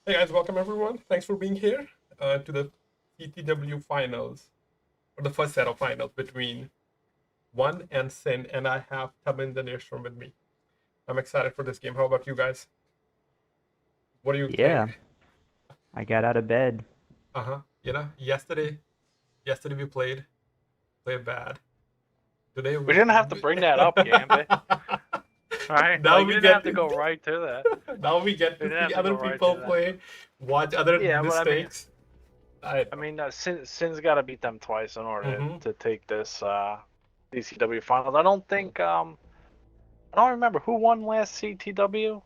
Hey guys, welcome everyone. Thanks for being here to the CTW Finals, or the first set of finals between One and SYN, and I have Tabin the Nation with me. I'm excited for this game. How about you guys? What do you Yeah, think? I got out of bed. Yesterday we played bad. Today We didn't have to bring that up, Gambit. Right? now Like, we you didn't get have to go right to that. now we get You to didn't see have to other go right people to that. play, watch other Yeah, but mistakes. Sin's got to beat them twice in order Mhm. to take this CTW Finals. I don't think I don't remember who won last CTW.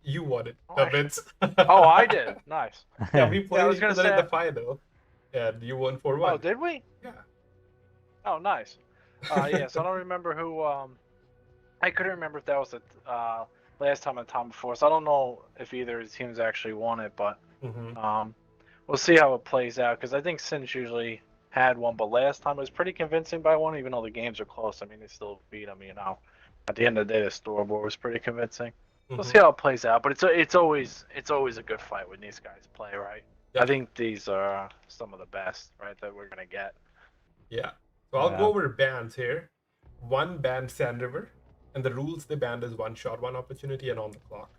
You won it, Oh, Tabitz. oh, I did. Nice. Yeah, we Yeah, I played was each gonna other in say. the final, and you won Oh, 4-1. did we? Yeah. Oh, nice. Yeah. So I don't remember who. I couldn't remember if that was the last time or the time before. So I don't know if either of the teams actually won it, but Mm-hmm. we'll see how it plays out because I think Sin's usually had one, but last time it was pretty convincing by one, even though the games are close. I mean, they still beat them, you know. At the end of the day, the scoreboard was pretty convincing. We'll Mm-hmm. see how it plays out, but it's always a good fight when these guys play, right? Yeah. I think these are some of the best, right, that we're gonna get. Yeah. So I'll go over bans here. One banned Sand River, and the rules they banned is one shot, one opportunity, and on the clock.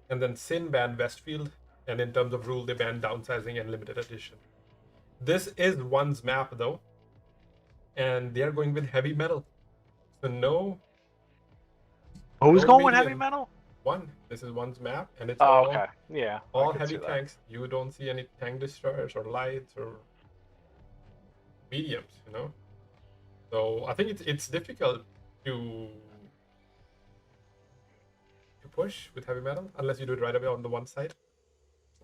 And then SYN banned Westfield, and in terms of rule, they banned downsizing and limited edition. This is one's map though, and they are going with heavy metal. So Who's no going with heavy medium. metal? One. This is one's map, and it's Oh, okay. Yeah. all heavy tanks. You don't see any tank destroyers or lights or mediums, you know. So I think it's difficult to push with heavy metal unless you do it right away on the one side.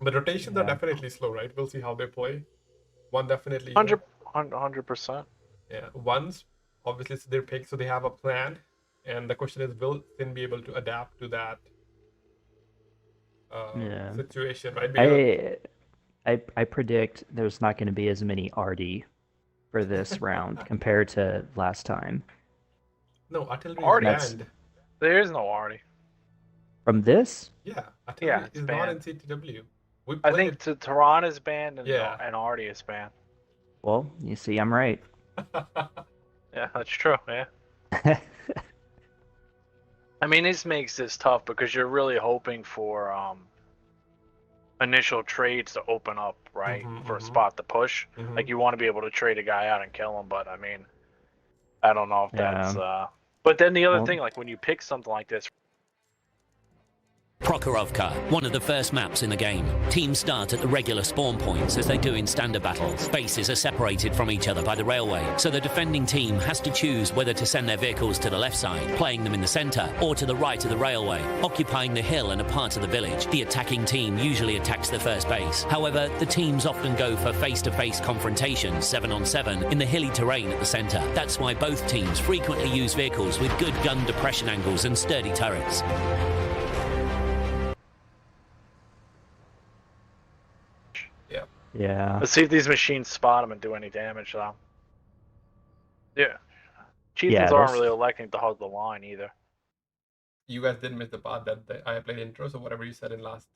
The rotations are definitely slow, right? We'll see how they play. One definitely 100%. Yeah, one's obviously it's their pick, so they have a plan. And the question is, will SYN be able to adapt to that situation, right? Because I predict there's not going to be as many RD for this round compared to last time. no, artillery Arty. is banned. There is no Arty. From this? Yeah, artillery it's is banned. not in CTW. We I played. think Tehran is banned and Yeah. and Arty is banned. Well, you see, I'm right. Yeah, that's true. Yeah. I mean, this makes this tough because you're really hoping for initial trades to open up, right, for a spot to push. Like you want to be able to trade a guy out and kill him, but I mean, I don't know if that's. But then the other thing, like when you pick something like this. Prokhorovka, one of the first maps in the game. Teams start at the regular spawn points as they do in standard battles. Bases are separated from each other by the railway, so the defending team has to choose whether to send their vehicles to the left side, playing them in the centre, or to the right of the railway, occupying the hill and a part of the village. The attacking team usually attacks the first base. However, the teams often go for face-to-face confrontations, 7-on-7, in the hilly terrain at the centre. That's why both teams frequently use vehicles with good gun depression angles and sturdy turrets. Yeah. Let's see if these machines spot them and do any damage, though. Yeah. Chieftains aren't really electing to hold the line either. You guys didn't miss the part that I played intro, so whatever you said in last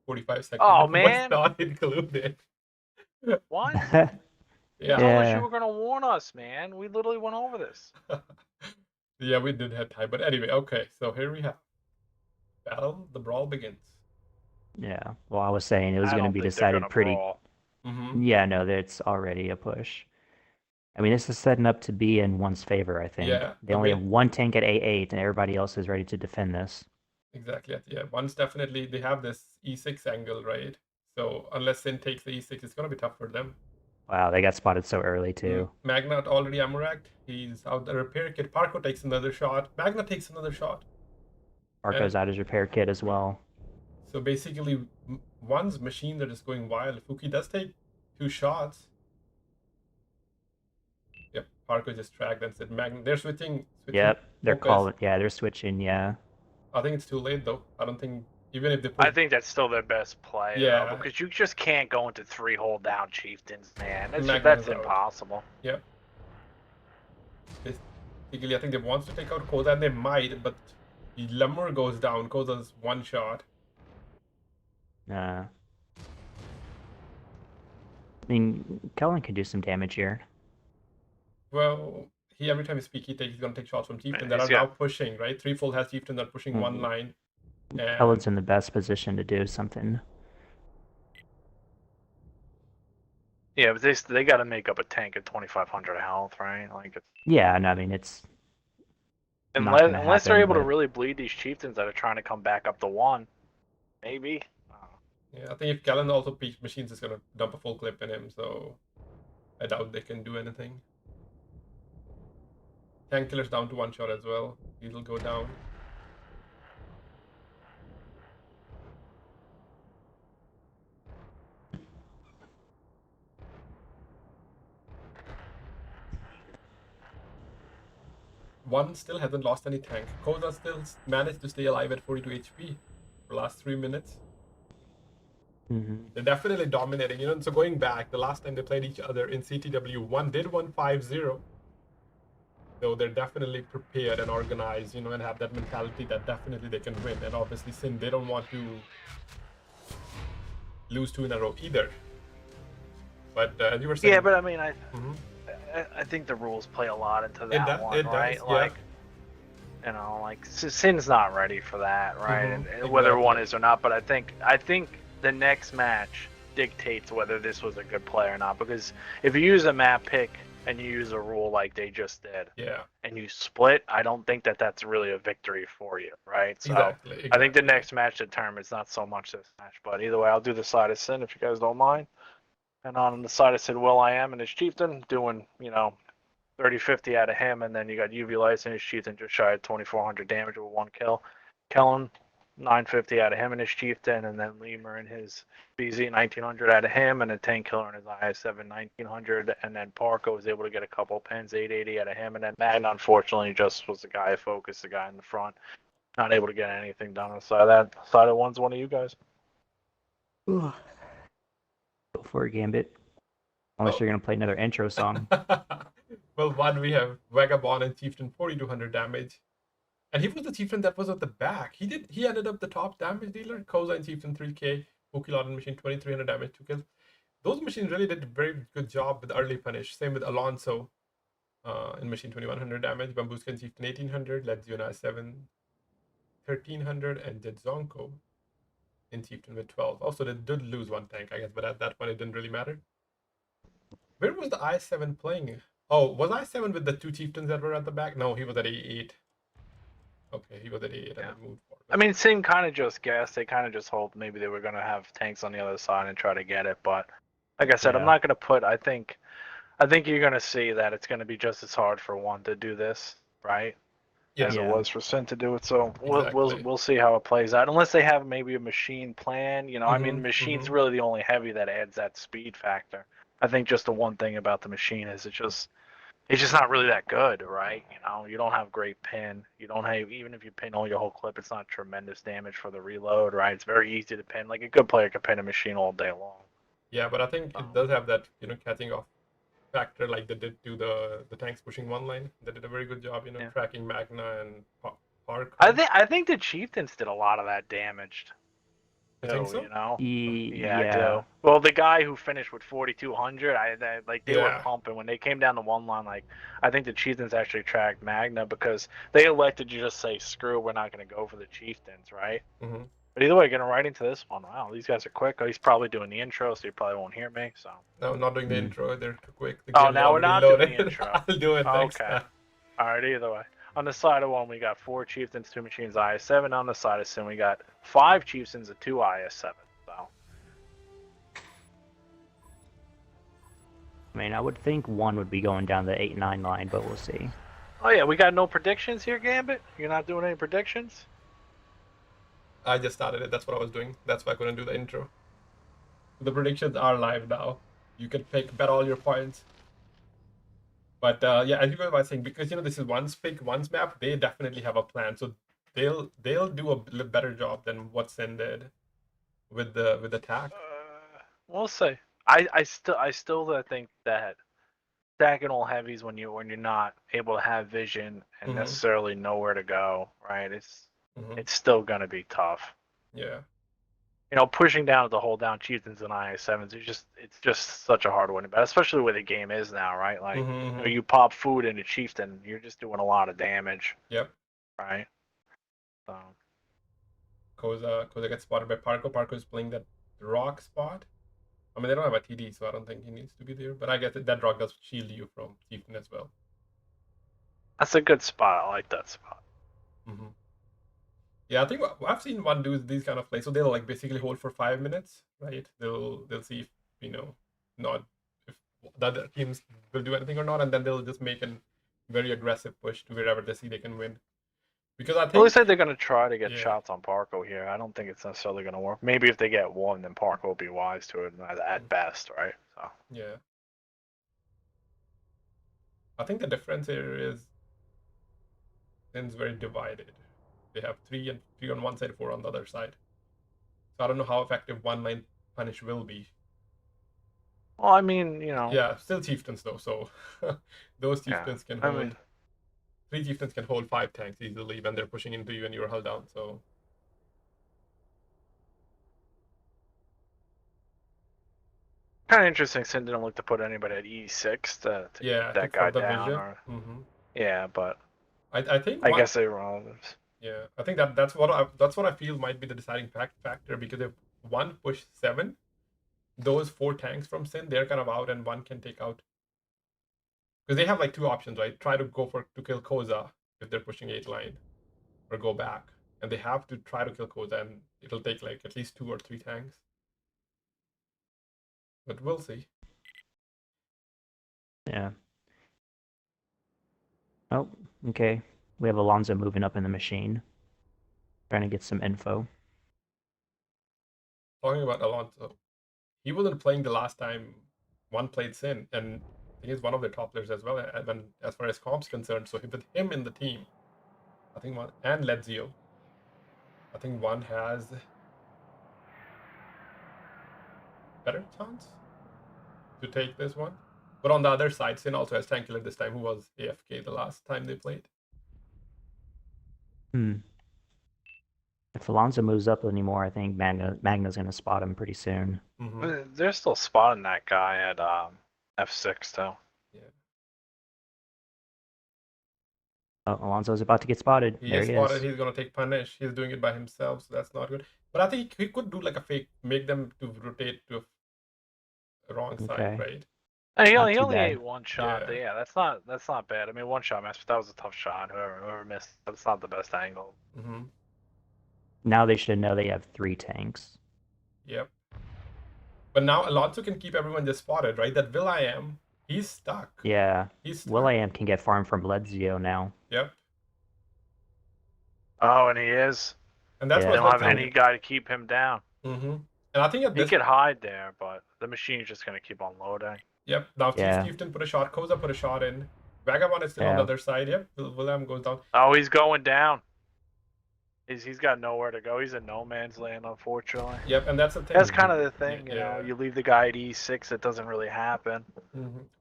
45 seconds oh, man. was not included. What? Yeah. I wish you were going to warn us, man. We literally went over this. Yeah, we did have time. But anyway, okay. So here we have battle. The brawl begins. Yeah. Well, I was saying it was going to be decided pretty. Yeah, no, it's already a push. I mean, this is setting up to be in one's favor, I think. Yeah. They only have one tank at A8, and everybody else is ready to defend this. Exactly. Yeah. One's definitely, they have this E6 angle, right? So unless SYN takes the E6, it's going to be tough for them. Wow, they got spotted so early, too. Magna already ammo-racked. He's out the repair kit. Parko takes another shot. Magna takes another shot. Parko's out his repair kit as well. So basically, one's machine that is going wild. Fuki does take 2 shots. Yep, Parko just tracked and said Magna. They're switching yep, they're focus. calling. Yeah, they're switching. Yeah. I think it's too late though. I don't think even if they. I think that's still their best play. Yeah. Though, because you just can't go into 3 hold down chieftains, man. That's impossible. Yep. Basically, I think they want to take out Koza, and they might, but the Lumber goes down. Koza's 1 shot. I mean, Kellen can do some damage here. Well, every time he speaks, he's going to take shots from Chieftain that are now pushing, right? Threefold has Chieftain that are pushing one line. And Kellen's in the best position to do something. Yeah, but they got to make up a tank at 2,500 health, right? Like, yeah, and I mean it's unless they're able to really bleed these chieftains that are trying to come back up to 1, maybe. Yeah, I think if Kellen also peaks machines, is going to dump a full clip in him, so I doubt they can do anything. Tank killer's down to 1 shot as well. These will go down. One still hasn't lost any tank. Koza still managed to stay alive at 42 HP for the last 3 minutes. They're definitely dominating, so going back, the last time they played each other in CTW, one did 1-5-0. So they're definitely prepared and organized, and have that mentality that definitely they can win. And obviously, SYN, they don't want to lose 2 in a row either. But as you were saying... Yeah, but I mean, I think the rules play a lot into that one, right? Does, like, SYN's not ready for that, right? And exactly. Whether one is or not, but I think the next match dictates whether this was a good play or not. Because if you use a map pick and you use a rule like they just did, and you split, I don't think that's really a victory for you, right? So exactly. I think the next match determines not so much this match, but either way, I'll do the side of SYN if you guys don't mind. And on the side of SYN, Will.i.am and his chieftain doing, 30-50 out of him, and then you got UV Lights and his chieftain just shy of 2,400 damage with 1 kill. Kellen, 950 out of him and his chieftain, and then Lemur and his BZ 1900 out of him, and a tank killer and his IS7 1900, and then Parko was able to get a couple pins, 880 out of him, and then Magna unfortunately just was the guy who focused, the guy in the front, not able to get anything done on the side of that. Side of one's one of you guys. Go for it, Gambit. Unless you're gonna play another intro song. Well, one we have Vagabond and Chieftain 4200 damage. And he was the chieftain that was at the back. He ended up the top damage dealer. Koza and Chieftain 3k, Pukilot and Machine 2300 damage, 2 kills. Those machines really did a very good job with early punish. Same with Alonso in Machine 2100 damage. Bambuska and Chieftain 1800, Ledzio and I7 1300, and did Zonko in Chieftain with 12. Also, they did lose 1 tank, I guess, but at that point it didn't really matter. Where was the I7 playing? Oh, was I7 with the 2 chieftains that were at the back? No, he was at A8. Okay, he was at A8 and then moved forward. I mean, SYN kind of just guessed. They kind of just hoped maybe they were going to have tanks on the other side and try to get it. But like I said, I'm not going to put. I think you're going to see that it's going to be just as hard for one to do this, right? As it was for SYN to do it. So we'll see how it plays out. Unless they have maybe a machine plan. I mean, the machine's really the only heavy that adds that speed factor. I think just the one thing about the machine is it's just not really that good, right? You don't have great pin. You don't have, even if you pin all your whole clip, it's not tremendous damage for the reload, right? It's very easy to pin. Like a good player can pin a machine all day long. Yeah, but I think it does have that, catching off factor like they did to the tanks pushing 1 line. They did a very good job, tracking Magna and Park. I think the Chieftains did a lot of that damage. You think so? Yeah, I do. Well, the guy who finished with 4,200, they were pumping when they came down the 1 line. Like, I think the Chieftains actually tracked Magna because they elected to just say, "Screw, we're not going to go for the Chieftains," right? But either way, getting right into this one. Wow, these guys are quick. Oh, he's probably doing the intro, so he probably won't hear me. So no, I'm not doing the intro. They're too quick. Now we're not doing the intro. I'll do it next time. All right, either way. On the side of one, we got 4 chieftains, 2 machines, IS7. On the side of SYN, we got 5 chieftains and 2 IS7. So, I mean, I would think one would be going down the 8-9 line, but we'll see. Oh yeah, we got no predictions here, Gambit. You're not doing any predictions. I just started it. That's what I was doing. That's why I couldn't do the intro. The predictions are live now. You can bet all your points. But yeah, as you guys were saying, because this is one's pick, one's map, they definitely have a plan. So they'll do a better job than what SYN did with the attack. We'll see. I still think that stacking all heavies when you're not able to have vision and necessarily know where to go, right? It's still gonna be tough. Yeah. pushing down to hold down chieftains and IA7s. It's just such a hard one to bet, especially where the game is now, right? Like you pop food into chieftain, you're just doing a lot of damage. Yep. Right. So. Koza gets spotted by Parko. Parko is playing that rock spot. I mean, they don't have a TD, so I don't think he needs to be there. But I guess that rock does shield you from chieftain as well. That's a good spot. I like that spot. Yeah, I think I've seen one do these kind of plays. So they'll like basically hold for 5 minutes, right? They'll see if not if the other teams will do anything or not, and then they'll just make a very aggressive push to wherever they see they can win. Because I think well, they said they're going to try to get shots on Parko here. I don't think it's necessarily going to work. Maybe if they get one, then Parko will be wise to it at best, right? So yeah, I think the difference here is SYN's very divided. They have three on one side, 4 on the other side. So I don't know how effective 1-9 punish will be. Well, I mean, Yeah, still chieftains though. So those chieftains can hold. 3 chieftains can hold 5 tanks easily when they're pushing into you and you're held down. So kind of interesting. SYN didn't look to put anybody at E6 to get that guy down. Or, yeah, but I think I guess they were all this. Yeah, I think that's what I feel might be the deciding factor, because if one push 7, those 4 tanks from SYN, they're kind of out, and one can take out. Because they have like 2 options, right? Try to go to kill Koza if they're pushing 8 line, or go back, and they have to try to kill Koza, and it'll take like at least 2 or 3 tanks. But we'll see. Yeah. Oh, okay. We have Alonso moving up in the machine, trying to get some info. Talking about Alonso, he wasn't playing the last time one played SYN, and I think he's one of the top players as well, as far as comp's concerned. So with him in the team, I think one, and Ledzio, I think one has better chance to take this one. But on the other side, SYN also has Tank Killer this time, who was AFK the last time they played. If Alonso moves up anymore, I think Magna's going to spot him pretty soon. They're still spotting that guy at F6 too. Yeah. Oh, Alonso's about to get spotted. There he is. He's going to take punish. He's doing it by himself, so that's not good. But I think he could do like a fake, make them to rotate to a wrong side, right? He only ate one shot. Yeah, that's not bad. I mean, one shot mess, but that was a tough shot. Whoever missed, that's not the best angle. Now they should know they have 3 tanks. Yep. But now Alonso can keep everyone just spotted, right? That Will.i.am, he's stuck. Yeah. He's stuck. Will.i.am can get farmed from Ledzio now. Yep. Oh, and he is. And that's they don't have any guy to keep him down. And I think he could hide there, but the machine's just going to keep on loading. Yep. Now Chieftain put a shot. Koza put a shot in. Vagabond is still on the other side. Yep. Will.i.am goes down. Oh, he's going down. He's got nowhere to go. He's in no man's land, unfortunately. Yep, and that's the thing. That's kind of the thing, you know. You leave the guy at E6, it doesn't really happen.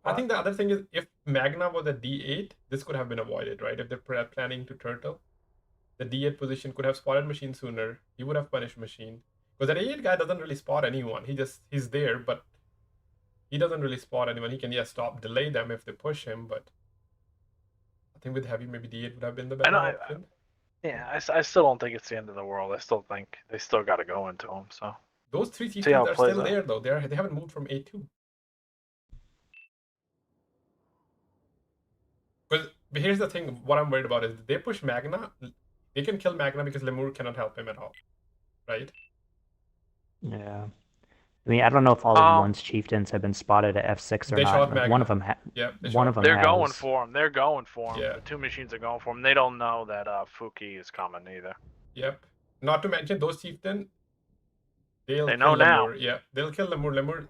I think the other thing is, if Magna was at D8, this could have been avoided, right? If they're planning to turtle, the D8 position could have spotted machine sooner. He would have punished machine. Because that A8 guy doesn't really spot anyone. He's there, but he doesn't really spot anyone. He can delay them if they push him, but I think with heavy, maybe D8 would have been the better option. Yeah, I still don't think it's the end of the world. I still think they still got to go into him. So those 3 chieftains are still there, though. They haven't moved from A2. But here's the thing. What I'm worried about is they push Magna. They can kill Magna because Lemur cannot help him at all, right? Yeah. I mean, I don't know if all of one's chieftains have been spotted at F6 or they not. Shot Magna. One of them They're going for him. They're going for him. Yeah. The 2 machines are going for him. They don't know that Fuki is coming either. Yep. Not to mention those chieftains. They know now. Lemur. Yeah, they'll kill Lemur. Lemur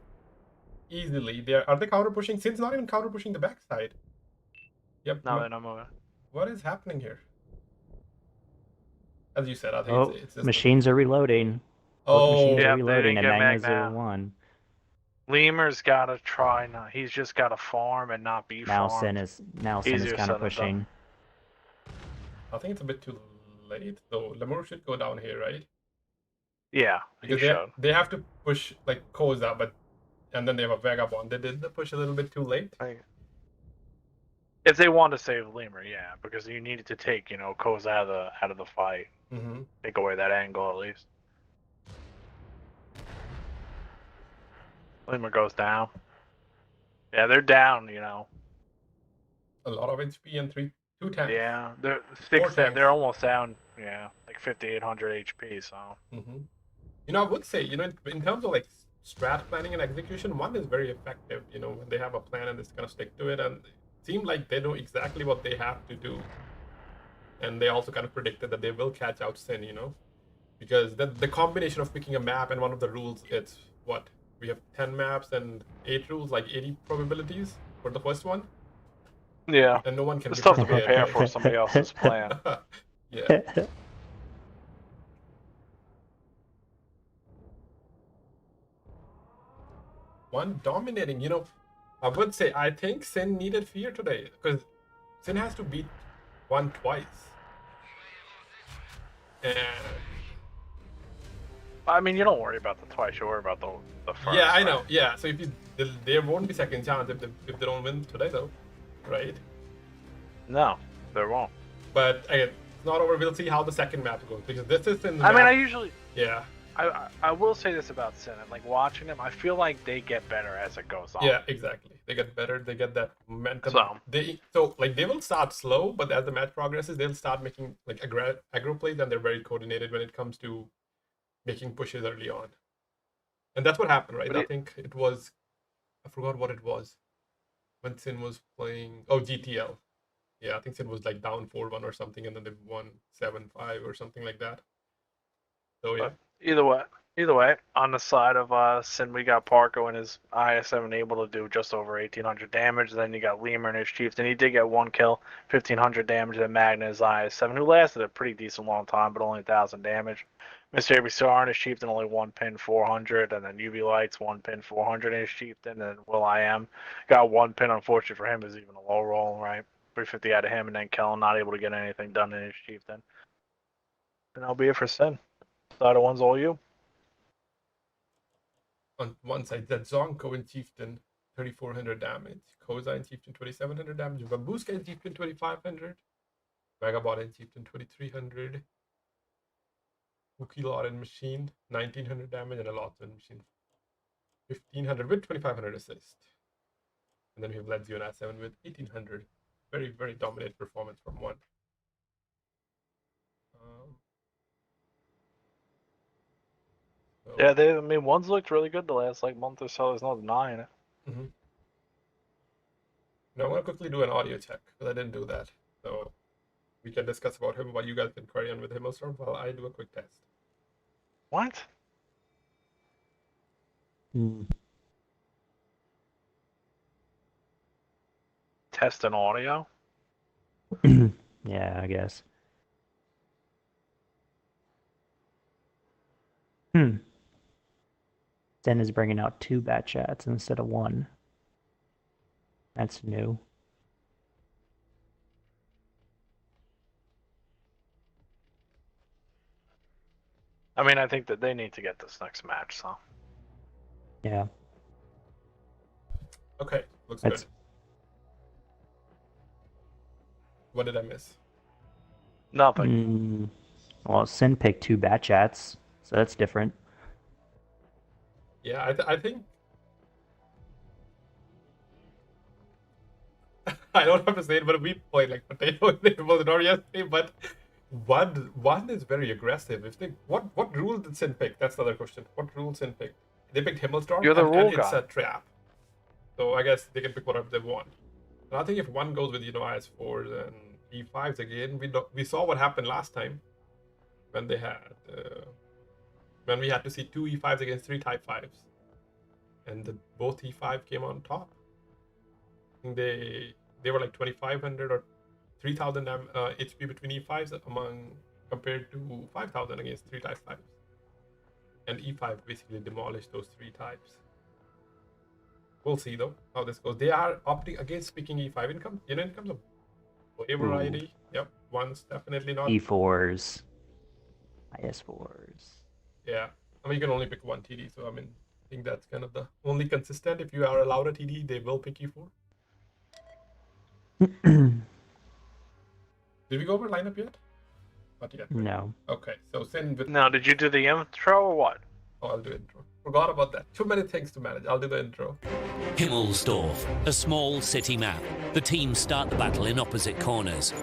easily. Are they counter pushing? SYN's not even counter pushing the backside. Yep. No, they're not moving. What is happening here? As you said, I think it's just machines are reloading. Machines are reloading and Magna's 0-1. Lemur's got to try now. He's just got to farm and not be farmed. SYN is kind of pushing. I think it's a bit too late, though. Lemur should go down here, right? Yeah, because they have to push like Koza, and then they have a Vagabond. They did the push a little bit too late. If they want to save Lemur, yeah, because you needed to take, Koza out of the fight. Mm-hmm. Take away that angle at least. Lemur goes down. Yeah, they're down, A lot of HP and two tanks. Yeah, they're 6. They're almost down. Yeah, like 5,800 HP. So. Mm-hmm. I would say, in terms of like strat planning and execution, one is very effective. When they have a plan and they kind of stick to it, and it seems like they know exactly what they have to do. And they also kind of predicted that they will catch out SYN, because the combination of picking a map and one of the rules, it's what we have 10 maps and 8 rules, like 80 probabilities for the first one. Yeah, and no one can. It's tough to prepare for somebody else's plan. Yeah. One dominating, I would say I think SYN needed fear today because SYN has to beat one twice. And I mean, you don't worry about the twice. You worry about the first. Yeah, I know. Yeah, so if there won't be second chance if they don't win today, though, right? No, there won't. But again, it's not over. We'll see how the second map goes because this is in. I mean, I usually. Yeah. I will say this about SYN. Like watching them, I feel like they get better as it goes on. Yeah, exactly. They get better. They get that momentum. So they will start slow, but as the match progresses, they'll start making like aggro plays, and they're very coordinated when it comes to making pushes early on. And that's what happened, right? I think it was, I forgot what it was, when SYN was playing. Oh, GTL. Yeah, I think SYN was like down 4-1 or something, and then they won 7-5 or something like that. So yeah. But either way, on the side of SYN, we got Parko and his IS7 able to do just over 1,800 damage. Then you got Lemur and his Chieftain. He did get one kill, 1,500 damage. Then Magna his IS7, who lasted a pretty decent long time, but only 1,000 damage. Mr. Vishaw and his Chieftain only one pin 400, and then UV Lights one pin 400 in his Chieftain, and Will I Am got one pin. Unfortunately for him, is even a low roll, right? 350 out of him, and then Kellen not able to get anything done in his Chieftain. And that'll be it for SYN. Side of one's all you. On one side, that Zonko in Chieftain, 3,400 damage. Koza in Chieftain, 2,700 damage. Babuska in Chieftain, 2,500. Vagabond in Chieftain, 2,300. Ukilot in Machine, 1,900 damage. And a lot in Machine, 1,500 with 2,500 assist. And then we have Ledzio and I7 with 1,800. Very, very dominant performance from one. Yeah, one's looked really good the last month or so. There's no denying it. Mm-hmm. Now I'm gonna quickly do an audio check because I didn't do that. So we can discuss about him while you guys can carry on with Himmelsdorf while I do a quick test. What? Test an audio? Yeah, I guess. SYN is bringing out 2 bat chats instead of 1. That's new. I mean, I think that they need to get this next match, so. Yeah. Okay, looks good. What did I miss? Nothing. Well, SYN picked 2 bat chats, so that's different. Yeah, I think I don't have to say it, but we played like potato in the Himmelsdorf yesterday. But one is very aggressive. If they what rule did SYN pick? That's the other question. What rule SYN picked? They picked Himmelsdorf. You're the rule and guy. It's a trap. So I guess they can pick whatever they want. And I think if one goes with IS4s and E5s again, we saw what happened last time when they had when we had to see 2 E5s against 3 Type 5s. And both E5 came on top. I think they were like 2,500 or 3,000 HP between E5s compared to 5,000 against 3 Type 5s. And E5 basically demolished those 3 types. We'll see though how this goes. They are opting against picking E5 income. In terms of play variety, one's definitely not. E4s, IS4s. Yeah, I mean, you can only pick one TD, so I mean, I think that's kind of the only consistent. If you are allowed a TD, they will pick you for. Did we go over lineup yet? Not yet. Right? No. Okay, so SYN with... No, did you do the intro or what? Oh, I'll do intro. Forgot about that. Too many things to manage. I'll do the intro. Himmelsdorf, a small city map. The teams start the battle in opposite corners.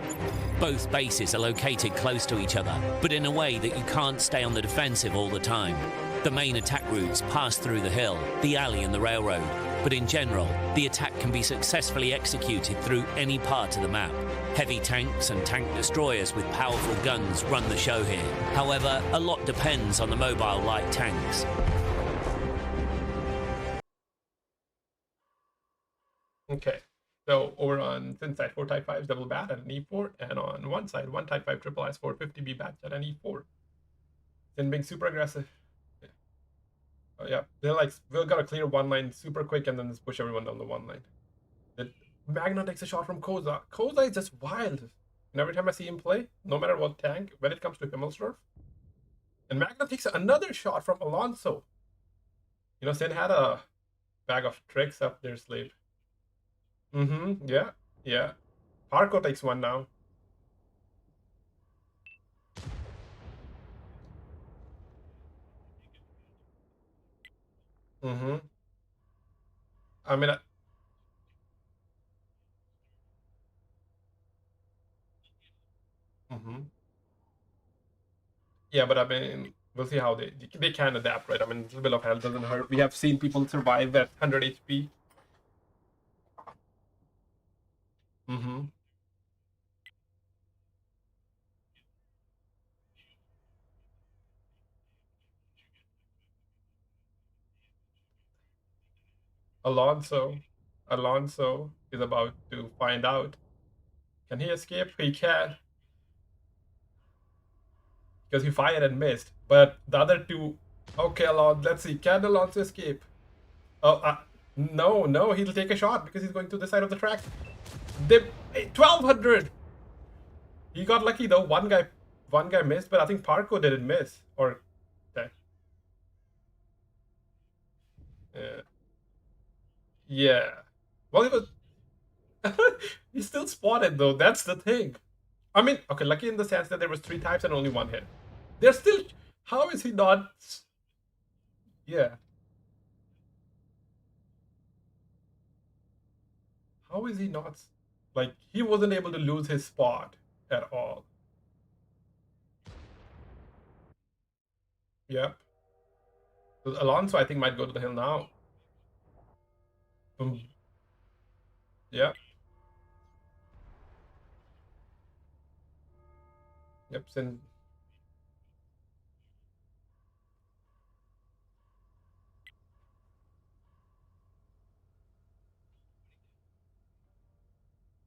Both bases are located close to each other, but in a way that you can't stay on the defensive all the time. The main attack routes pass through the hill, the alley and the railroad, but in general, the attack can be successfully executed through any part of the map. Heavy tanks and tank destroyers with powerful guns run the show here. However, a lot depends on the mobile light tanks. Okay, so over on SYN side, 4 Type 5s double bat at an E4, and on one side, 1 Type 5 triple S 450B bat at an E4. SYN being super aggressive. Yeah. Oh yeah, they're like, we're gonna clear one line super quick and then just push everyone down the one line. Magna takes a shot from Koza. Koza is just wild. And every time I see him play, no matter what tank, when it comes to Himmelsdorf, and Magna takes another shot from Alonso. You know, SYN had a bag of tricks up their sleeve. Yeah. Parko takes one now. I mean, yeah, but I mean, we'll see how they can adapt, right? I mean, a little bit of health doesn't hurt. We have seen people survive at 100 HP. Alonso is about to find out. Can he escape? He can. Because he fired and missed. But the other two... Okay, Alonso, let's see. Can Alonso escape? Oh, no, he'll take a shot because he's going to the side of the track. 1200! He got lucky though. One guy missed, but I think Parko didn't miss. Or... Yeah. Well, he was... He still spotted though. That's the thing. I mean, okay, lucky in the sense that there was 3 types and only 1 hit. They're still... How is he not... Yeah. How is he not... Like, he wasn't able to lose his spot at all. Yep. So Alonso, I think, might go to the hill now. Yeah. Yep, SYN.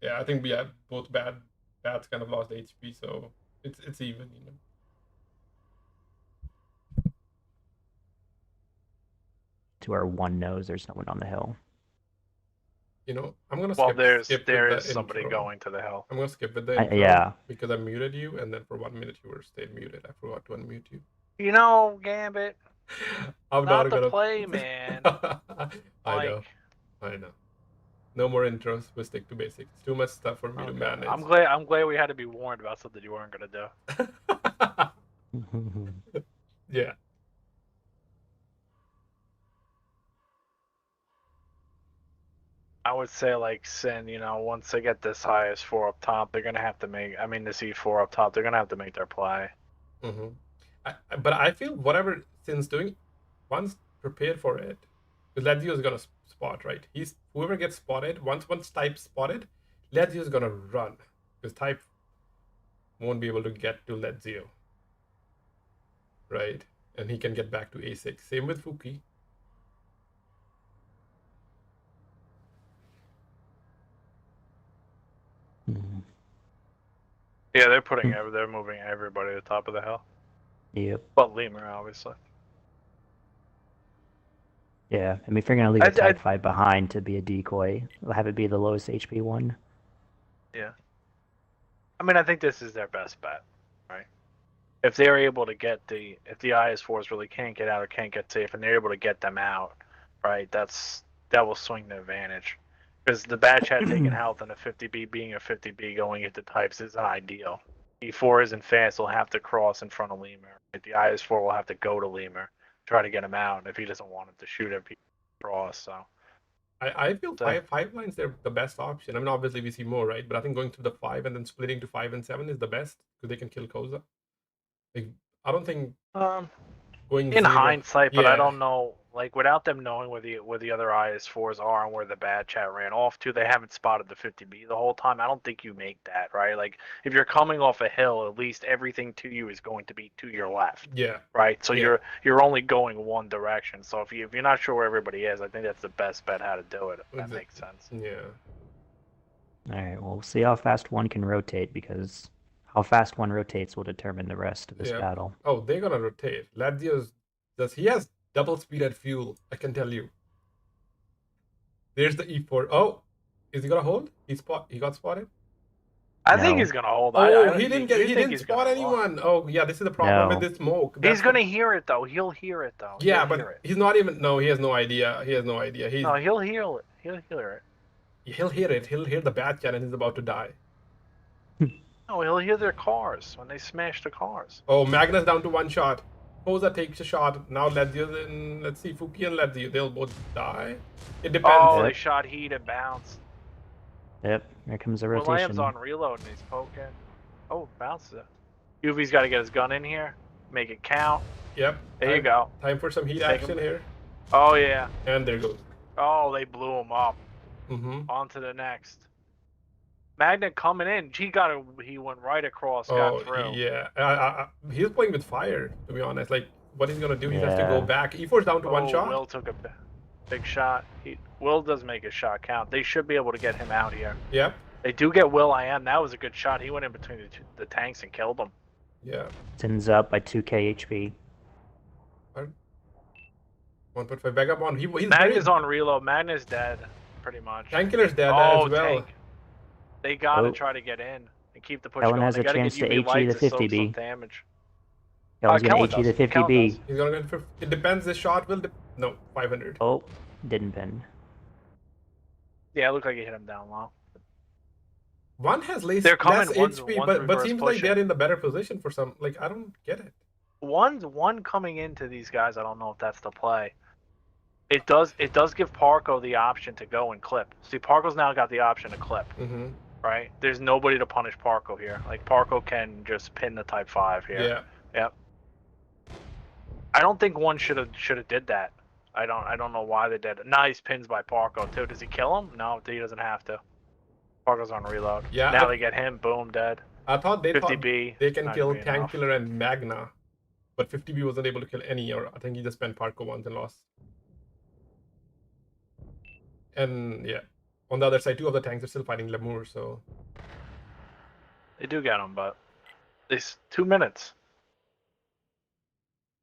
Yeah, I think we have both bats kind of lost HP, so it's even, you know. To our one knows there's no one on the hill. You know, I'm gonna skip. Well, skip there is somebody going to the hill. I'm gonna skip with the intro, yeah, because I muted you, and then for 1 minute you were stayed muted. I forgot to unmute you. You know, Gambit. I'm not gonna play, man. I know. No more intros. We'll stick to basics. It's too much stuff for me to manage. I'm glad we had to be warned about something you weren't gonna do. Yeah. I would say like SYN, you know, once they get this high as 4 up top, they're gonna have to make. I mean, this E4 up top, they're gonna have to make their play. But I feel whatever SYN's doing, once prepared for it, because Lazio is gonna spot, right? Whoever gets spotted, once Type spotted, Lazio is gonna run, because Type won't be able to get to Lazio, right? And he can get back to A6. Same with Fuki. Yeah, they're moving everybody to the top of the hill. Yep. But Lemur, obviously. Yeah, I mean, if you're gonna leave a Type 5 behind to be a decoy, have it be the lowest HP one. Yeah. I mean, I think this is their best bet, right? if they're able to get if the IS4s really can't get out or can't get safe, and they're able to get them out, right? That will swing the advantage. Because the bad chat taking health and a 50B being a 50B going into types isn't ideal. E4 isn't fast, he'll have to cross in front of Lemur. Right? The IS4 will have to go to Lemur, try to get him out if he doesn't want him to shoot him cross. So I feel five lines they're the best option. I mean, obviously we see more, right? But I think going through the 5 and then splitting to 5 and 7 is the best because they can kill Koza. Like, I don't think going in 0, hindsight, but I don't know. Like without them knowing where the other IS4s are and where the bad chat ran off to, they haven't spotted the 50B the whole time. I don't think you make that, right? Like if you're coming off a hill, at least everything to you is going to be to your left. Yeah. Right. So you're only going one direction. So if you're not sure where everybody is, I think that's the best bet how to do it. If that makes sense. Yeah. All right. Well, we'll see how fast one can rotate because how fast one rotates will determine the rest of this battle. Oh, they're gonna rotate. He has double speed at fuel, I can tell you. There's the E4. Oh, is he gonna hold? He got spotted? I think he's gonna hold. Oh, he didn't spot anyone. Oh, yeah, this is the problem with this smoke. He's gonna hear it though. He'll hear it though. Yeah, but he's not even. No, he has no idea. He has no idea. No, he'll hear it. He'll hear it. He'll hear it. He'll hear the bad chat and he's about to die. No, he'll hear their cars when they smash the cars. Oh, Magnus down to 1 shot. Koza takes a shot. Now Ledzio and let's see, Fuki and Ledzio, they'll both die. It depends. Oh, they shot heat and bounced. Yep, here comes the rotation. William's on reload and he's poking. Oh, bounces it. UV's got to get his gun in here, make it count. Yep. There you go. Time for some heat action here. Oh yeah. And there goes. Oh, they blew him up. On to the next. Magnet coming in. He went right across, got through. Yeah. He's playing with fire, to be honest. Like, what he's going to do, he has to go back. E4's down to 1 shot. Will took a big shot. Will does make a shot count. They should be able to get him out here. Yep. They do get Will.I.am. That was a good shot. He went in between the tanks and killed them. Yeah. SYN's up by 2k HP. 1.5 Vagabond. Magnus on reload. Magnus dead, pretty much. Tank Killer's dead as well. Tank. They gotta try to get in and keep the push Kellen going. has they a gotta chance get to UV HE the 50B. Damage. Kellen's gonna HE the 50B. He's gonna get 50. It depends. This shot will. No, 500. Oh, didn't pin. Yeah, it looked like he hit him down low. One has less HP, but seems like they're in the better position for some. Like, I don't get it. One coming into these guys. I don't know if that's the play. It does give Parko the option to go and clip. See, Parko's now got the option to clip. Right? There's nobody to punish Parko here. Like Parko can just pin the Type 5 here. Yeah. Yep. I don't think one should have did that. I don't know why they did it. Nice pins by Parko too. Does he kill him? No, he doesn't have to. Parko's on reload. Yeah. Now they get him. Boom, dead. I thought they 50B. They can kill Tank Killer and Magna, but 50B wasn't able to kill any. Or I think he just spent Parko once and lost. And yeah, on the other side, 2 of the tanks are still fighting Lemur, so they do get him, but it's 2 minutes.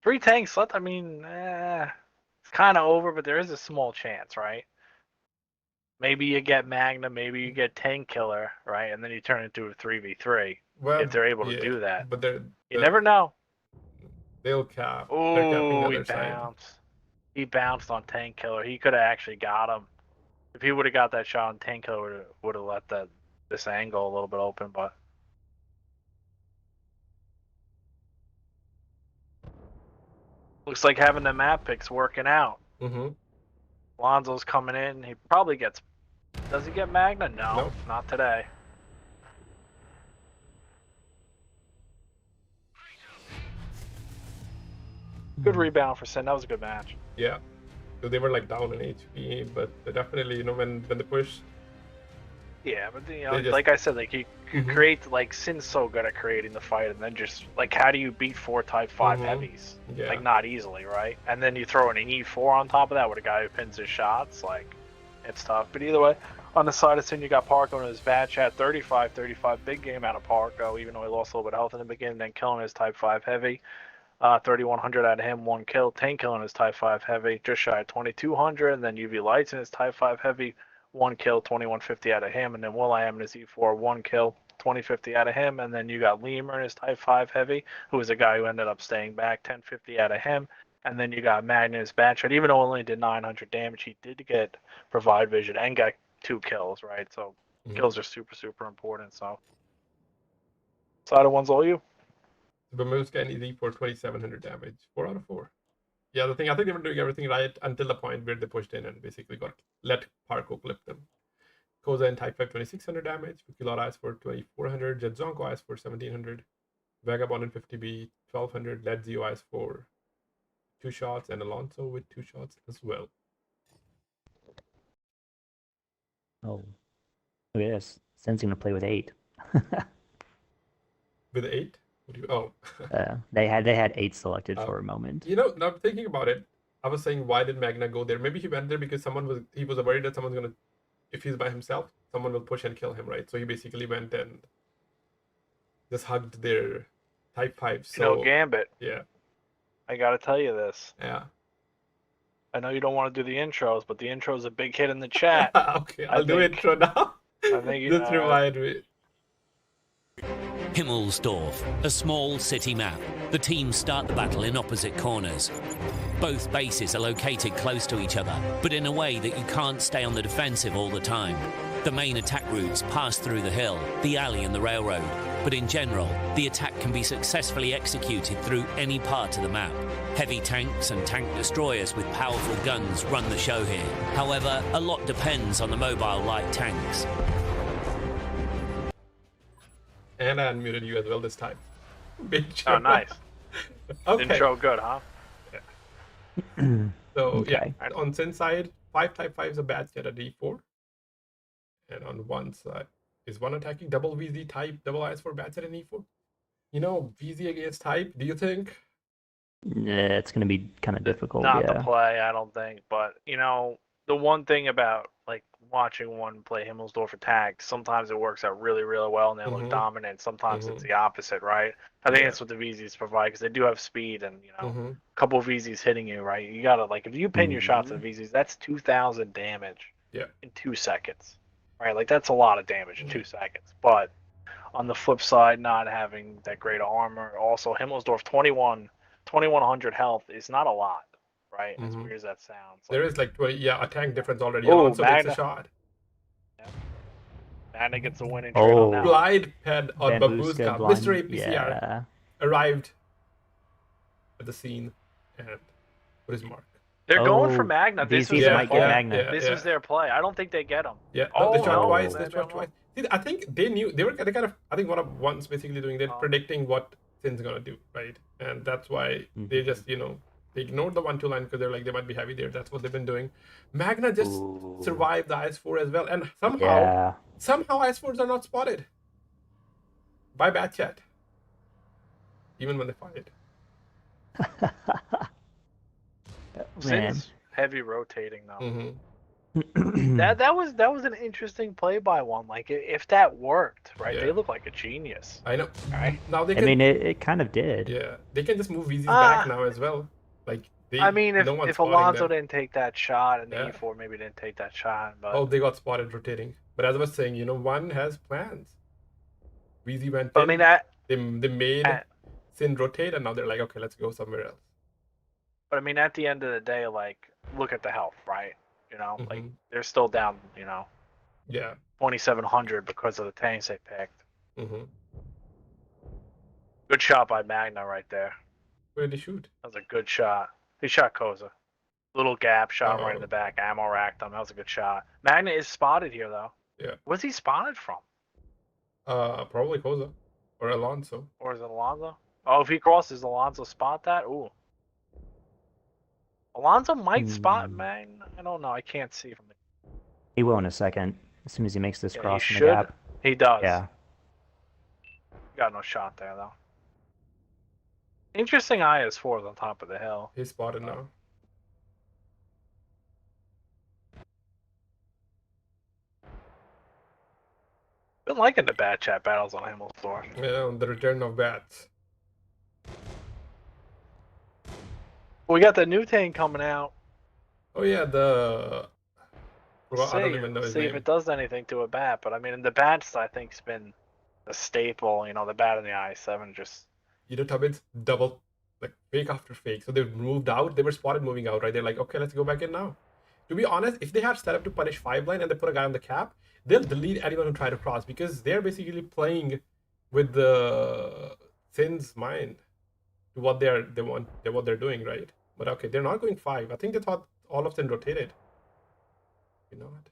3 tanks left. I mean, it's kind of over, but there is a small chance, right? Maybe you get Magna, maybe you get Tank Killer, right? And then you turn into a 3v3 if they're able to do that. But you never know. They'll cap. Oh, he bounced. He bounced on Tank Killer. He could have actually got him. If he would have got that shot on Tank Killer, would have let this angle a little bit open, but looks like having the map picks working out. Lonzo's coming in. He probably gets. Does he get Magna? No, nope. Not today. Good rebound for SYN. That was a good match. Yeah. So they were like down in HP, but definitely, when they push. Yeah, but like I said, like you create, like SYN's so good at creating the fight, and then just like how do you beat 4 Type 5 heavies? Yeah. Like not easily, right? And then you throw in an E4 on top of that with a guy who pins his shots, like it's tough. But either way, on the side of SYN, you got Parko in his bad chat, 35, big game out of Parko, even though he lost a little bit of health in the beginning, then killing his Type 5 heavy. 3,100 out of him, 1 kill. Tank killing his Type 5 heavy, just shy of 2,200. And then UV Lights in his Type 5 heavy, 1 kill, 2,150 out of him. And then Will.I.am in his E4, 1 kill, 2050 out of him, and then you got Lemur in his Type 5 heavy, who was a guy who ended up staying back, 1050 out of him, and then you got Magnus Batchet. Even though he only did 900 damage, he did get Provide Vision and got 2 kills, right? So kills are super, super important. So side of one's all you. Bamuska and Easy for 2700 damage. 4 out of 4. Yeah, the thing, I think they were doing everything right until the point where they pushed in and basically let Parko clip them. Koza in Type 5, 2600 damage. Pukilora eyes for 2400. Jedzonko eyes for 1700. Vagabond in 50B, 1200. Ledzio eyes for 2 shots. And Alonso with 2 shots as well. Oh. Look at this. Sensing to play with 8. With 8? They had 8 selected for a moment. You know, now thinking about it, I was saying, why did Magna go there? Maybe he went there because he was worried that someone's gonna, if he's by himself, someone will push and kill him, right? So he basically went and just hugged their Type 5. So, Gambit. Yeah. I gotta tell you this. Yeah. I know you don't want to do the intros, but the intro's a big hit in the chat. Okay, I'll do intro now. I think Just remind me. Himmelsdorf, a small city map. The teams start the battle in opposite corners. Both bases are located close to each other, but in a way that you can't stay on the defensive all the time. The main attack routes pass through the hill, the alley and the railroad, but in general, the attack can be successfully executed through any part of the map. Heavy tanks and tank destroyers with powerful guns run the show here. However, a lot depends on the mobile light tanks. And I unmuted you as well this time. Oh, nice. Okay. Intro good, huh? Yeah. So, Okay. yeah, on SYN side, 5 Type 5s are bad at a D4. And on one side, is one attacking double VZ Type, double IS for bad at an E4? You know, VZ against Type, do you think? Yeah, it's going to be kind of difficult. Not yeah. the play, I don't think. But, you know, the one thing about, like, watching one play Himmelsdorf attack, sometimes it works out really, really well and they look dominant. Sometimes it's the opposite, right? I think that's what the VZs provide because they do have speed and, you know, a couple of VZs hitting you, right? You got to, like, if you pin your shots at VZs, that's 2,000 damage in 2 seconds, right? Like, that's a lot of damage in 2 seconds. But on the flip side, not having that great armor, also Himmelsdorf 2100 health is not a lot. Right, as weird as that sounds. There is like 20, a tank difference already. Alonso takes a shot. Yeah. Magna gets a winning trade on that. Glide pad on Babushka. Mr. APCR arrived at the scene and put his mark. They're going for Magna. This was their play. Magna. This was their play. I don't think they get him. Yeah, they shot twice. They shot twice. See, I think they knew they kind of. I think one's basically doing. They're predicting what SYN's gonna do, right? And that's why they just they ignored the 1-2 line because they're like they might be heavy there. That's what they've been doing. Magna just survived the IS-4 as well, and somehow IS-4s are not spotted by Batchat, even when they fight. SYN's heavy rotating though. that was an interesting play by one. Like if that worked, right? They look like a genius. I know. Right? Now they can, I mean, it kind of did. Yeah, they can just move VZs back now as well. Like if Alonso didn't take that shot and the E4 maybe didn't take that shot, but they got spotted rotating. But as I was saying, one has plans. VZ went. I mean they made SYN rotate, and now they're like, okay, let's go somewhere else. But I mean, at the end of the day, like, look at the health, right? Like they're still down, 2,700 because of the tanks they picked. Good shot by Magna right there. Where did he shoot? That was a good shot. He shot Koza. Little gap, shot right in the back. Ammo racked him. That was a good shot. Magna is spotted here, though. Yeah. Where's he spotted from? Probably Koza. Or Alonso. Or is it Alonso? Oh, if he crosses, Alonso spot that? Ooh. Alonso might spot Magna. I don't know. I can't see from the... He will in a second. As soon as he makes this cross he in the gap. He does. Yeah. Got no shot there, though. Interesting IS-4s on top of the hill. He's spotted now. Been liking the bad chat battles on Himmelsdorf. Yeah, the return of bats. We got the new tank coming out. Oh yeah, I don't even know his see name. if it does anything to a bat, but I mean, the bats I think's been staple. The bat in the I7 just. Tubbins double, like fake after fake. So they moved out. They were spotted moving out, right? They're like, okay, let's go back in now. To be honest, if they had set up to punish 5-line and they put a guy on the cap, they'll delete anyone who try to cross because they're basically playing with the SYN's mind to what they're doing, right? But okay, they're not going 5. I think they thought all of them rotated. You know what?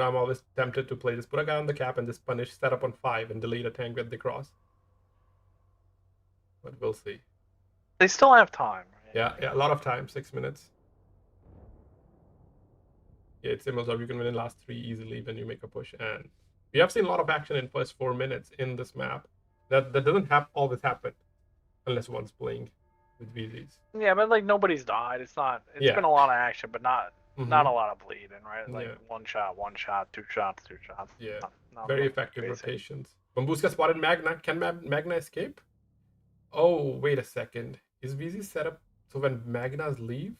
I'm always tempted to play this. Put a guy on the cap and just punish, set up on 5 and delete a tank with the cross. But we'll see. They still have time. Right? Yeah, a lot of time. 6 minutes. Yeah, it's Himmelsdorf. You can win in last 3 easily when you make a push. And we have seen a lot of action in first 4 minutes in this map. That doesn't always happen unless one's playing with VZs. Yeah, but like nobody's died. It's been a lot of action, but not a lot of bleeding, right? Like one shot, 2 shots, 2 shots. Yeah, not very effective rotations. Bambuska spotted Magna. Can Magna escape? Oh, wait a second. Is VZ set up so when Magnas leave,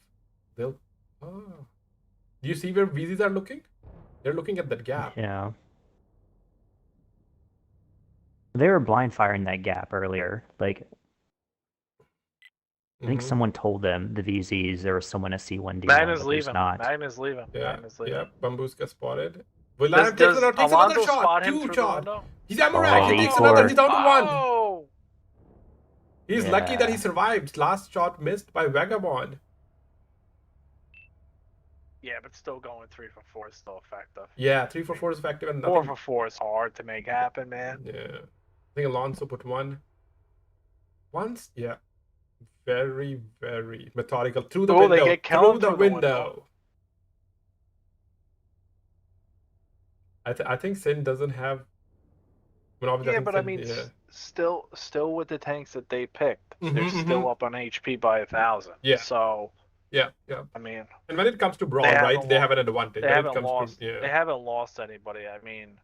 they'll... Oh. Do you see where VZs are looking? They're looking at that gap. Yeah. They were blind firing that gap earlier. Like, I think someone told them, the VZs, there was someone at C1D. Magna's leaving. Magna's leaving. Yeah, Magna's leaving. Yeah. Bambuska spotted. Takes another shot. 2 shots. He's Amorak. He takes another. He's down to 1. He's lucky that he survived. Last shot missed by Vagabond. Yeah, but still going 3 for 4 is still effective. Yeah, 3 for 4 is effective. And 4 for 4 is hard to make happen, man. Yeah. I think Alonso put 1. Once, yeah. Very, very methodical. Through the window. They get through the window. I think SYN doesn't have... Yeah, but I mean, still with the tanks that they picked, they're still up on HP by 1,000. Yeah. So... Yeah. I mean... And when it comes to Brawl, right, they have an advantage. They haven't lost anybody. I mean...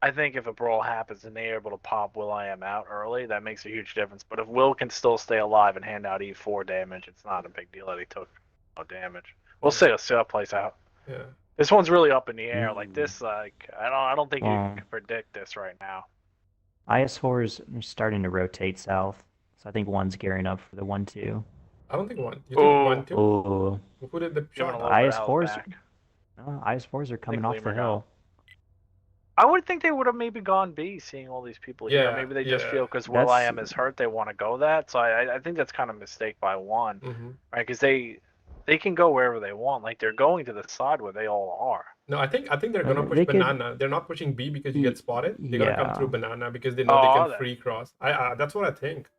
I think if a brawl happens and they're able to pop will.i.am out early, that makes a huge difference. But if Will can still stay alive and hand out E4 damage, it's not a big deal that he took no damage. We'll see. Let's see how it plays out. Yeah. This one's really up in the air. Like this, like I don't think you can predict this right now. IS4's starting to rotate south, so I think 1's gearing up for the 1-2. I don't think 1. You think 1-2? Oh. Who did the shot? IS4s are coming off the hill. I would think they would have maybe gone B, seeing all these people here. Maybe they just feel because will.i.am is hurt, they want to go that. So I think that's kind of a mistake by 1, right? Because they can go wherever they want. Like they're going to the side where they all are. No, I think they're gonna push banana. They're not pushing B because you get spotted. They're gonna come through banana because they know they can free cross. That's what I think.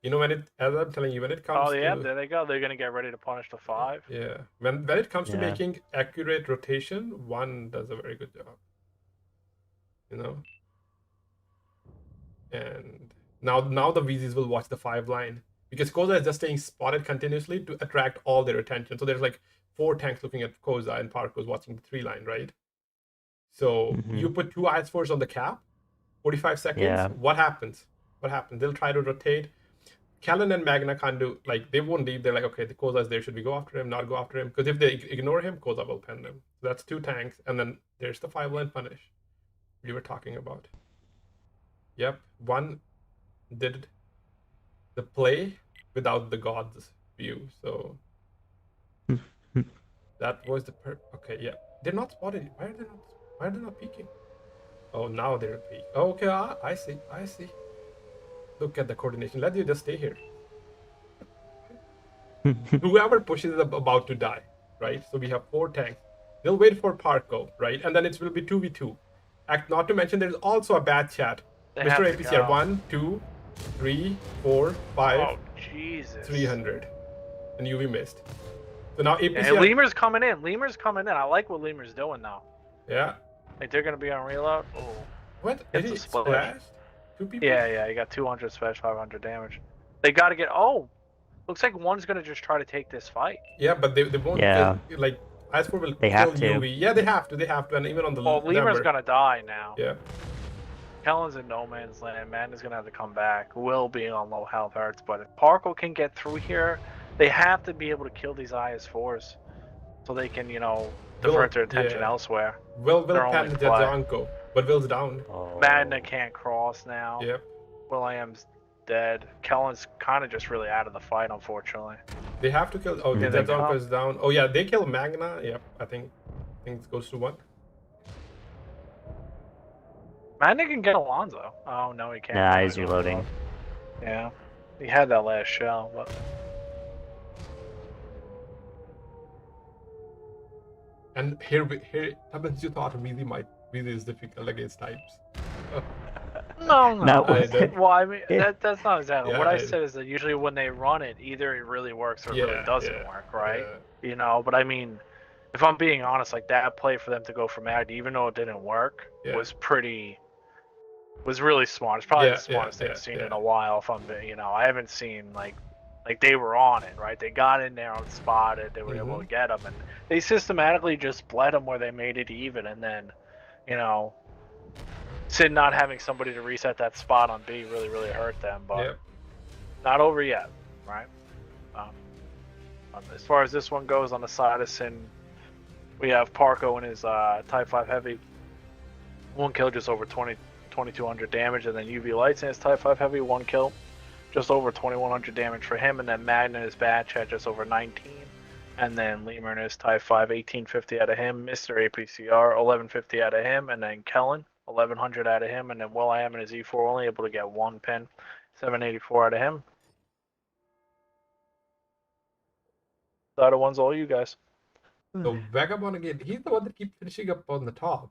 As I'm telling you, when it comes there they go. They're gonna get ready to punish the 5. Yeah. When it comes to making accurate rotation, 1 does a very good job. And now the VZs will watch the 5 line because Koza is just staying spotted continuously to attract all their attention. So there's like 4 tanks looking at Koza and Parko's watching the 3 line, right? So you put 2 IS4s on the cap, 45 seconds. Yeah. What happens? They'll try to rotate. Callan and Magna can't do, like, they won't leave. They're like, okay, the Koza is there. Should we go after him? Not go after him? Because if they ignore him, Koza will pen them. So that's 2 tanks. And then there's the 5 line punish we were talking about. Yep, 1 did the play without the god's view, so that was the okay. Yeah, they're not spotted. Why are they not peeking? Oh, now they're peeking. Okay, I see. Look at the coordination. Let you just stay here. Whoever pushes is about to die, right? So we have 4 tanks. They'll wait for Parko, right? And then it will be 2v2. Not to mention, there's also a bad chat. Mr. APCR, 1, 2, 3, 4, 5. Oh, Jesus. 300. And UV missed. So now APCR... Yeah, Lemur's coming in. I like what Lemur's doing now. Yeah. Like, they're going to be on reload. Oh. What? Did he splash? 2 people? Yeah, he got 200 splash, 500 damage. They got to get... Oh! Looks like 1's going to just try to take this fight. Yeah, but they won't... Yeah. Like, IS4 will kill UV. Yeah, they have to. And even on the... Oh, Lemur's going to die now. Yeah. Kellen's in no man's land. Magna's going to have to come back. Will being on low health hurts. But if Parko can get through here, they have to be able to kill these IS4s so they can, divert their attention elsewhere. Will pan Jadzonko. But Will's down. Oh. Magna can't cross now. Yep. William's dead. Kellen's kind of just really out of the fight, unfortunately. They have to kill. Oh, Here the they come. Zedzonka is down. Oh yeah, they kill Magna. Yep. I think it goes to 1. Magna can get Alonso. Oh no, he can't. Nah, he's reloading. Yeah, he had that last shell, but And here, happens you thought Weezy is difficult against types. no. No, Well, I mean, that's not exactly. Yeah, what I said is that usually when they run it, either it really works or it really doesn't work, right? Yeah. You know, but I mean, if I'm being honest, like that play for them to go for Magna, even though it didn't work, was really smart. It's probably the smartest thing I've seen in a while. If I'm, I haven't seen like they were on it, right? They got in there and spotted. They were able to get them, and they systematically just bled them where they made it even, and then, SYN not having somebody to reset that spot on B really hurt them, but not over yet, right? As far as this one goes, on the side of SYN, we have Parko in his Type 5 Heavy. 1 kill, just over 2200 damage, and then UV Lights in his Type 5 Heavy, 1 kill, just over 2100 damage for him, and then Magna in his Batch had just over 19, and then Lemur in his Type 5, 1850 out of him, Mr. APCR, 1150 out of him, and then Kellen, 1100 out of him, and then Will.i.am in his E4 only able to get 1 pin, 784 out of him. Side of one's all you guys. So Vagabond again, he's the one that keeps finishing up on the top.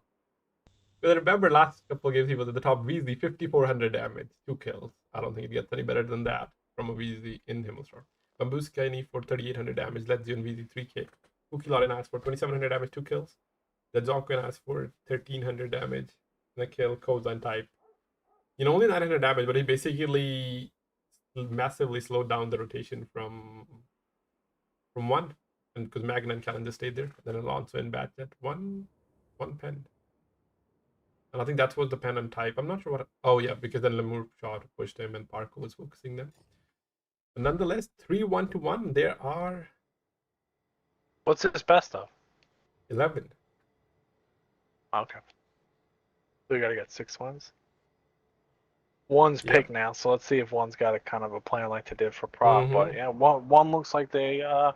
But remember, last couple of games he was at the top. Weezy, 5400 damage, 2 kills. I don't think it gets any better than that from a Weezy in Himmelsdorf. Bambuska in E for 3800 damage, Ledzio and Weezy 3k. Kukilarin asks for 2700 damage, 2 kills. Zedzonka asks for 1300 damage, and a kill. Kozan type. Only 900 damage, but he basically massively slowed down the rotation from 1. And because Magna and Calendar stayed there. Then Alonso in Batch at 1 pen. And I think that's what the pen and type. I'm not sure what. Oh yeah, because then Lemur shot pushed him and Parko was focusing them. But nonetheless, 3-1 to 1. There are. What's his best of? 11. Okay. So we gotta get 6 wins. One's picked now, so let's see if one's got a kind of a plan like they did for Prop. But yeah, one looks like they're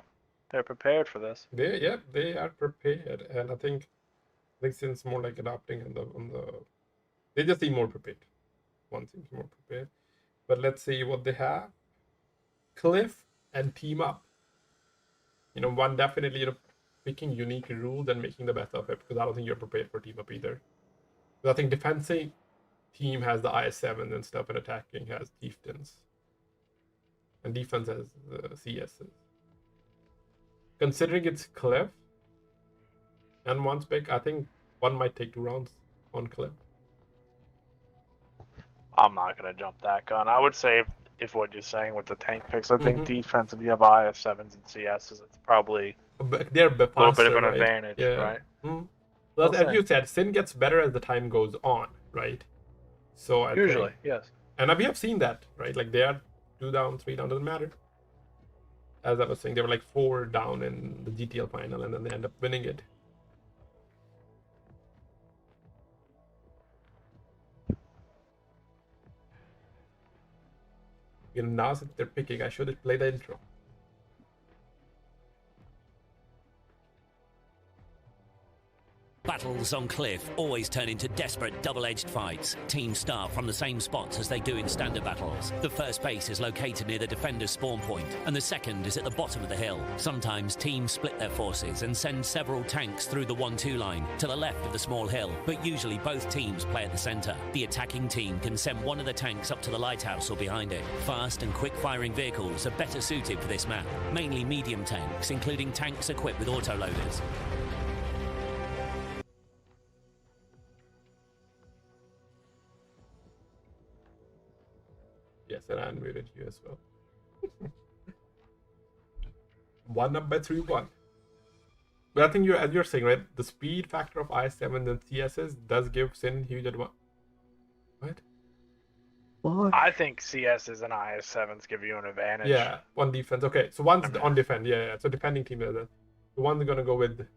prepared for this. They are prepared, and I think since more like adopting on the they just seem more prepared. One seems more prepared. But let's see what they have. Cliff and team up. One definitely picking unique rules and making the best of it, because I don't think you're prepared for team up either. Because I think defending team has the IS7 and stuff, and attacking has chieftains. And defense has CSs. Considering it's Cliff and one spec, I think one might take 2 rounds on Cliff. I'm not gonna jump that gun. I would say if what you're saying with the tank picks, I think defense, if you have IS7s and CSs, it's probably they're a little bit of an advantage, right? Well, as you said, SYN gets better as the time goes on, right? So Usually, yes. And we have seen that, right? Like they are 2 down, 3 down, doesn't matter. As I was saying, they were like 4 down in the GTL final, and then they end up winning it. Now since they're picking, I should play the intro. Battles on Cliff always turn into desperate double-edged fights. Teams start from the same spots as they do in standard battles. The first base is located near the defender's spawn point, and the second is at the bottom of the hill. Sometimes teams split their forces and send several tanks through the 1-2 line to the left of the small hill, but usually both teams play at the center. The attacking team can send one of the tanks up to the lighthouse or behind it. Fast and quick-firing vehicles are better suited for this map, mainly medium tanks, including tanks equipped with autoloaders. Yes, and I unmuted you as well. 1 up by 3-1. But I think as you're saying, right, the speed factor of IS7 and CSs does give SYN huge advantage. What? I think CSs and IS7s give you an advantage. Yeah, on defense. Okay, so one's on defend. Yeah. So defending team is that. The one's gonna go with,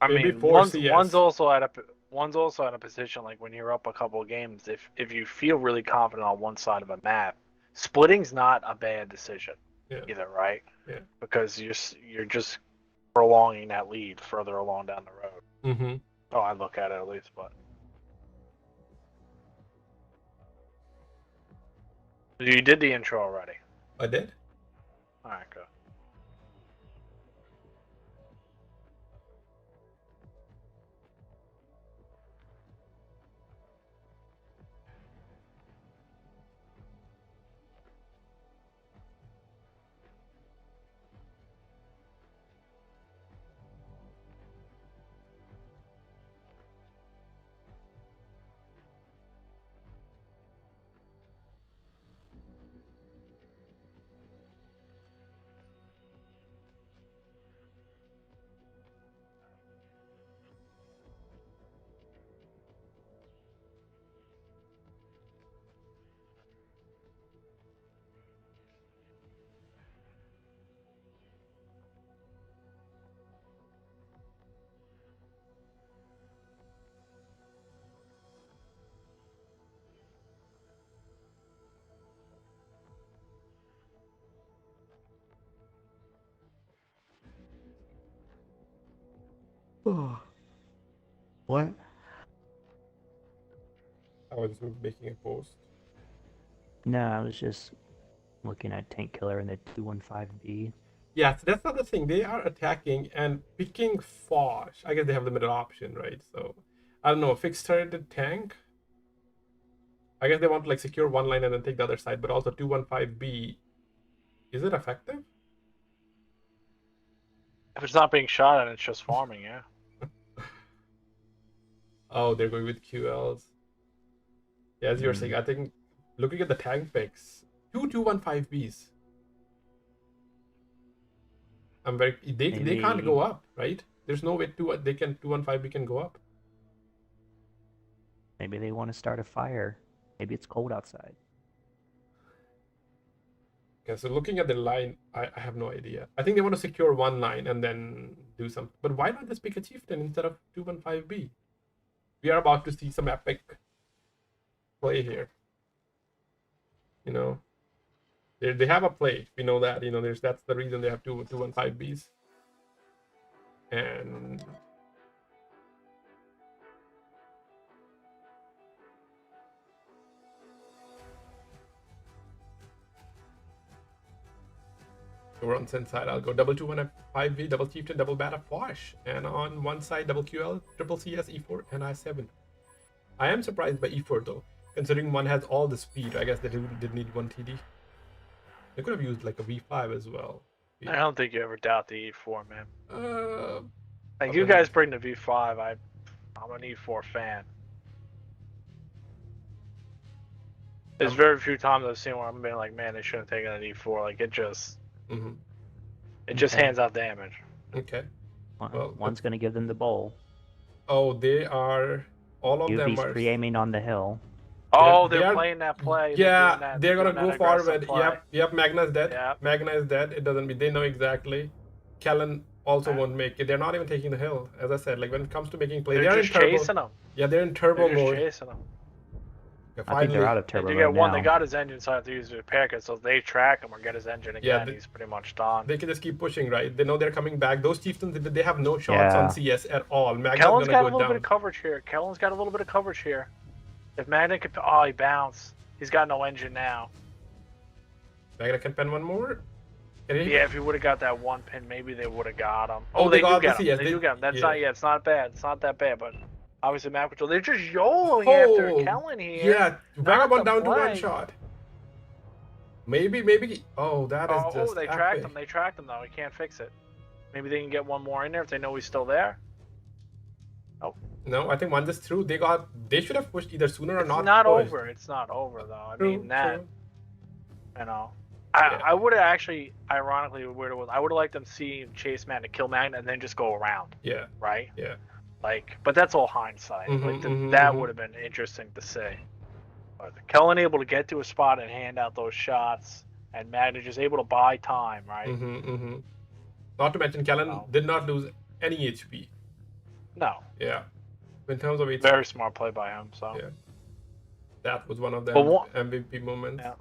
I mean, one's also at a one's also in a position like when you're up a couple of games, if you feel really confident on one side of a map, splitting's not a bad decision either, right? Yeah. Because you're just prolonging that lead further along down the road. Mm-hmm. Oh, I look at it at least, but you did the intro already. I did. All right, good. What? I was making a post. No, I was just looking at Tank Killer and the 215B. Yeah, so that's the other thing. They are attacking and picking Fosh. I guess they have limited option, right? So I don't know, fixed turreted tank. I guess they want to like secure one line and then take the other side, but also 215B. Is it effective? If it's not being shot and it's just farming, yeah. Oh, they're going with QLs. Yeah, as you're saying, I think looking at the tank picks, 215Bs. They can't go up, right? There's no way 215B can go up. Maybe they want to start a fire. Maybe it's cold outside. Okay, so looking at the line, I have no idea. I think they want to secure one line and then do something. But why not just pick a chieftain instead of 215B? We are about to see some epic play here. You know, they have a play. We know that. You know, that's the reason they have 215Bs. And over on Sin side, I'll go double 215V, double chieftain, double bata Fosh, and on one side double QL, triple CS, E4, and I7. I am surprised by E4 though, considering one has all the speed. I guess they did need one TD. They could have used like a V5 as well. I don't think you ever doubt the E4, man. Like okay. you guys bring the V5, I'm an E4 fan. There's very few times I've seen where I'm being like, man, they shouldn't have taken an E4. Like it just hands out damage. Okay. Well, one's going to give them the bowl. Oh, they are. All of them are pre-aiming on the hill. Oh, they're playing that play. Yeah, they're gonna go forward. Play. Yep. Magna is dead. Yep. Magna is dead. It doesn't mean they know exactly. Kellen also won't make it. They're not even taking the hill. As I said, like when it comes to making plays, they're just chasing them. Yeah, they're in turbo mode. Chasing them. Okay, I think they're out of turbo mode now. One, they got his engine, so I have to use the repair kit. So if they track him or get his engine again, he's pretty much done. They can just keep pushing, right? They know they're coming back. Those chieftains, they have no shots on CS at all. Magna's Kellen's got a go little down. bit of coverage here. If Magna could, he bounced. He's got no engine now. Magna can pen one more. Yeah, if he would have got that one pin, maybe they would have got him. Oh, they do get him. They do get him. That's not. Yeah, it's not bad. It's not that bad, but obviously map control. They're just YOLOing after Kellen here. Yeah, Magna went down to one shot. Maybe. Oh, that is just. Oh, they tracked him. They tracked him though. He can't fix it. Maybe they can get one more in there if they know he's still there. Oh. No, I think one just through. They should have pushed either sooner or not. It's not over. It's not over though. I mean that. True. You know. I would have actually, ironically, weird it was, I would have liked them see Chase Magna kill Magna and then just go around. Yeah. Right? Yeah. Like, but that's all hindsight. That would have been interesting to see. But Kellen able to get to a spot and hand out those shots, and Magna just able to buy time, right? Not to mention, Kellen did not lose any HP. No. Yeah. in terms of HP. Very smart play by him. So Yeah. That was one of the MVP moments. Yeah.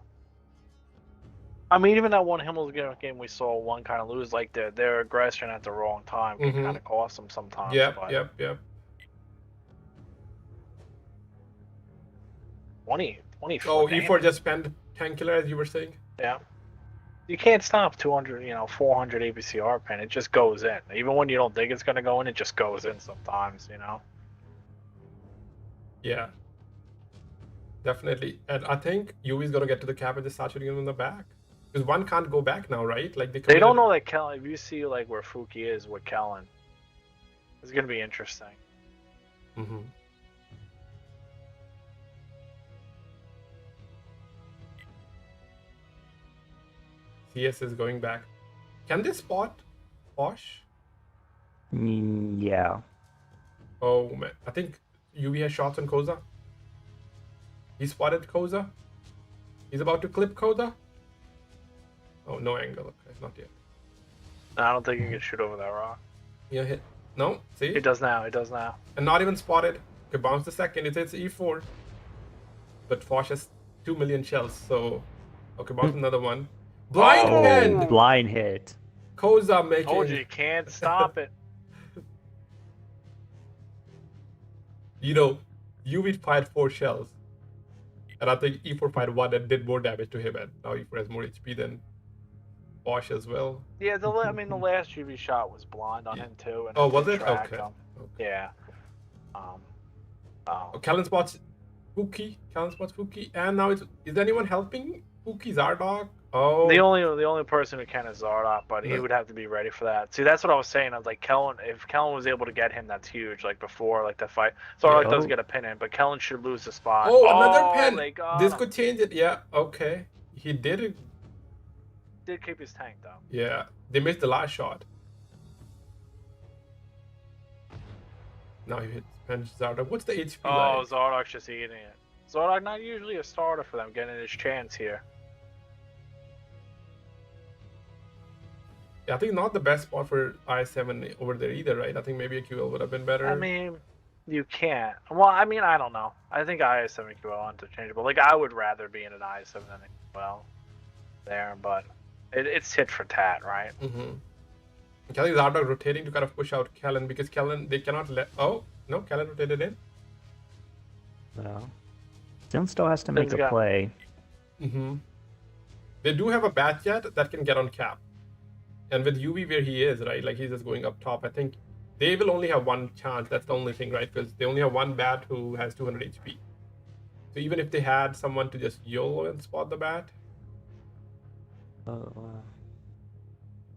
I mean, even that one Himmelsdorf game we saw one kind of lose, like their aggression at the wrong time can kind of cost them sometimes. Yep. 20. Oh, E4 just spent Tankiller, as you were saying? Yeah. You can't stop 200, 400 ABCR pin. It just goes in. Even when you don't think it's going to go in, it just goes in sometimes, Yeah. Definitely. And I think Yuvi's going to get to the cap and just start shooting him in the back. Because one can't go back now, right? Like they don't know that Kellen, if you see like where Fuki is with Kellen, it's going to be interesting. Mm-hmm. CS is going back. Can they spot Posh? Yeah. Oh man, I think UV has shots on Koza. He spotted Koza. He's about to clip Koza. Oh, no angle. Okay, not yet. No, I don't think he can shoot over that rock. Yeah, hit. No, see? He does now. And not even spotted. Okay, bounce the second. It hits E4. But Foch has 2 million shells, so... Okay, bounce another one. Blind hit! Blind hit. Koza making... Told you can't stop it. UV fired 4 shells. And I think E4 fired 1 and did more damage to him, and now E4 has more HP than Bosch as well. Yeah, the last UV shot was blind on him too. And was it? Okay. Yeah. Kellen spots Fuki. And now is anyone helping Fuki Zardock? Oh. The only person who can is Zardock, but he would have to be ready for that. See, that's what I was saying. I was like, Kellen, if Kellen was able to get him, that's huge. Like before, like the fight. Zardock does get a pin in, but Kellen should lose the spot. Oh, another pin. This could change it. Yeah. Okay. He did it. Did keep his tank though. Yeah. They missed the last shot. Now he hits Zardock. What's the HP like? Zardock's just eating it. Zardock not usually a starter for them, getting his chance here. I think not the best spot for I7 over there either, right? I think maybe a QL would have been better. I mean, you can't. Well, I mean, I don't know. I think I7 and QL are interchangeable. Like, I would rather be in an I7 than a QL there, but it's tit for tat, right? Mm-hmm. Kelly Zardock rotating to kind of push out Kellen because Kellen, they cannot let... Oh, no, Kellen rotated in. Well, SYN still has to make a play. Mm-hmm. They do have a bat jet that can get on cap. And with UV where he is, right, like he's just going up top, I think they will only have one chance. That's the only thing, right? Because they only have one bat who has 200 HP. So even if they had someone to just YOLO and spot the bat.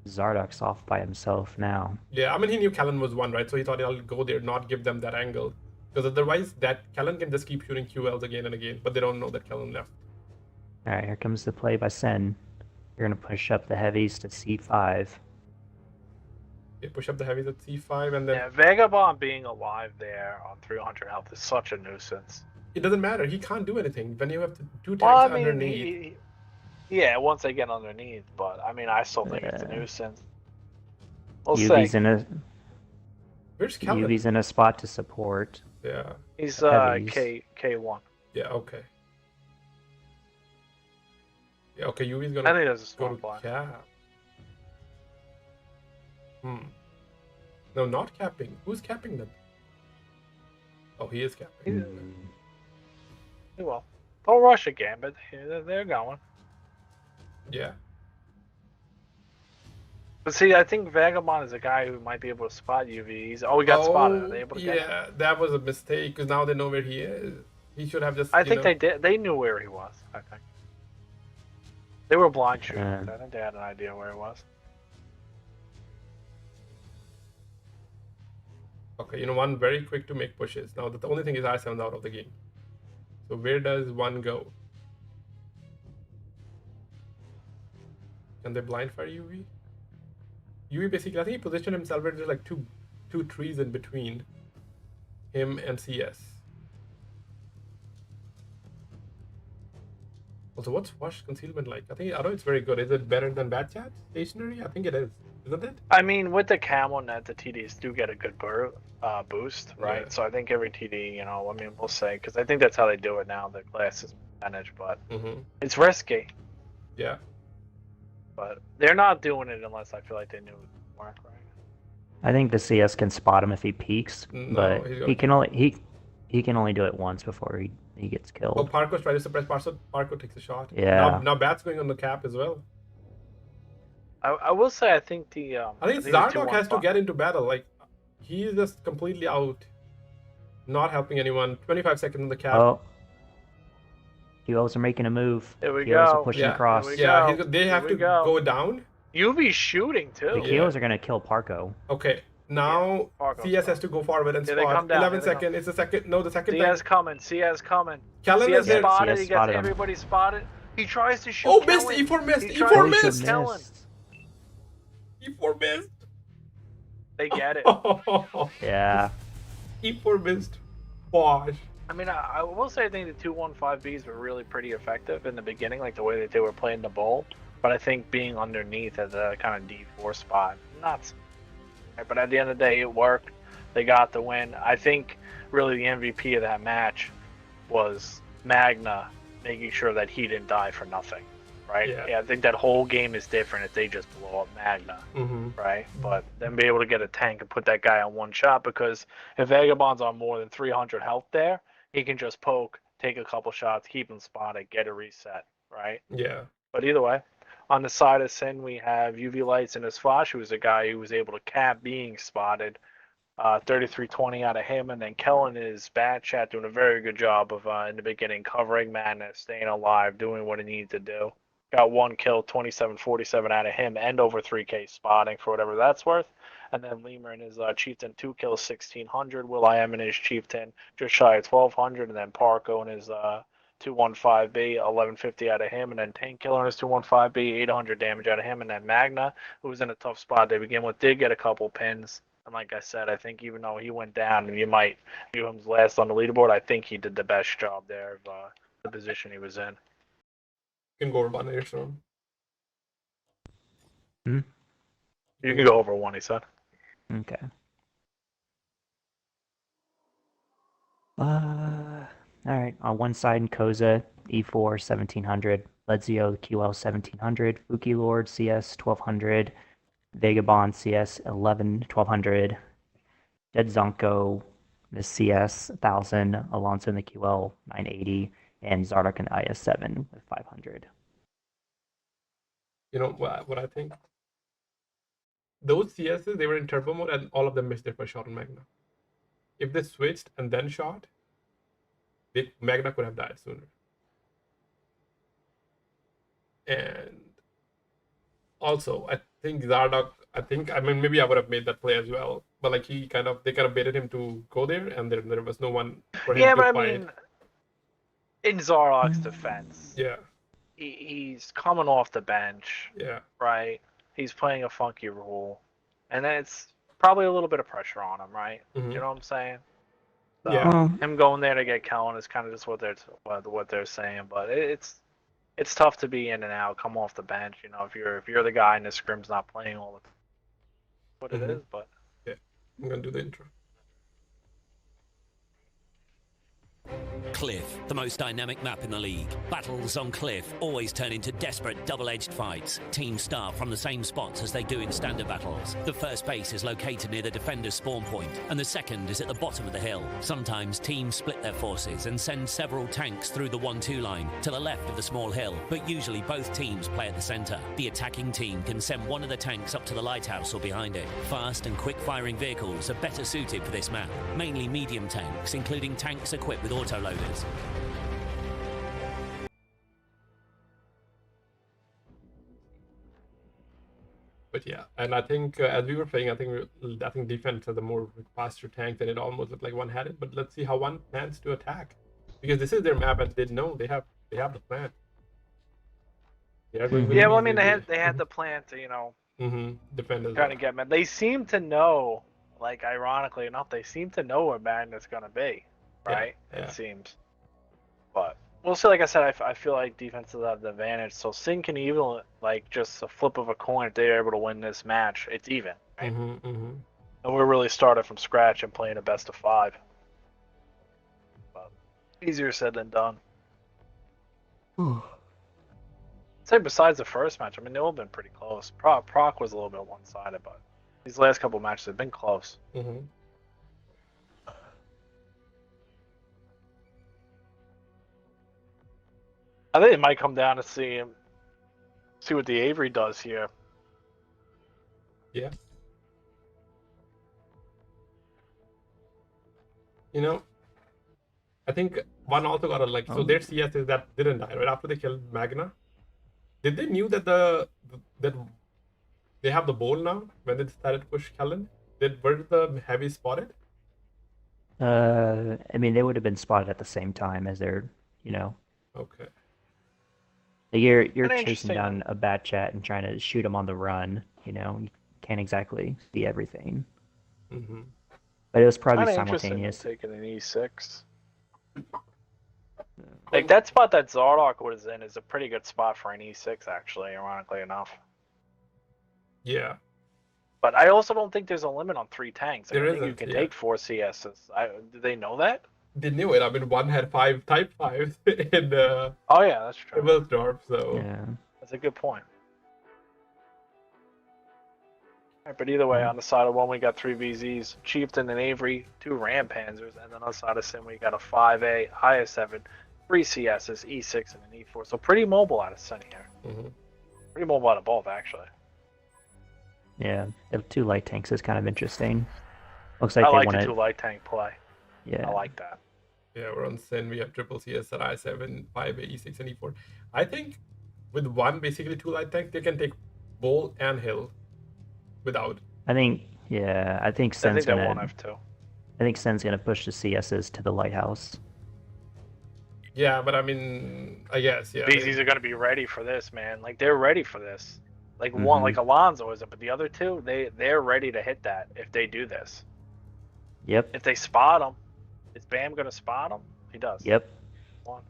Zardock's off by himself now. Yeah, I mean, he knew Kellen was one, right? So he thought I'll go there, not give them that angle. Because otherwise, that Kellen can just keep shooting QLs again and again. But they don't know that Kellen left. All right, here comes the play by SYN. You're going to push up the heavies to C5. They push up the heavies at C5 and then... Yeah, Vagabond being alive there on 300 health is such a nuisance. It doesn't matter. He can't do anything. When you have two tanks underneath... Yeah, once they get underneath, but I mean, I still think it's a nuisance. We'll UV's in a... Where's Kellen? UV's in a spot to support. Yeah. He's K1. Yeah, okay. Yeah, okay, UV's gonna I think there's a smart go to play. cap. No, not capping. Who's capping them? Oh, he is capping. Well, they'll rush again, but they're going. Yeah. But see, I think Vagabond is a guy who might be able to spot UV. We got spotted. Are they able to get him? That was a mistake because now they know where he is. He should have just. I think they did. They knew where he was. I think. They were blind shooting. I think they had an idea where it was. Okay, one very quick to make pushes. Now, the only thing is I7's out of the game. So where does one go? Can they blind fire UV? UV basically, I think he positioned himself where there's like two trees in between him and CS. Also, what's Wash concealment like? I know it's very good. Is it better than Bad Chat? Stationary? I think it is. isn't it? I mean, with the camo net, the TDs do get a good boost, right? Yeah. So I think every TD, you know, I mean, we'll say, because I think that's how they do it now, the classes percentage, but it's risky. Yeah. But they're not doing it unless I feel like they knew it would work, right? I think the CS can spot him if he peeks, but he can only do it once before he gets killed. Oh, Parko's trying to suppress Parso. Parko takes a shot. Yeah. Now Bat's going on the cap as well. I will say I think the I think Zardock has to get into battle. Like, he's just completely out, not helping anyone. 25 seconds on the cap. Oh. QLs are making a move. There we QLs go. are pushing across. Yeah, they have to go down. UV shooting too. The QLs are gonna kill Parko. Okay. Now CS has to go forward and spot. 11 seconds. It's the second. No, the second. CS coming. CS coming. Kellen CS is there. spotted. CS He gets spotted everybody spotted. He tries to shoot. Oh, Kellen. missed. E4 missed. He E4 tries to missed. shoot Kellen. E4 missed. They get it. Yeah. E4 missed. Wash. I mean, I will say I think the 215Bs were really pretty effective in the beginning, like the way that they were playing the bowl. But I think being underneath at the kind of D4 spot, nuts. But at the end of the day, it worked. They got the win. I think really the MVP of that match was Magna making sure that he didn't die for nothing, right? Yeah, I think that whole game is different if they just blow up Magna, right? But then be able to get a tank and put that guy on one shot, because if Vagabond's on more than 300 health there, he can just poke, take a couple shots, keep him spotted, get a reset, right? Yeah. But either way, on the side of SYN, we have UV Lights and Vishaw, who was a guy who was able to cap being spotted. 33-20 out of him, and then Kellen is bad chat doing a very good job of in the beginning covering Madness, staying alive, doing what he needed to do. Got one kill, 27-47 out of him, and over 3K spotting for whatever that's worth. And then Lemur and his Chieftain 2 kills, 1600. Will I Am and his Chieftain just shy of 1200, and then Parko and his 215B, 1150 out of him, and then Tank Killer and his 215B, 800 damage out of him, and then Magna, who was in a tough spot to begin with, did get a couple pins. And like I said, I think even though he went down and you might view him last on the leaderboard, I think he did the best job there of the position he was in. You can go over one next round. You can go over one, he said. Okay. Alright, on one side in Koza, E4 1700, Ledzio QL 1700, Fuki Lord CS 1200, Vagabond CS 1200, Dead Zonko the CS 1000, Alonso in the QL 980, and Zardock in the IS7 with 500. You know what I think? Those CSs, they were in turbo mode and all of them missed their first shot on Magna. If they switched and then shot, Magna could have died sooner. And also, I think Zardock, I mean, maybe I would have made that play as well, but like they kind of baited him to go there, and there was no one for him to fight. I mean, in Zardock's defense, he's coming off the bench, right? He's playing a funky role, and it's probably a little bit of pressure on him, right? You know what I'm saying? So, him going there to get Kellen is kind of just what they're saying, but it's tough to be in and out, come off the bench. You know, if you're the guy and the scrim's not playing all the time, what it is. But I'm gonna do the intro. Cliff, the most dynamic map in the league. Battles on Cliff always turn into desperate double-edged fights. Teams start from the same spots as they do in standard battles. The first base is located near the defender's spawn point, and the second is at the bottom of the hill. Sometimes teams split their forces and send several tanks through the 1-2 line to the left of the small hill, but usually both teams play at the center. The attacking team can send one of the tanks up to the lighthouse or behind it. Fast and quick-firing vehicles are better suited for this map, mainly medium tanks, including tanks equipped with autoloaders. But yeah, and I think as we were playing, I think defense has a more faster tank, and it almost looked like one had it. But let's see how one plans to attack, because this is their map, and they know they have the plan. Well, I mean, they had the plan to defend. Kind of get mad. They seem to know, like ironically enough, they seem to know where Madness gonna be, right? It seems, but Well, see, like I said, I feel like defenses have the advantage. So SYN can even, like, just a flip of a coin, if they're able to win this match, it's even, right? And we're really starting from scratch and playing a best of 5. But easier said than done. I'd say besides the first match, I mean, they've all been pretty close. Proc was a little bit one-sided, but these last couple matches have been close. I think it might come down to see what the Avery does here. Yeah. You know, I think one also got a like. So their CS is that didn't die right after they killed Magna. Did they knew that that they have the bowl now when they decided to push Kellen? Were the heavy spotted? I mean, they would have been spotted at the same time as they're, you know. Okay. You're Kinda chasing interesting. down a bad chat and trying to shoot them on the run. You know, you can't exactly see everything. But it was probably Kinda interesting simultaneous. taking an E6. Like, that spot that Zardock was in is a pretty good spot for an E6, actually, ironically enough. Yeah. But I also don't think there's a limit on 3 tanks. I There think you isn't, can yeah. take 4 CSs. Do they know that? They knew it. I mean, one had 5 Type 5s in Oh yeah, that's true. Himmelsdorf, so Yeah. That's a good point. Alright, but either way, on the side of one, we got 3 VZs, Chieftain and Avery, 2 Ram Panzers, and then on the side of SYN, we got a 5A, IS7, 3 CSs, E6, and an E4. So pretty mobile out of SYN here. Pretty mobile out of both, actually. Yeah. The 2 light tanks is kind of interesting. Looks like I they like want the to. 2 light tank play. Yeah. I like that. yeah, we're on SYN. We have triple CS at I7, 5A, E6, and E4. I think with one, basically 2 light tanks, they can take Bowl and Hill without. I think I think SYN's they gonna. won't have to. I think SYN's gonna push the CSs to the lighthouse. Yeah, but I mean, I guess, yeah. VZs are going to be ready for this, man. Like, they're ready for this. Like, one, like Alonso isn't, but the other 2, they're ready to hit that if they do this. Yep. If they spot him, is Bam going to spot him? He does. Yep. 1.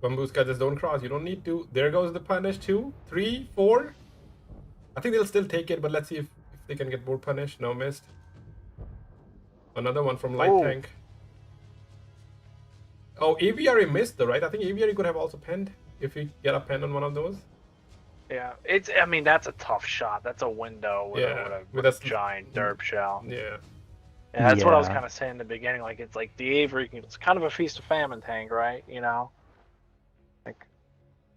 Bambuska, just don't cross. You don't need to. There goes the punish. 2, 3, 4. I think they'll still take it, but let's see if they can get more punish. No, missed. Another one from light tank. Oh, Aviary missed though, right? I think Aviary could have also penned if we get a pen on one of those. Yeah, I mean, that's a tough shot. That's a window with a giant derp shell. Yeah. Yeah, that's what I was Yeah. kind of saying in the beginning. Like, it's like the Avery, it's kind of a feast of famine tank, right? You know? Like,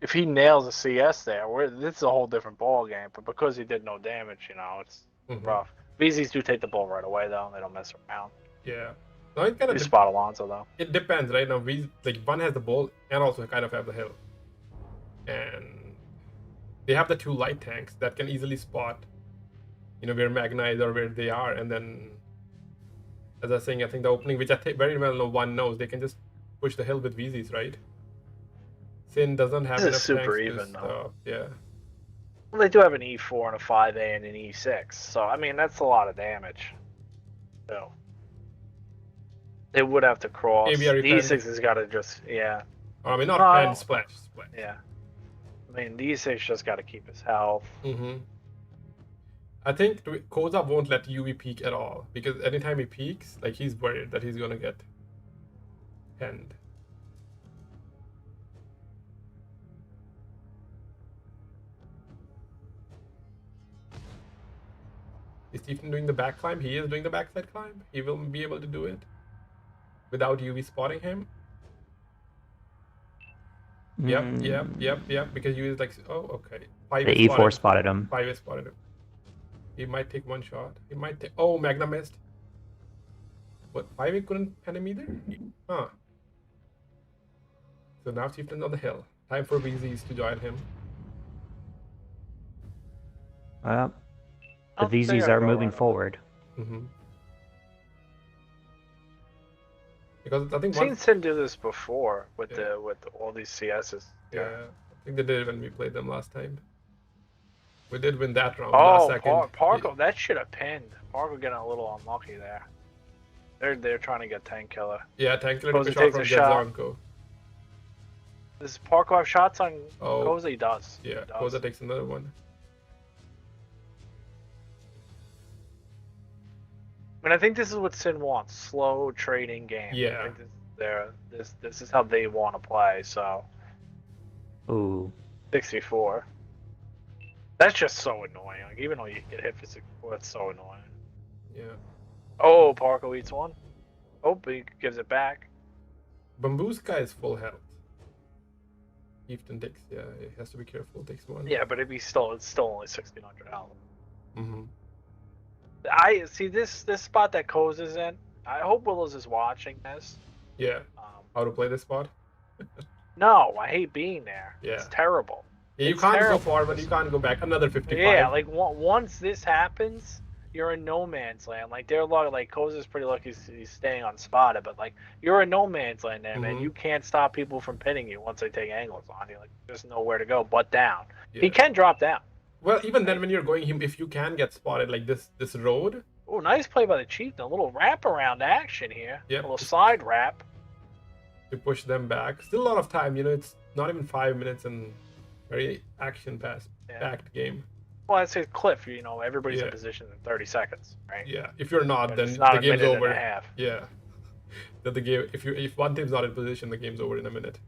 if he nails a CS there, this is a whole different ball game. But because he did no damage, you know, it's rough. VZs do take the ball right away, though. They don't mess around. Yeah. No, it kind They of spot Alonso, though. it depends, right? Now we like one has the ball and also kind of have the hill, and they have the 2 light tanks that can easily spot, you know, where Magna is or where they are, and then, as I was saying, I think the opening, which I think very well no one knows, they can just push the hill with VZs, right? SYN doesn't have This is enough super tanks even, to though. stop. Yeah. Well, they do have an E4 and a 5A and an E6. So, I mean, that's a lot of damage. So, they would have to cross. Maybe The a return. E6 has got to just, yeah. I mean, not No, I pen, don't- splash. Yeah. I mean, the E6 just got to keep his health. I think Koza won't let UV peek at all because anytime he peeks, like he's worried that he's gonna get penned. Is Stephen doing the back climb? He is doing the backside climb. He will be able to do it without UV spotting him. Yep. Because UV is like, oh, okay. 5 The E4 spotted him. 5 is spotted him. He might take one shot. He might take. Oh, Magna missed. What? 5 couldn't pen him either? Huh. So now Chieftain's on the hill. Time for VZs to join him. Well, I the don't think VZs I are go moving right. forward. Because I think I've one. seen SYN do this before with Yeah. all these CSs. Yeah, I think they did when we played them last time. We did win that round last Oh, second. Parko, that should have pinned. Parko getting a little unlucky there. They're trying to get Tank Killer. Yeah, Tank Killer Suppose took a he shot takes from a shot. Gedzonko. Does Parko have shots on Oh. Koza? He does. Yeah, He does. Koza takes another one. And I think this is what SYN wants: slow trading game. Yeah. I think this is how they want to play. So Ooh. 64. That's just so annoying. Like, even though you get hit for 64, that's so annoying. Yeah. Oh, Parko eats one. Oh, but he gives it back. Bambuska is full health. Chieftain takes, yeah, he has to be careful. Takes one. Yeah, but it's still only 1600 health. Mm-hmm. I see this spot that Koza's in. I hope Willows is watching this. Yeah. How to play this spot? No, I hate being there. Yeah. It's terrible. Yeah, you It's can't terrible. go forward. You can't go back. Another 55. Yeah, like once this happens, you're in no man's land. Like they're lucky. Like Koza's pretty lucky he's staying unspotted, but like you're in no man's land there, man. Mhm. You can't stop people from pinning you once they take angles on you. Like there's nowhere to go but down. Yeah. He can drop down. Well, even then, when you're going him, if you can get spotted like this road. Oh, nice play by the Chieftain. A little wraparound action here. Yeah. A little side wrap. To push them back. Still a lot of time. You know, it's not even 5 minutes and very action-packed game. Well, I'd say Cliff. You know, everybody's in Yeah. position in 30 seconds, right? Yeah. If you're not, But then it's not the a game's minute over. and a half. Yeah. That the game. If one team's not in position, the game's over in a minute.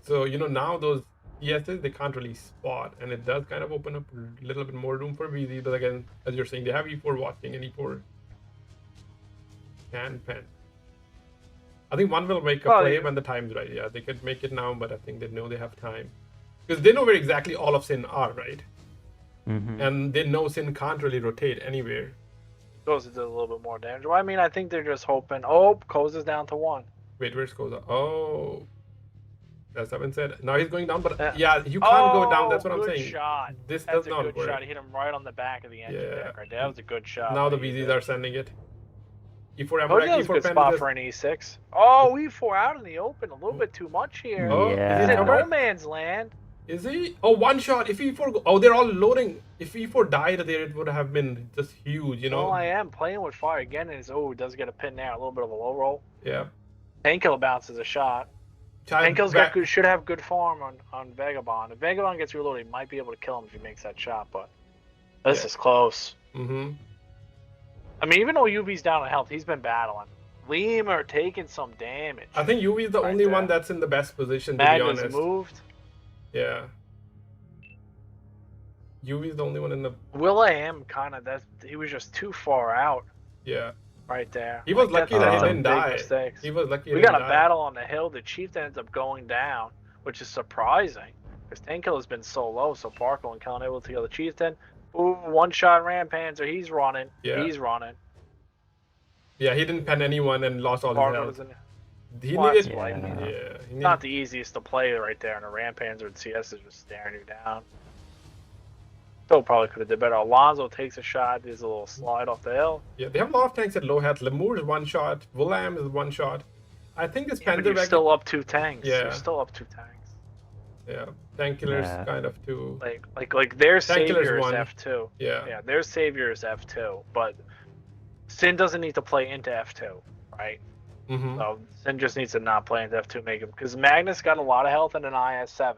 So, you know, now those ESs, they can't really spot, and it does kind of open up a little bit more room for VZ. But again, as you're saying, they have E4 watching, and E4 can pen. I think one will make a play when the time's right. Yeah, they could make it now, but I think they know they have time. Because they know where exactly all of SYN are, right? Mm-hmm. And they know SYN can't really rotate anywhere. Koza did a little bit more damage. Well, I mean, I think they're just hoping. Oh, Koza's down to 1. Wait, where's Koza? Oh. That's what been said. Now he's going down, but yeah, you can't go down. That's what I'm good saying. Shot. This That's does not a good work. shot. He hit him right on the back of the engine Yeah. deck right there. That was a good shot. Now the by VZs Ethan. are sending it. E4 Oh, Amarak, that was a E4 good pen. spot just- for an E6. Oh, E4 out in the open. A little bit too much here. Oh, Yeah. He's in covered? no man's land. Is he? Oh, one shot. If E4 go... Oh, they're all loading. If E4 died there, it would have been just huge, you know? Well, I am playing with fire again. And does get a pin there. A little bit of a low roll. Yeah. Painkiller bounces a shot. Child Painkiller's back- should have good farm on Vagabond. If Vagabond gets reloaded, he might be able to kill him if he makes that shot, but this Yeah. is close. Mm-hmm. I mean, even though UV's down in health, he's been battling. Lemur taking some damage. I think UV is the Right only one there. that's in the best position, to Magnus be honest. moved. Yeah. UV is the only one in the... Will.i.am kind of, he was just too far out Yeah. right there. He was Like, lucky that that's he some didn't big die. mistakes. He was lucky he We didn't got a die. battle on the hill. The Chief ends up going down, which is surprising because Tankiller's been so low. So Parko and Kellen able to kill the Chieftain. Ooh, one shot Rampanzer. He's running. Yeah. He's running. Yeah, he didn't pen anyone and lost all his Parko health. was in. He Well, needed... that's like, Yeah. you know, Yeah. He not needed... the easiest to play right there, and a Rampanzer and CS is just staring you down. Still probably could have did better. Alonzo takes a shot. There's a little slide off the hill. Yeah, they have a lot of tanks at low health. Lemur is one shot. Will.i.am is one shot. I think this Yeah, but Panther you're back... still up 2 tanks. Yeah. You're still up 2 tanks. Yeah. Tank killer's Yeah. kind of too... Like their Tank killer's savior is one. F2. Yeah. Yeah, their savior is F2, but SYN doesn't need to play into F2, right? Mm-hmm. So SYN just needs to not play into F2, make him because Magnus got a lot of health in an IS7,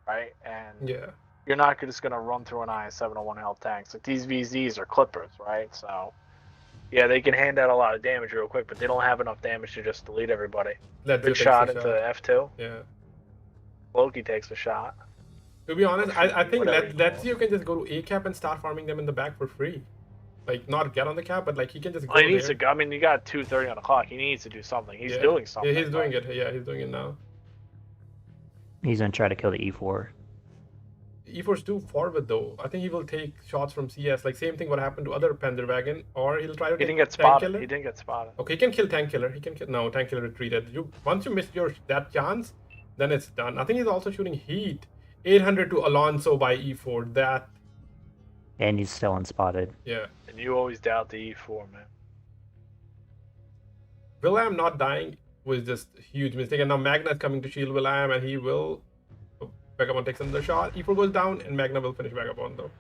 right? And Yeah. you're not just gonna run through an IS7 on 1 health tanks. Like these VZs are clippers, right? So yeah, they can hand out a lot of damage real quick, but they don't have enough damage to just delete everybody. Let's Good shot into F2. Yeah. Loki takes a shot. To be honest, I think Whatever you let's call see you can just go to A cap and start farming them in the back for free. Like not get on the cap, but like he can just go Well, he needs there. to. I mean, you got 2:30 on the clock. He needs to do something. He's Yeah. doing something. Yeah, he's doing right? it. Yeah, he's doing it now. He's gonna try to kill the E4. E4's too forward though. I think he will take shots from CS. Like same thing what happened to other Panzer Wagon, or he'll try to He take didn't get Tank spotted. Killer. He didn't get spotted. Okay, he can kill Tank Killer. He can kill. No, Tank Killer retreated. Once you miss that chance, then it's done. I think he's also shooting heat. 800 to Alonso by E4. That And he's still unspotted. yeah. And you always doubt the E4, man. Will.i.am not dying was just a huge mistake. And now Magna is coming to shield Will.i.am, and he will. Oh, Vagabond takes another shot. E4 goes down, and Magna will finish Vagabond though.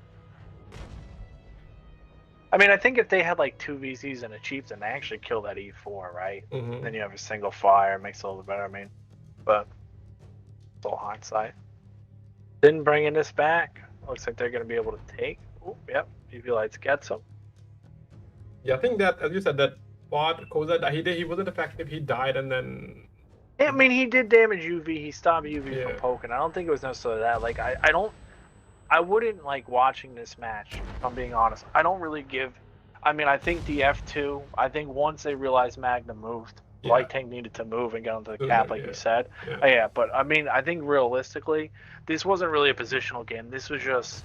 I mean, I think if they had like 2 VCs and a Chieftain, they actually kill that E4, right? Mm-hmm. Then you have a single fire, makes it a little better. I mean, but it's all hindsight. Didn't bringing this back. Looks like they're going to be able to take. Oh, yep. UV Lights gets them. Yeah, I think that, as you said, that Pod Koza, he wasn't effective. He died, and then I mean, he did damage UV. He stopped UV Yeah. from poking. I don't think it was necessarily that. Like, I wouldn't like watching this match, if I'm being honest. I don't really give. I mean, I think the F2, I think once they realized Magna moved, Yeah. Light Tank needed to move and get onto the Sooner, cap, like yeah. you said. Yeah. Yeah, but I mean, I think realistically, this wasn't really a positional game. This was just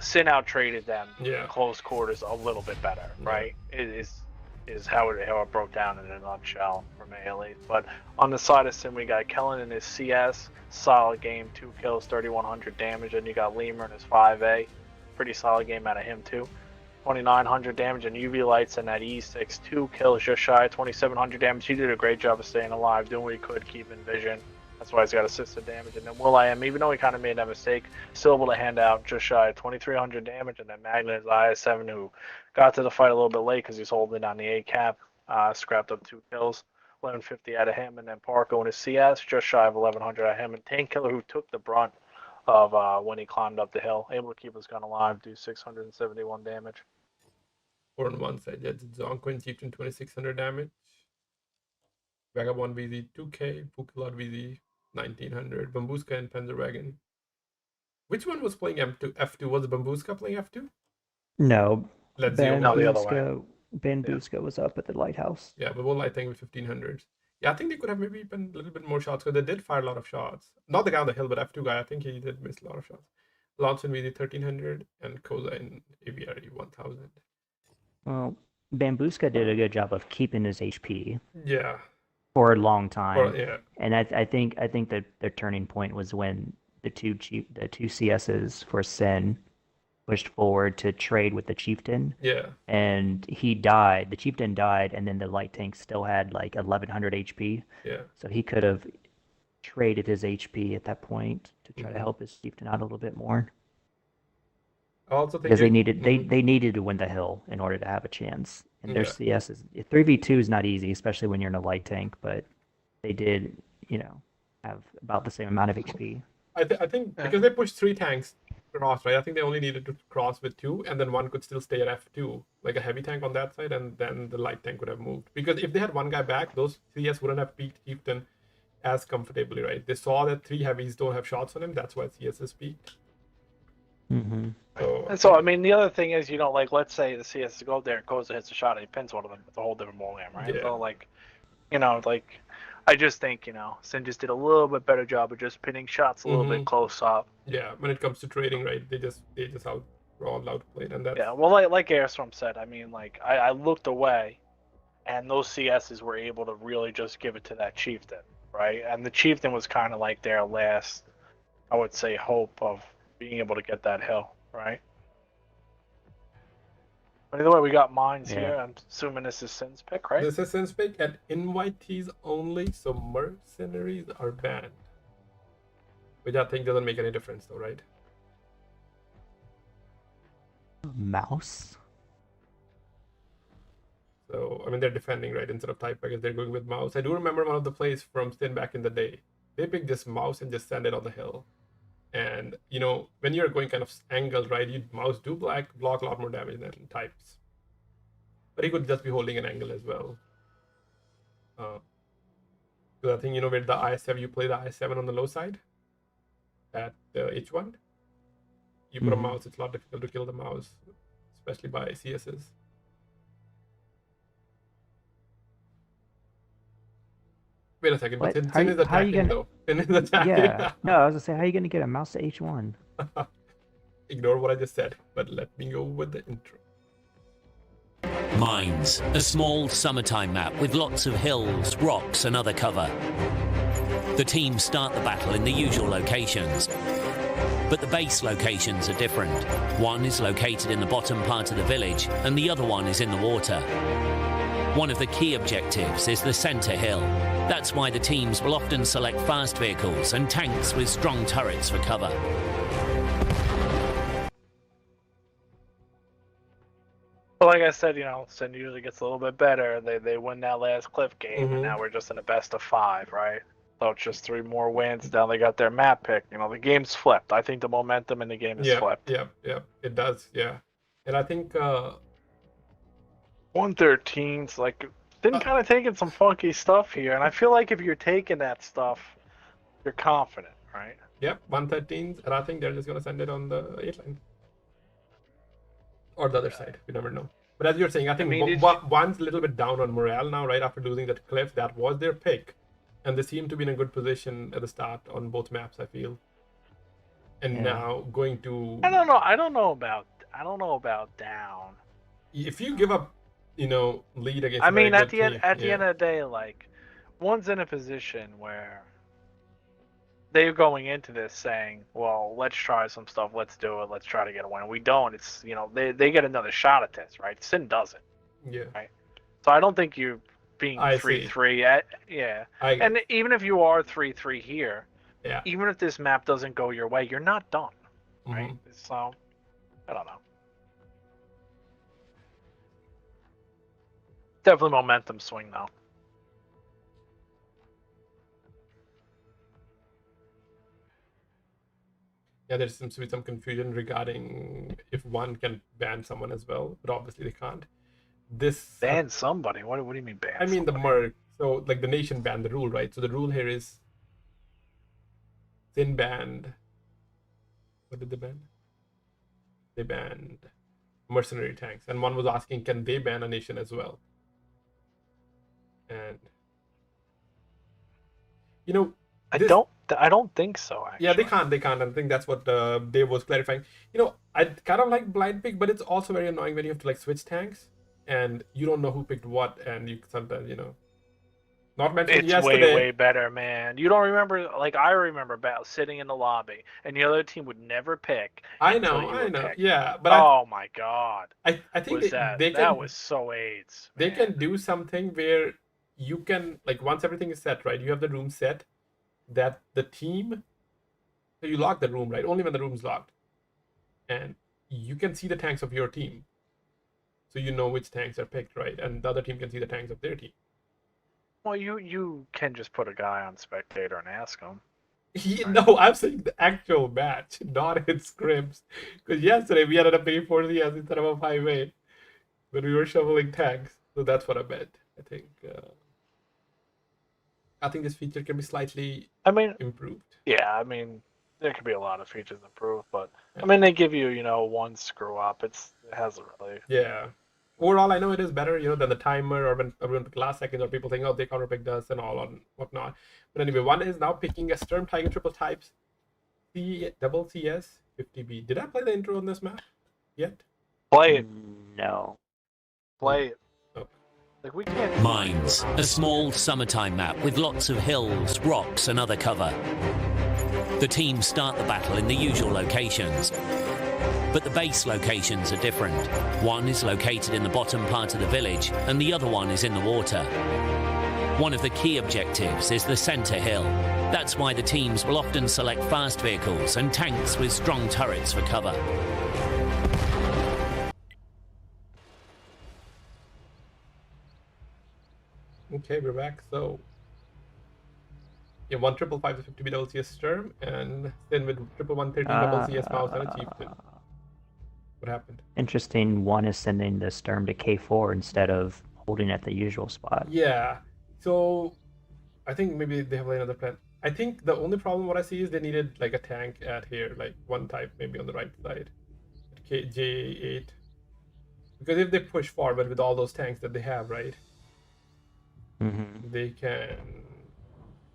SYN out traded them Yeah. in close quarters a little bit better, Yeah. right? It is how it broke down in a nutshell for me at least. But on the side of SYN, we got Kellen in his CS, solid game, 2 kills, 3,100 damage, and you got Lemur in his 5A, pretty solid game out of him too. 2,900 damage, and UV Lights and that E6, 2 kills, just shy of 2,700 damage. He did a great job of staying alive, doing what he could, keeping vision. That's why he's got assisted damage. And then will.i.am, even though he kind of made that mistake, still able to hand out just shy of 2,300 damage. And then Magna is IS7, who got to the fight a little bit late because he's holding on the A cap, scrapped up 2 kills, 1,150 out of him. And then Parko in his CS, just shy of 1,100 out of him. And Tank Killer, who took the brunt of when he climbed up the hill, able to keep his gun alive, do 671 damage. Or on one side, yeah, Zonko Chieftain 2,600 damage. Vagabond VZ 2K, Pukilot VZ 1,900, Bambuska and Panzerwagon. Which one was playing F2? Was Bambuska playing F2? No, Let's see. No, the other way. Bambuska was up at the lighthouse. Yeah, but one light tank with 1,500. Yeah, I think they could have maybe been a little bit more shots because they did fire a lot of shots. Not the guy on the hill, but F2 guy. I think he did miss a lot of shots. Lance in VZ 1,300 and Koza in AVRE 1,000. Well, Bambuska did a good job of keeping his HP Yeah. for a long time. Or, yeah. And I think that the turning point was when the two CSs for SYN pushed forward to trade with the Chieftain, Yeah. and he died. The Chieftain died, and then the light tank still had like 1,100 HP. Yeah. So he could have traded his HP at that point to try to help his Chieftain out a little bit more. I also think Because they needed to win the hill in order to have a chance. And their CS is 3v2 is not easy, especially when you're in a light tank. But they did, have about the same amount of HP. I think because they pushed 3 tanks across, right? I think they only needed to cross with 2, and then one could still stay at F2, like a heavy tank on that side, and then the light tank would have moved. Because if they had one guy back, those CS wouldn't have peaked Chieftain as comfortably, right? They saw that 3 heavies don't have shots on him. That's why CS has peaked. Mm-hmm. So I mean, the other thing is, like, let's say the CS go there, Koza hits a shot, and he pins one of them. It's a whole different ballgame, right? Yeah. So I just think, SYN just did a little bit better job of just pinning shots a little bit close up. Yeah, when it comes to trading, right? They just outplayed, and that's Yeah, well, like Airstorm said, I mean, like, I looked away, and those CSs were able to really just give it to that Chieftain, right? And the Chieftain was kind of like their last, I would say, hope of being able to get that hill, right? But either way, we got mines here. I'm assuming this is SYN's pick, right? This is SYN's pick at invitees only, so mercenaries are banned. Which I think doesn't make any difference, though, right? Mouse? So, I mean, they're defending, right? Instead of type, I guess they're going with mouse. I do remember one of the plays from SYN back in the day. They picked this mouse and just send it on the hill. And, when you're going kind of angled, right, mouse do block a lot more damage than types. But he could just be holding an angle as well. So I think, with the IS7, you play the IS7 on the low side at H1. You put a mouse, it's a lot difficult to kill the mouse, especially by CSs. Wait a second, but SYN is attacking, though. SYN is attacking. Yeah. No, I was going to say, how are you going to get a mouse to H1? Ignore what I just said, but let me go with the intro. Mines, a small summertime map with lots of hills, rocks and other cover. The teams start the battle in the usual locations, but the base locations are different. One is located in the bottom part of the village and the other one is in the water. One of the key objectives is the center hill. That's why the teams will often select fast vehicles and tanks with strong turrets for cover. like I said, SYN usually gets a little bit better. They win that last cliff game, and now we're just in a best of 5, right? So it's just 3 more wins. Now they got their map pick. The game's flipped. I think the momentum in the game is flipped. Yeah. It does. Yeah, and I think 113's like been kind of taking some funky stuff here, and I feel like if you're taking that stuff, you're confident, right? Yep, 113s, and I think they're just gonna send it on the 8 line or the other side. You never know. But as you're saying, I think one's a little bit down on morale now, right? After losing that cliff, that was their pick, and they seem to be in a good position at the start on both maps, I feel. And now going to I don't know about down. If you give up, lead against. I mean, at the end of the day, like, one's in a position where they're going into this saying, well, let's try some stuff, let's do it, let's try to get a win. We don't. It's they get another shot at this, right? SYN doesn't. Yeah. Right. So I don't think you being 3-3 and even if you are 3-3 here, even if this map doesn't go your way, you're not done, right? So I don't know. Definitely momentum swing though. Yeah, there seems to be some confusion regarding if one can ban someone as well, but obviously they can't. Ban somebody? What do you mean ban? I mean somebody? the merc. So like the nation banned the rule, right? So the rule here is SYN banned. What did they ban? They banned mercenary tanks, and one was asking, can they ban a nation as well? And I don't think so. Actually. Yeah, they can't. I think that's what Dave was clarifying. I kind of like blind pick, but it's also very annoying when you have to like switch tanks and you don't know who picked what, and you sometimes Not mentioned it's yesterday. way better, man. You don't remember? Like I remember about sitting in the lobby, and the other team would never pick. I know. Pick. Yeah, but oh my god, I think that was so AIDS. They can do something where you can once everything is set, right? You have the room set. That the team, so you lock the room, right? Only when the room's locked, and you can see the tanks of your team, so you know which tanks are picked, right? And the other team can see the tanks of their team. Well, you can just put a guy on spectator and ask him. No, I'm saying the actual match, not in scrims. Because yesterday we ended up paying 4 CS instead of a 5A when we were shoveling tanks. So that's what I meant. I think this feature can be slightly improved. Yeah, I mean, there could be a lot of features improved, but I mean, they give you, one screw up. It hasn't really. Yeah. Overall, I know it is better, than the timer or when everyone picked last second or people think, oh, they counter picked us and all on whatnot. But anyway, one is now picking a Sturm Tiger triple types double CS 50B. Did I play the intro on this map yet? Play it. No. Play it. Okay. We can't. Mines, a small summertime map with lots of hills, rocks, and other cover. The teams start the battle in the usual locations, but the base locations are different. One is located in the bottom part of the village, and the other one is in the water. One of the key objectives is the center hill. That's why the teams will often select fast vehicles and tanks with strong turrets for cover. Okay, we're back. So, 155 to 50B double CS Sturm, and then with 113 double CS mouse and a chieftain. What happened? Interesting. One is sending the Sturm to K4 instead of holding at the usual spot. Yeah. So, I think maybe they have another plan. I think the only problem what I see is they needed a tank at here, one type maybe on the right side, J8. Because if they push forward with all those tanks that they have, right? They can.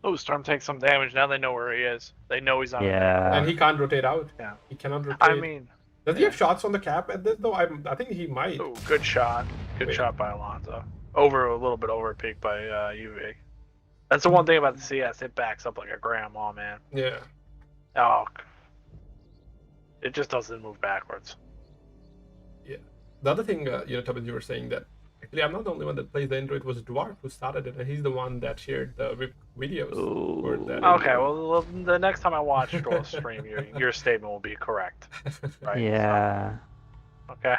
Oh, Storm takes some damage. Now they know where he is. They know he's on. Yeah. And he can't rotate out. Yeah. He cannot rotate. I mean, does he have shots on the cap at this though? I think he might. Oh, good shot. Good shot by Alonso. A little bit over peak by UV. That's the one thing about the CS. It backs up like a grandma, man. Yeah. Oh. It just doesn't move backwards. Yeah. The other thing, Tubin, you were saying that actually I'm not the only one that plays the intro. It was Dwarf who started it, and he's the one that shared the videos for that. Okay, well, the next time I watch Stroll stream, your statement will be correct. Right? Yeah. So, okay.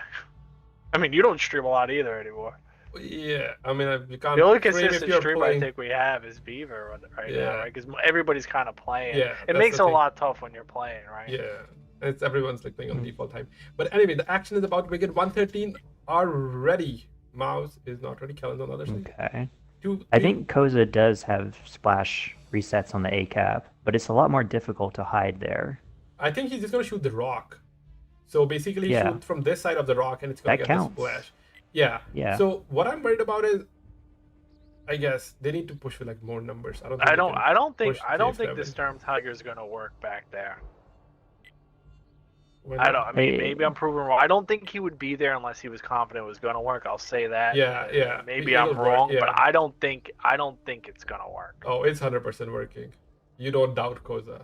I mean, you don't stream a lot either anymore. Yeah, I mean, you can't The only stream if consistent you're stream playing. I think we have is Beaver right Yeah. now, right? Because everybody's kind of playing. Yeah, It that's makes the it a thing. lot tough when you're playing, right? Yeah, it's everyone's like playing on default time. But anyway, the action is about to begin. 113 are ready. Mouse is not ready. Kellen's on the other side. Okay. Two, I three- think Koza does have splash resets on the A cap, but it's a lot more difficult to hide there. I think he's just gonna shoot the rock. So basically, Yeah. shoot from this side of the rock, and it's gonna That get the counts. splash. Yeah. Yeah. So what I'm worried about is, I guess they need to push for like more numbers. I don't. Think I they don't. can I don't think. push I don't think the J7. Sturm Tiger's gonna work back there. When- I don't. I mean, Hey. maybe I'm proven wrong. I don't think he would be there unless he was confident it was gonna work. I'll say that. Yeah, yeah. Maybe It'll I'm work, wrong, yeah. but I don't think. I don't think it's gonna work. Oh, it's 100% working. You don't doubt Koza.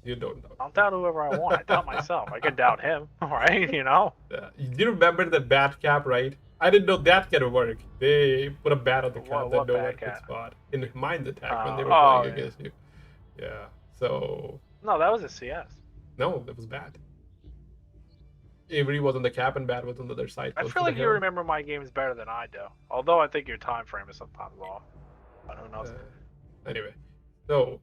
You don't doubt. I'll doubt whoever I want. I doubt myself. I can doubt him, right? You know. You remember the bat cap, right? I didn't know that can work. They put a bat on the cap What that no bat one could cap? spot in Mind Attack when they were Oh, playing yeah. against you. Yeah. So No, that was a CS. no, that was bad. Avery was on the cap and bat was on the other side. I close feel to the like you hill. remember my games better than I do. Although I think your time frame is sometimes off. But who knows? Anyway, so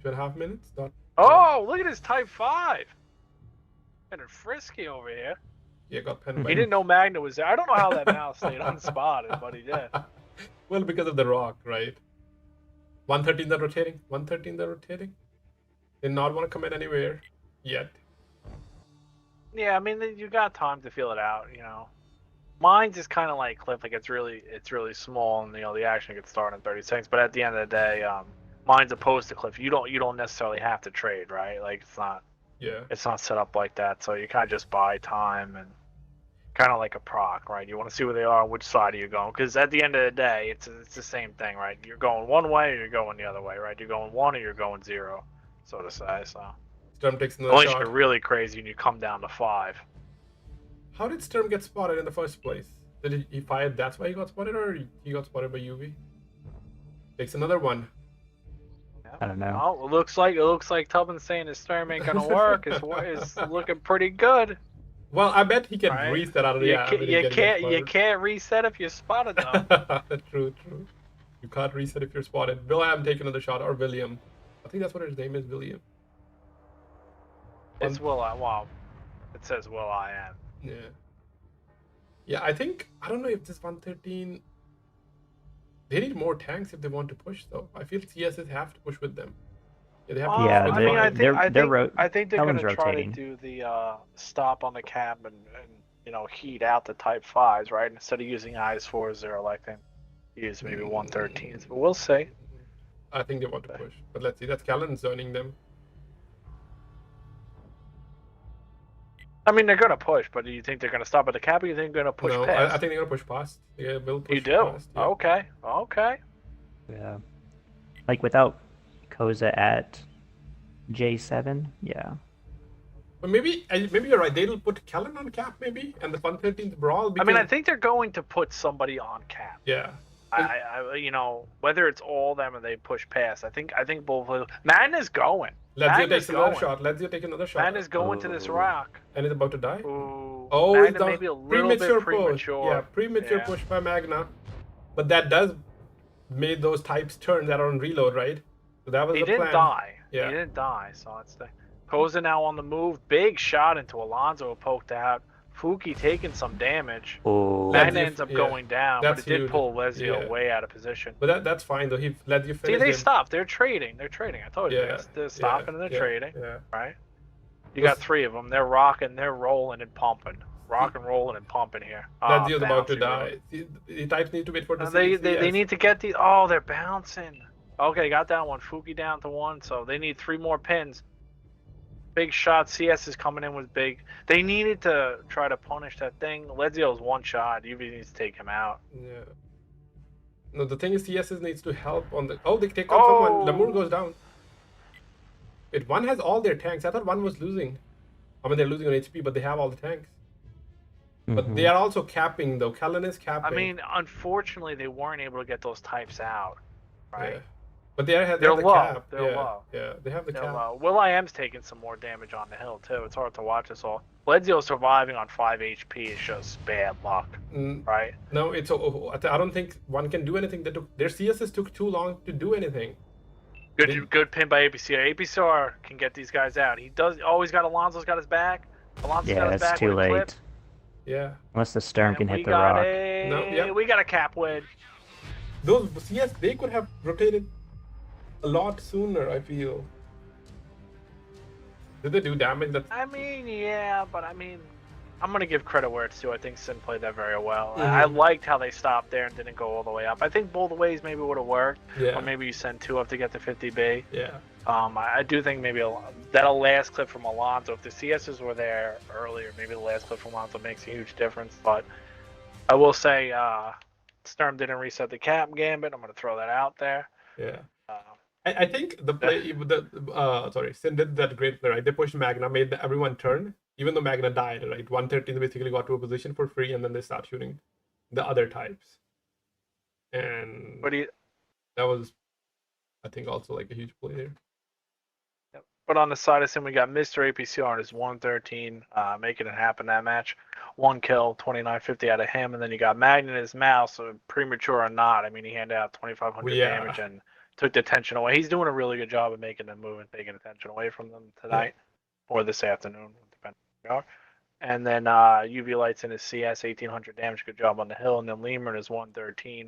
2.5 minutes. Not. Oh, look at his Type 5. Getting frisky over here. Yeah, got penned by. He didn't know Magna was there. I don't know how that mouse stayed unspotted, but he did. Well, because of the rock, right? 113 they're rotating. 113 they're rotating. They not want to commit anywhere yet. Yeah, I mean, you got time to feel it out, you know. Mine's is kind of like Cliff, like it's really small, and you know the action gets started in 30 seconds. But at the end of the day, mine's opposed to Cliff. You don't necessarily have to trade, right? Like it's not set up like that. So you kind of just buy time and kind of like a proc, right? You want to see where they are, which side are you going? Because at the end of the day, it's the same thing, right? You're going one way or you're going the other way, right? You're going 1 or you're going 0, so to say. So Sturm takes another unless shot. you're really crazy and you come down to 5. How did Sturm get spotted in the first place? Did he fire? That's why he got spotted, or he got spotted by UV? Takes another one. I don't know. Oh, it looks like Tubman's saying his Sturm ain't gonna work. It's looking pretty good. Well, I bet he can Right. reset out of the You can't reset if you're spotted though. True. You can't reset if you're spotted. William take another shot, or William. I think that's what his name is, William. It's wow. It says Will I am. Yeah. Yeah, I don't know if this 113. They need more tanks if they want to push, though. I feel CSs have to push with them. Yeah, they have to Yeah, push with they- five. I think they're Kellen's gonna try rotating. to do the stop on the cab and heat out the Type 5s, right? Instead of using IS4s, they're electing to use maybe 113s. But we'll see. I think they want to push. But let's see. That's Callan zoning them. I mean, they're gonna push, but do you think they're gonna stop at the cap, or you think they're gonna push No, past? I think they're going to push past. Yeah, will push You do? past. Yeah. Okay. Yeah. Like without Koza at J7, yeah. But maybe you're right. They'll put Callan on cap, maybe, and the 113th brawl. I Because, mean, I think they're going to put somebody on cap. Yeah. Whether it's all them or they push past. I think both of them. Magna's going. Lazio takes another going. shot. Lazio take another shot. Magna's going to this rock. And is about to die. Ooh. Oh, Magna it's down. maybe a little bit premature. Yeah, premature Yeah. push by Magna. But that does made those types turn that on reload, right? So that was He the didn't plan. die. Yeah. He didn't die, so it's the Koza now on the move. Big shot into Alonso, poked out. Fuki taking some damage. Oh, Magna Lazio- ends up yeah, going down, that's but it did huge. pull Lesio Yeah. way out of position. But that's fine though. He Lazio See, finished they him. stopped. They're trading. I told you. Yeah, They're stopping and they're yeah, trading, Yeah. right? You got 3 of them. They're rocking, they're rolling and pumping. Rock and rolling and pumping here. Lazio's about to bouncy die. The types need to wait for the They need to get the. Oh, they're bouncing. Okay, got that one. Fuki down to 1, so they need 3 more pins. Big shot. CS is coming in with big. They needed to try to punish that thing. Lezio's 1 shot. UV needs to take him out. Yeah. No, the thing is, CSS needs to help on the. Oh, they take out someone. Lamour goes down. Wait, 1 has all their tanks. I thought 1 was losing. I mean, they're losing on HP, but they have all the tanks. But they are also capping, though. Callan is capping. I mean, unfortunately, they weren't able to get those types out, right? Yeah. But they have They're the low. cap. They're yeah, low. yeah, they have the They're cap. low. Will.i.am's taking some more damage on the hill too. It's hard to watch this all. Ledzio surviving on 5 HP is just bad luck, right? No, it's. I don't think one can do anything. Their CSs took too long to do anything. Good pin by APCR. APCR can get these guys out. He does. Always got Alonso's got his back. Alonso's got his back. It's too with a clip. late. Yeah. Unless the Sturm can hit the rock. We got a cap win. Those CS, they could have rotated a lot sooner, I feel. Did they do damage? I mean, yeah, but I mean, I'm going to give credit where it's due. I think SYN played that very well. I liked how they stopped there and didn't go all the way up. I think both ways maybe would have worked. Yeah. Or maybe you send 2 up to get to 50B. Yeah. I do think maybe that last clip from Alonso, if the CSs were there earlier, maybe the last clip from Alonso makes a huge difference. But I will say Sturm didn't reset the cap gambit. I'm going to throw that out there. Yeah. I think the play, SYN did that great play, right? They pushed Magna, made everyone turn, even though Magna died, right? 113 basically got to a position for free, and then they start shooting the other types. And that was, I think, also like a huge play there. But on the side of SYN, we got Mr. APCR on his 113, making it happen that match. 1 kill, 2950 out of him, and then you got Magna in his mouse, so premature or not. I mean, he handed out 2,500 damage and took the tension away. He's doing a really good job of making them move and taking attention away from them tonight or this afternoon, depending on where you are. And then UV Lights in his CS, 1,800 damage. Good job on the hill. And then Lemur in his 113,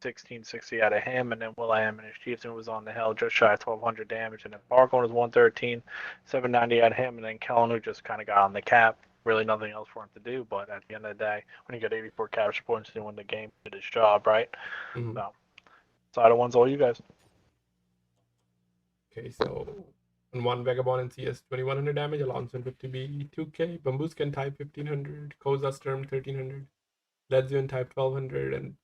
1,660 out of him. And then Will.i.am and his Chieftain was on the hill, just shy of 1,200 damage. And then Barco in his 113, 790 out of him. And then Kellen, who just kind of got on the cap. Really nothing else for him to do. But at the end of the day, when you got 84 capture points to win the game, did his job, right? So, side of one's all you guys. Okay, so on 1 Vagabond in CS, 2,100 damage, Alonso 50B, 2K, Bambuska in type 1,500, Koza Sturm 1,300, Ledzio in type 1,200, and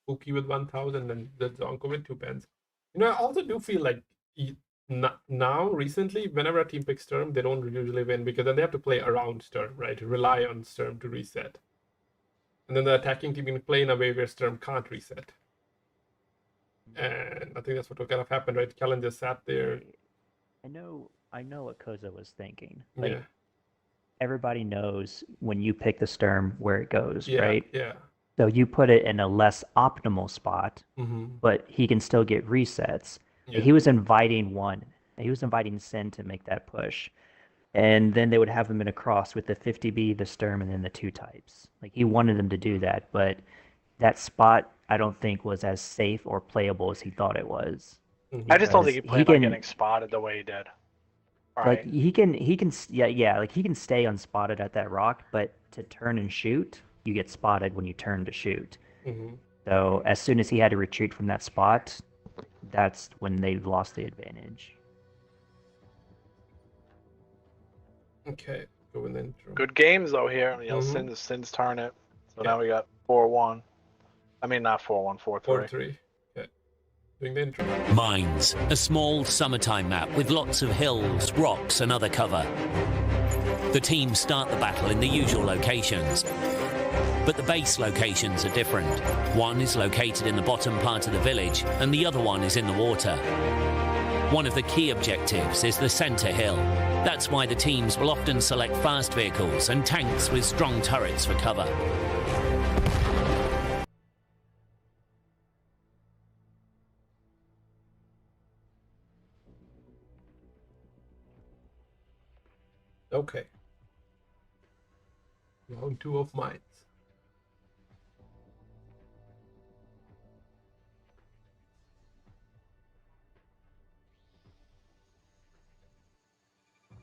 Fuki with 1,000, and the Zonko with 2 pens. You know, I also do feel like now, recently, whenever a team picks Sturm, they don't usually win because then they have to play around Sturm, right? Rely on Sturm to reset. And then the attacking team can play in a way where Sturm can't reset. And I think that's what kind of happened, right? Kellen just sat there. I know what Koza was thinking. Like, everybody knows when you pick the Sturm where it goes, right? Yeah. So you put it in a less optimal spot, but he can still get resets. Yeah. He was inviting SYN to make that push. And then they would have him in a cross with the 50B, the Sturm, and then the 2 types. Like, he wanted them to do that, but that spot I don't think was as safe or playable as he thought it was. I just don't think he planned on getting spotted the way he did. Like, he can like he can stay unspotted at that rock, but to turn and shoot, you get spotted when you turn to shoot. So as soon as he had to retreat from that spot, that's when they lost the advantage. Okay, go in the intro. Good games though here. You know, SYN's turn it. So now we got 4-1. I mean, not 4-1, 4-3. 4-3. Yeah. Doing the intro. Mines, a small summertime map with lots of hills, rocks, and other cover. The teams start the battle in the usual locations, but the base locations are different. One is located in the bottom part of the village, and the other one is in the water. One of the key objectives is the center hill. That's why the teams will often select fast vehicles and tanks with strong turrets for cover. Okay. Round 2 of Mines.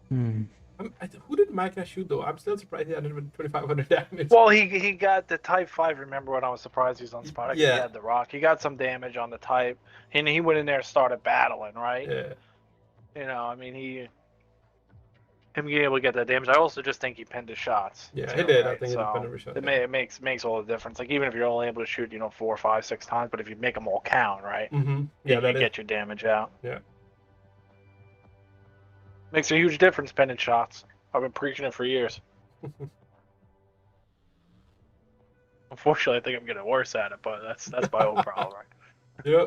Who did Magna shoot though? I'm still surprised he had 2,500 damage. Well, he got the Type 5. Remember when I was surprised he was on spot? Yeah. He had the rock. He got some damage on the Type, and he went in there and started battling, right? Yeah. You know, I mean, him being able to get that damage. I also just think he pinned his shots. Yeah, too, he did. right? I think he did pin every shot. It makes all the difference. Like, even if you're only able to shoot, 4, 5, 6 times, but if you make them all count, right? Yeah, you get your damage out. Yeah. Makes a huge difference, pinning shots. I've been preaching it for years. Unfortunately, I think I'm getting worse at it, but that's my own problem, right? Yeah.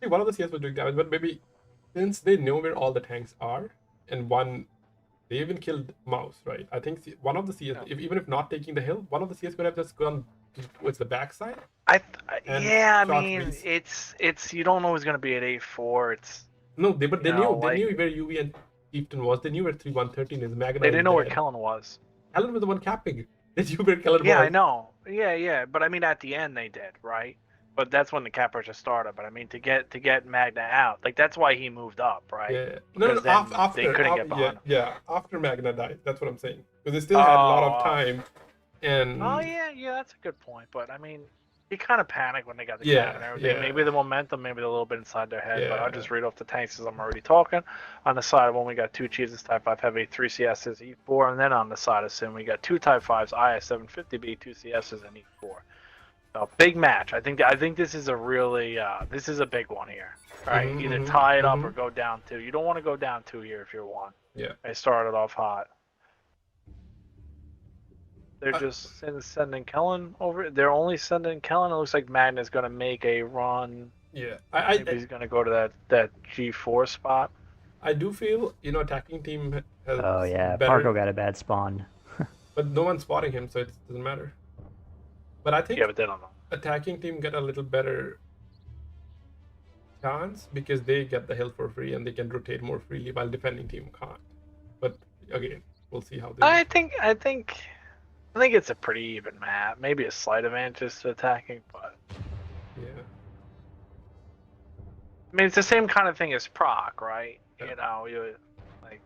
think one of the CS was doing damage, but maybe since they know where all the tanks are, and one, they even killed Mouse, right? I think one of the CS, even if not taking the hill, one of the CS could have just gone towards the backside. I shot mean, Reese. it's you don't know who's gonna be at 8-4. It's No, they knew like- where UV and Chieftain was. They knew where 3-1-13 is. Magna they didn't know where dead. Kellen was. Kellen was the one capping. They knew where Kellen was. Yeah, I know. Yeah, but I mean, at the end they did, right? But that's when the cap pressure started. But I mean, to get Magna out, like that's why he moved up, right? Yeah. No, Because then after they couldn't get behind him. yeah, after Magna died. That's what I'm saying. Because they still had a lot of Oh. time. And Oh yeah, that's a good point. But I mean, he kind of panicked when they got the Yeah, cap and everything. yeah. Maybe the momentum, maybe a little bit inside their head. But I'll Yeah. just read off the tanks as I'm already talking. On the side of one, we got 2 Cheeses Type 5 Heavy, 3 CSs, E4, and then on the side of SYN, we got 2 Type 5s, IS-750B, 2 CSs, and E4. So big match. I think this is a really this is a big one here. Right? Mhm, Either mhm, tie it up mhm. or go down 2. You don't want to go down 2 here if you're 1. Yeah. They started off hot. They're I- just sending Kellen over. They're only sending Kellen. It looks like Magna's gonna make a run. Yeah. Maybe he's gonna go to that G4 spot. I do feel, attacking team has Oh yeah, better, Parko got a bad spawn. but no one's spotting him, so it doesn't matter. But I think Yeah, but they don't know. attacking team get a little better chance because they get the hill for free and they can rotate more freely while defending team can't. But again, we'll see how they. I think it's a pretty even map. Maybe a slight advantage to attacking, but Yeah. I mean it's the same kind of thing as proc, right? Yeah. You know, you like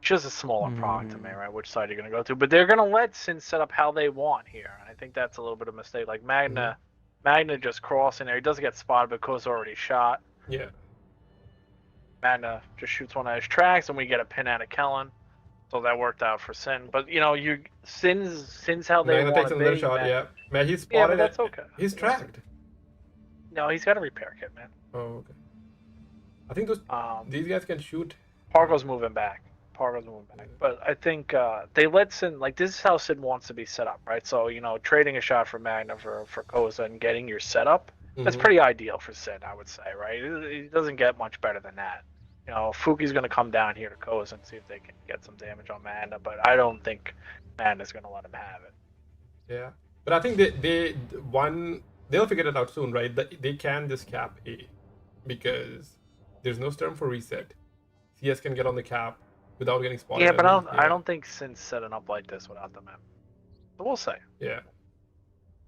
just a smaller proc to me, right? Which side you're gonna go to, but they're gonna let SYN set up how they want here, and I think that's a little bit of a mistake. Like Magna just crossing there. He doesn't get spotted because already shot. Yeah. Magna just shoots one of his tracks, and we get a pin out of Kellen. So that worked out for SYN. But SYN's how they Magna want takes to another be. shot. Yeah. Man, he's Yeah, spotted. but that's it. okay. He's tracked. No, he's got a repair kit, man. Oh, okay. I think these guys can shoot. Pargo's moving back. But I think they let SYN, like, this is how SYN wants to be set up, right? So, trading a shot for Magna for Koza and getting your setup, that's Mhm. pretty ideal for SYN, I would say, right? It doesn't get much better than that. Fuki's going to come down here to Koza and see if they can get some damage on Magna, but I don't think Magna's going to let him have it. Yeah. But I think they'll figure it out soon, right? They can just cap A because there's no Sturm for reset. CS can get on the cap without getting spotted. Yeah, but and I don't think SYN's setting up like this without the map. So we'll see. Yeah.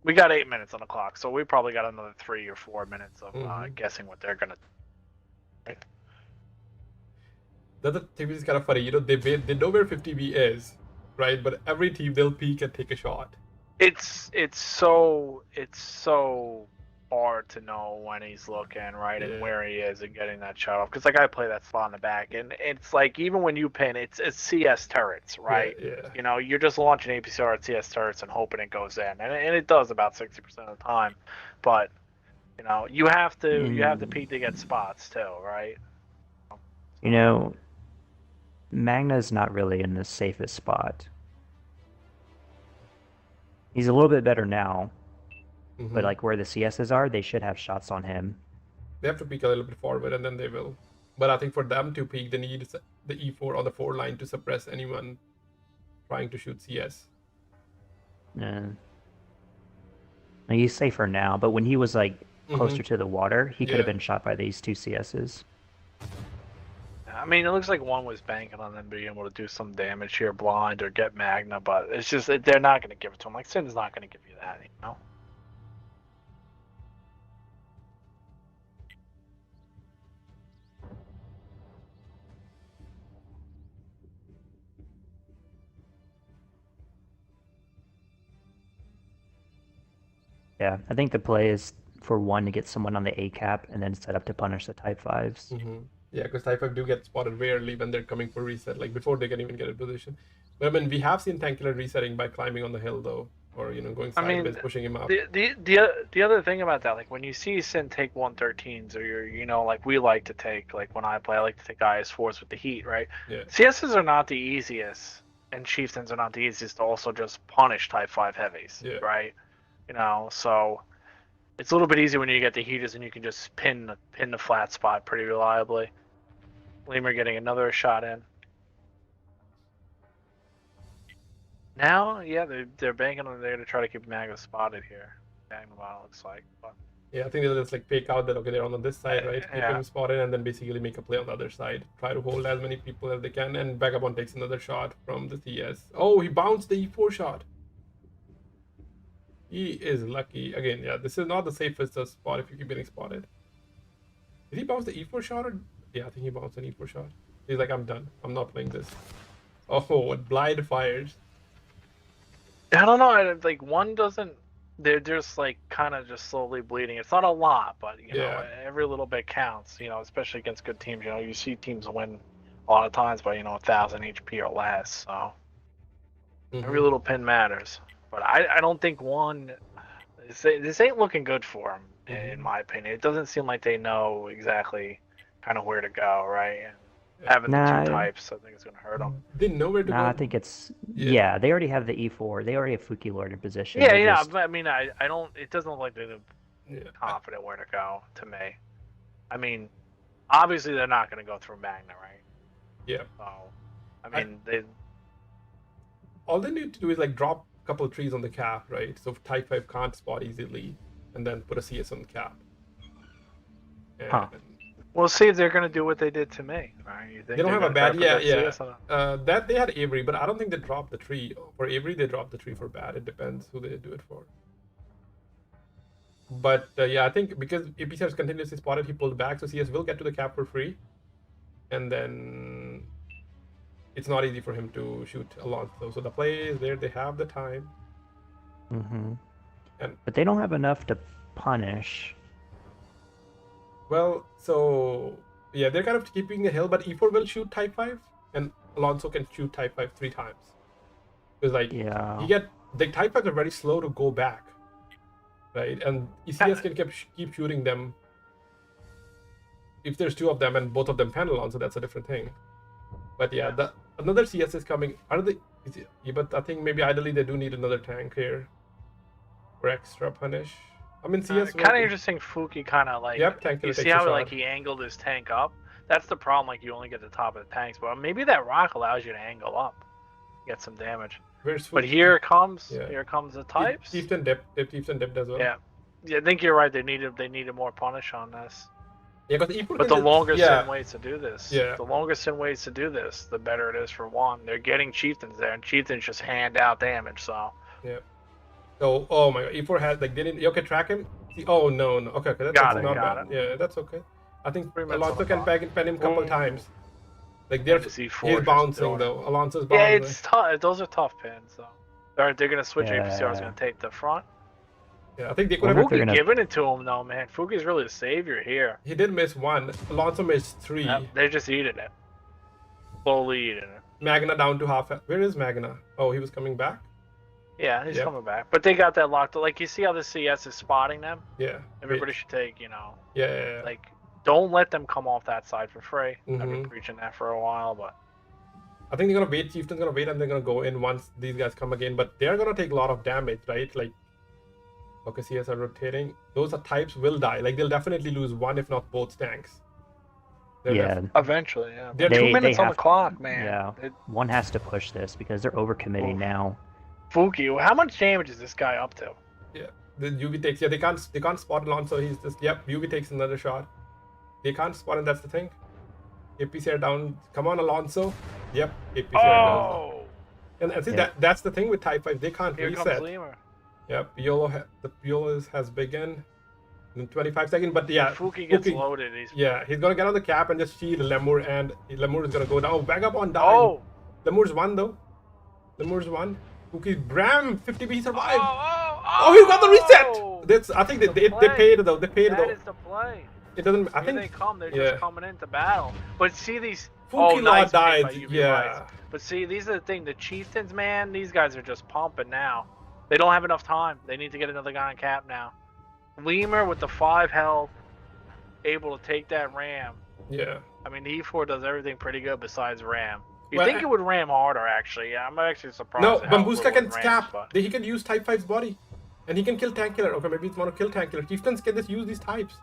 We got 8 minutes on the clock, so we probably got another 3 or 4 minutes of Mhm. guessing what they're going to do. Right? The other thing is kind of funny. They know where 50B is, right? But every team they'll peek and take a shot. It's so hard to know when he's looking, right, and Yeah. where he is and getting that shot off. Because like I play that spot in the back, and it's like even when you pin, it's CS turrets, right? Yeah. You're just launching APCR at CS turrets and hoping it goes in, and it does about 60% of the time. But you have to peek to get spots too, right? Magna's not really in the safest spot. He's a little bit better now, Mhm. but like where the CSs are, they should have shots on him. They have to peek a little bit forward and then they will. But I think for them to peek, they need the E4 on the 4 line to suppress anyone trying to shoot CS. Yeah. He's safer now, but when he was like closer to the water, he could have Yeah. been shot by these 2 CSs. I mean, it looks like one was banking on them being able to do some damage here, blind or get Magna, but it's just they're not going to give it to him. Like SYN's not going to give you that, Yeah, I think the play is for one to get someone on the A cap and then set up to punish the Type 5s. Mm-hmm. Yeah, because Type 5 do get spotted rarely when they're coming for reset, like before they can even get in position. But I mean, we have seen Tank Killer resetting by climbing on the hill though, or going sideways, pushing him up. The other thing about that, like when you see SYN take 113s, or like we like to take, like when I play, I like to take IS4s with the heat, right? Yeah. CSs are not the easiest, and Chieftains are not the easiest to also just punish Type 5 heavies, Yeah. right? So It's a little bit easier when you get the heaters and you can just pin the flat spot pretty reliably. Lemur getting another shot in. Now, yeah, they're banking on they're gonna try to keep Magna spotted here. Magna it looks like, but Yeah, I think they'll just like fake out that okay they're on this side, right? Keep Yeah. him spotted and then basically make a play on the other side. Try to hold as many people as they can, and Vagabond takes another shot from the CS. Oh, he bounced the E4 shot. He is lucky. Again, yeah, this is not the safest spot if you keep getting spotted. Did he bounce the E4 shot or yeah, I think he bounced an E4 shot. He's like, I'm done. I'm not playing this. Oh, what blind fires. I don't know. Like one doesn't. They're just like kind of just slowly bleeding. It's not a lot, but you know, every little bit counts. You know, especially against good teams. You know, you see teams win a lot of times by 1,000 HP or less. So every little pin matters. But I don't think one. This ain't looking good for them, in my opinion. It doesn't seem like they know exactly kind of where to go, right? And having the two types, I think it's gonna hurt them. They know where to go. I think it's they already have the E4. They already have Fuki Lord in position. Yeah. But I mean, I don't. It doesn't look like they're confident where to go. To me, I mean, obviously they're not gonna go through Magna, right? Yeah. So, I mean, all they need to do is like drop a couple of trees on the cap, right? So Type 5 can't spot easily, and then put a CS on the cap. And We'll see if they're gonna do what they did to me. Right? You think they don't have a bad, CS that they had Avery, but I don't think they dropped the tree. For Avery, they dropped the tree for bad. It depends who they do it for. But yeah, I think because APC has continuously spotted, he pulled back, so CS will get to the cap for free. And then it's not easy for him to shoot Alonso. So the play is there, they have the time. But they don't have enough to punish. Well, so yeah, they're kind of keeping a hill, but E4 will shoot Type 5, and Alonso can shoot Type 5 3 times. Because like you get the Type 5s are very slow to go back, right? And ECS can keep shooting them if there's two of them and both of them pan Alonso. That's a different thing. But yeah, another CS is coming. But I think maybe ideally they do need another tank here for extra punish. I mean, CS kind of interesting. Fuki kind of like you see how like he angled his tank up. That's the problem. Like you only get the top of the tanks, but maybe that rock allows you to angle up, get some damage. Where's Fuki? But here comes the types. Chieftain dipped as well. Yeah, I think you're right. They needed more punish on this. Yeah, but the longer Sin waits to do this, the longer Sin waits to do this, the better it is for one. They're getting chieftains there, and chieftains just hand out damage. So So, oh my god, E4 has like didn't you track him? Oh no, okay, that's not bad. Yeah, that's okay. I think Alonso can pen him a couple times. Like he's bouncing though. Alonso's bouncing. Yeah, it's tough. Those are tough pins. So they're gonna switch. APCR is gonna take the front. Yeah, I think they could have given it to him though, man. Fuki's really the savior here. He did miss one. Alonso missed 3. Yep, they're just eating it. Slowly eating it. Magna down to half. Where is Magna? Oh, he was coming back? Yeah, he's coming back. But they got that locked. Like, you see how the CS is spotting them? Yeah. Everybody should take, Yeah. Like, don't let them come off that side for free. I've been preaching that for a while, but... I think they're going to wait. Chieftain's going to wait, and they're going to go in once these guys come again. But they're going to take a lot of damage, right? Like, okay, CS are rotating. Those are types will die. Like, they'll definitely lose one, if not both tanks. Eventually, yeah. They're 2 minutes on the clock, man. Yeah, one has to push this because they're overcommitting now. Fuki, how much damage is this guy up to? Yeah, the UV takes. Yeah, they can't spot Alonso. He's just UV takes another shot. They can't spot him. That's the thing. APCR down. Come on, Alonso. Yep, APCR down. And see that's the thing with Type 5. They can't reset. Here comes Lemur. Yep, the YOLO has begun in 25 seconds. But yeah, Fuki gets loaded. He's gonna get on the cap and just shield Lemur, and Lemur is gonna go down. Vagabond died. Oh, Lemur's won though. Lemur's won. Fuki Bram 50B survived. Oh, he got the reset. I think they paid though. They paid though. That is the play. It doesn't. I Here think they come. They're just coming into battle. But see these. Fuki nice died. Yeah. But see, these are the thing. The chieftains, man. These guys are just pumping now. They don't have enough time. They need to get another guy on cap now. Lemur with the 5 health, able to take that ram. Yeah. I mean, the E4 does everything pretty good besides ram. You think it would ram harder, actually. Yeah, I'm actually surprised. No, Bambuska can cap. He can use Type 5's body. And he can kill tank killer. Okay, maybe it's want to kill tank killer. Chieftains can just use these types.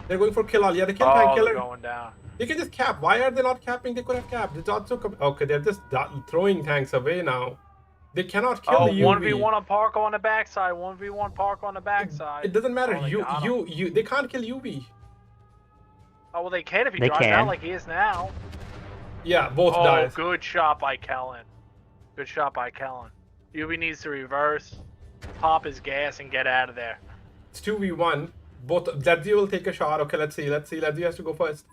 They're going for kill all. Yeah, they kill tank Oh, killer. they're going down. They can just cap. Why are they not capping? They could have capped. It's also okay. They're just throwing tanks away now. They cannot kill the UV. 1v1 on Parko on the backside. 1v1 Parko on the backside. It doesn't matter. Oh, They can't kill UV. Oh, well, they can if he They drops can. down like he is now. Yeah, both Oh, dies. good shot by Kellen. Good shot by Kellen. UV needs to reverse, pop his gas, and get out of there. It's 2v1. Both Ledzio will take a shot. Okay, let's see. Ledzio has to go first.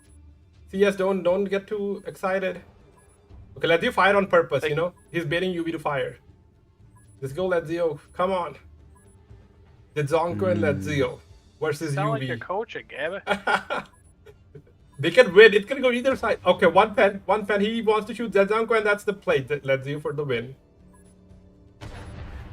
CS, don't get too excited. Okay, Ledzio fire on purpose, you know? He's baiting UV to fire. Let's go, Ledzio. Come on. The Zonko and Ledzio versus Sound UV. like you're coaching, Gabby. They can win. It can go either side. Okay, one pen. He wants to shoot Zedzanko, and that's the play. Ledzio for the win.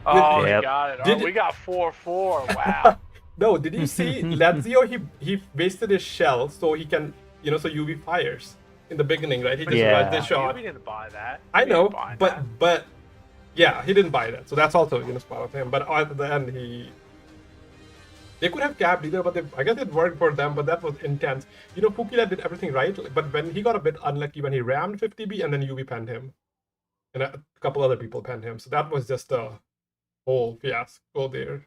Oh, Yep. he got it. Did Oh, we it- got 4-4. Wow. No, did you see Ledzio? He wasted his shell so he can, so UV fires in the beginning, right? He just Yeah. rushed the shot. UV didn't buy that. I UV know, didn't buy that. but yeah, he didn't buy that. So that's also spot of him. But at the end, they could have capped either, but I guess it worked for them. But that was intense. Pukila did everything right, but when he got a bit unlucky when he rammed 50B and then UV penned him, and a couple other people penned him. So that was just a whole fiasco there.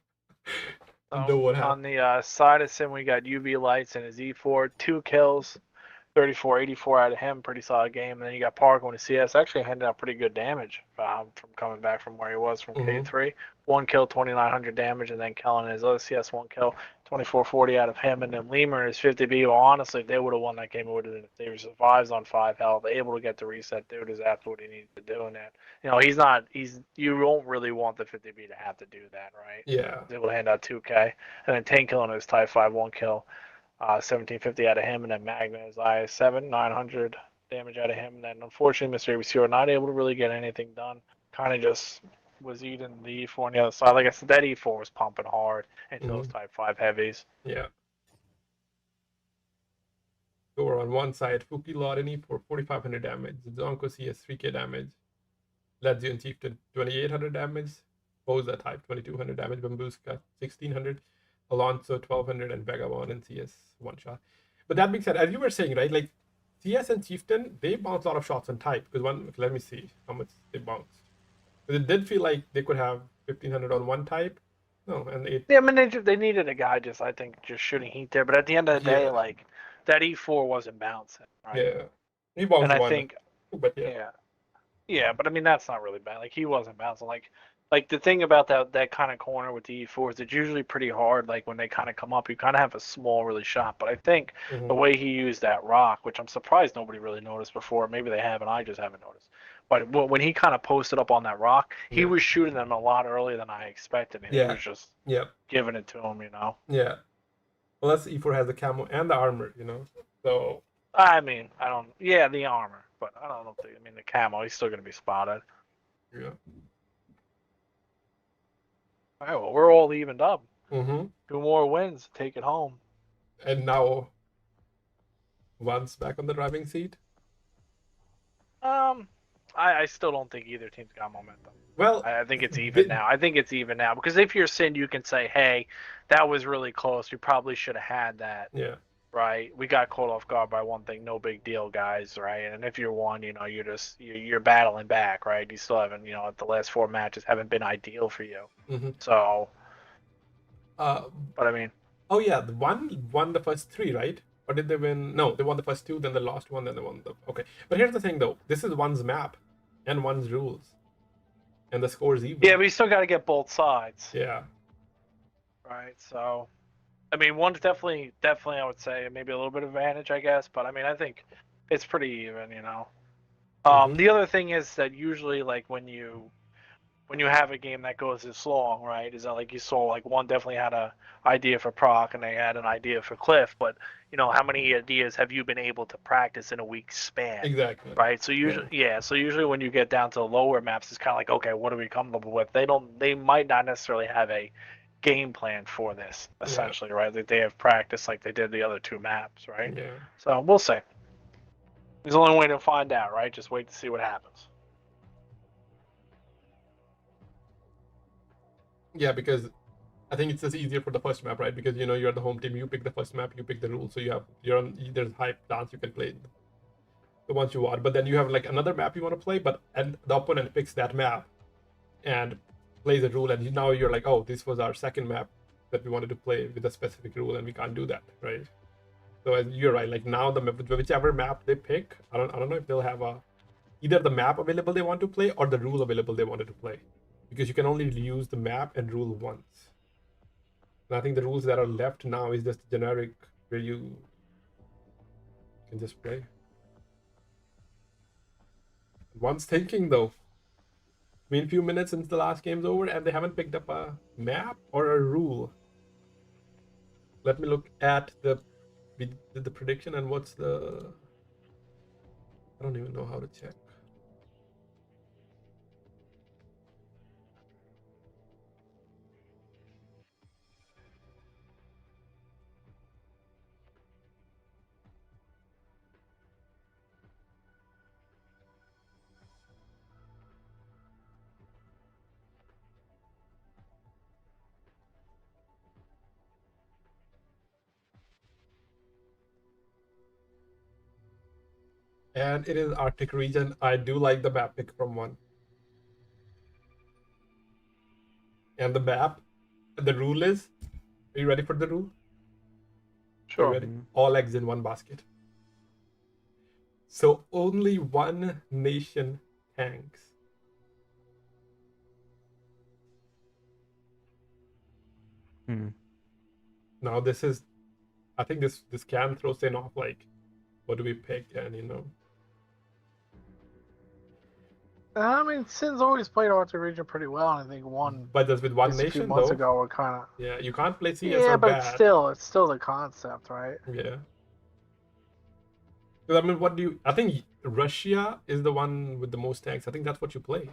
Know what happened. On the side of SYN, we got UV Lights and his E4, 2 kills, 34-84 out of him, pretty solid game. And then you got Parko and his CS, actually handing out pretty good damage from coming back from where he was from K3. 1 kill, 2,900 damage, and then Kellen and his other CS 1 kill, 24-40 out of him. And then Lemur and his 50B. Well, honestly, if they would have won that game, it would have been if they survives on 5 health, able to get the reset. Dude is after what he needs to do in that. You don't really want the 50B to have to do that, right? Yeah. He's able to hand out 2K, and then 10 kill on his Type 5, 1 kill, 1750 out of him, and then Magna is IS7, 900 damage out of him. And then unfortunately, Mr. ABC not able to really get anything done. Kind of just was eating the E4 on the other side. Like I said, that E4 was pumping hard into those Type 5 heavies. Yeah. So we're on one side, Fuki Laudini for 4,500 damage, Zonko CS 3k damage, Ledzio and Chieftain 2,800 damage, Boza Type 2,200 damage, Bambuska 1,600, Alonso 1,200, and Vagabond and CS one shot. But that being said, as you were saying, right, like CS and Chieftain, they bounce a lot of shots on Type because let me see how much they bounced. Because it did feel like they could have 1,500 on one Type. No, and it. Yeah, I mean, they needed a guy just shooting heat there. But at the end of the day, like, that E4 wasn't bouncing, right? Yeah. He bounced and I one. think, But yeah. Yeah, but I mean, that's not really bad. Like, he wasn't bouncing. Like the thing about that kind of corner with the E4 is it's usually pretty hard. Like, when they kind of come up, you kind of have a small, really shot. But I think the way he used that rock, which I'm surprised nobody really noticed before, maybe they have and I just haven't noticed. But when he kind of posted up on that rock, he was shooting them a lot earlier than I expected. And he was just giving it to him, Yeah. Plus, E4 has the camo and the armor, So. I mean, the armor, but I don't know. The camo, he's still going to be spotted. Yeah. All right, well, we're all evened up. 2 more wins, take it home. And now, One's back on the driving seat. I still don't think either team's got momentum. Well, I think it's even now. I think it's even now because if you're SYN, you can say, "Hey, that was really close. We probably should have had that." Yeah. Right. We got caught off guard by one thing. No big deal, guys. Right. And if you're one, you're battling back. Right. You still haven't. The last 4 matches haven't been ideal for you. So. But I mean. Oh yeah, the one won the first 3, right? Or did they win? No, they won the first 2, then they lost 1, then they won the. Okay, but here's the thing though. This is One's map, and One's rules, and the score's even. Yeah, but you still got to get both sides. Yeah. Right. So, I mean, One's definitely, I would say maybe a little bit of advantage, I guess. But I mean, I think it's pretty even. The other thing is that usually, like when you have a game that goes this long, right? Is that like you saw like One definitely had an idea for Proc and they had an idea for Cliff, but how many ideas have you been able to practice in a week's span? Exactly. Right. So usually when you get down to the lower maps, it's kind of like, okay, what are we comfortable with? They might not necessarily have a game plan for this, essentially, right? That they have practiced like they did the other 2 maps, right? Yeah. So we'll see. There's only way to find out, right? Just wait to see what happens. Yeah, because I think it's just easier for the first map, right? Because you're the home team, you pick the first map, you pick the rules, so there's high chance you can play the ones you want. But then you have like another map you want to play, and the opponent picks that map and plays a rule, and now you're like, oh, this was our second map that we wanted to play with a specific rule, and we can't do that, right? So as you're right, like now whichever map they pick, I don't know if they'll have either the map available they want to play or the rule available they wanted to play, because you can only use the map and rule once. And I think the rules that are left now is just generic where you can just play. One's thinking though. I mean, a few minutes since the last game's over, and they haven't picked up a map or a rule. Let me look at we did the prediction, and what's the... I don't even know how to check. And it is Arctic region. I do like the map pick from one. And the map, the rule is... Are you ready for the rule? Sure. Are you ready? All eggs in one basket. So only one nation tanks. Now this is... I think this can throw SYN off, like, what do we pick? And I mean, SYN's always played Arctic region pretty well, and I think but just with one a nation, few months though. ago were kind of... Yeah, you can't play CS Yeah, or but bad. it's still the concept, right? Yeah. Because I mean, what do you... I think Russia is the one with the most tanks. I think that's what you play.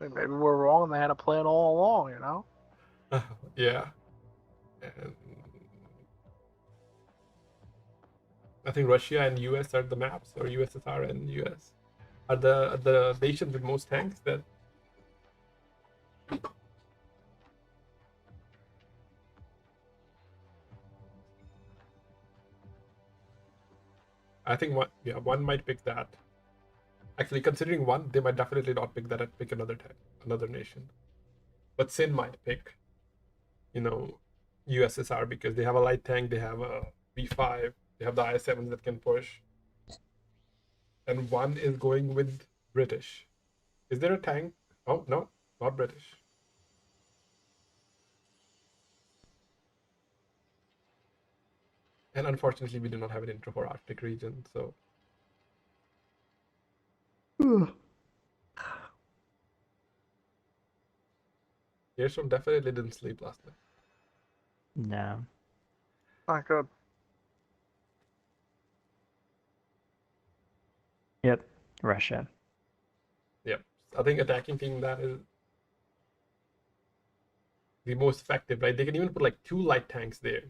Maybe we're wrong and they had a plan all along, Yeah. And I think Russia and US are the maps, or USSR and US are the nations with most tanks that... I think one might pick that. Actually, considering one, they might definitely not pick that and pick another nation. But SYN might pick, USSR, because they have a light tank, they have a V5, they have the I7s that can push. And one is going with British. Is there a tank? Oh, no, not British. And unfortunately, we do not have an intro for Arctic region, so... Gershon definitely didn't sleep last night. No. Not good. Yep. Russia. Yep. I think attacking team, that is the most effective, right? They can even put like 2 light tanks there.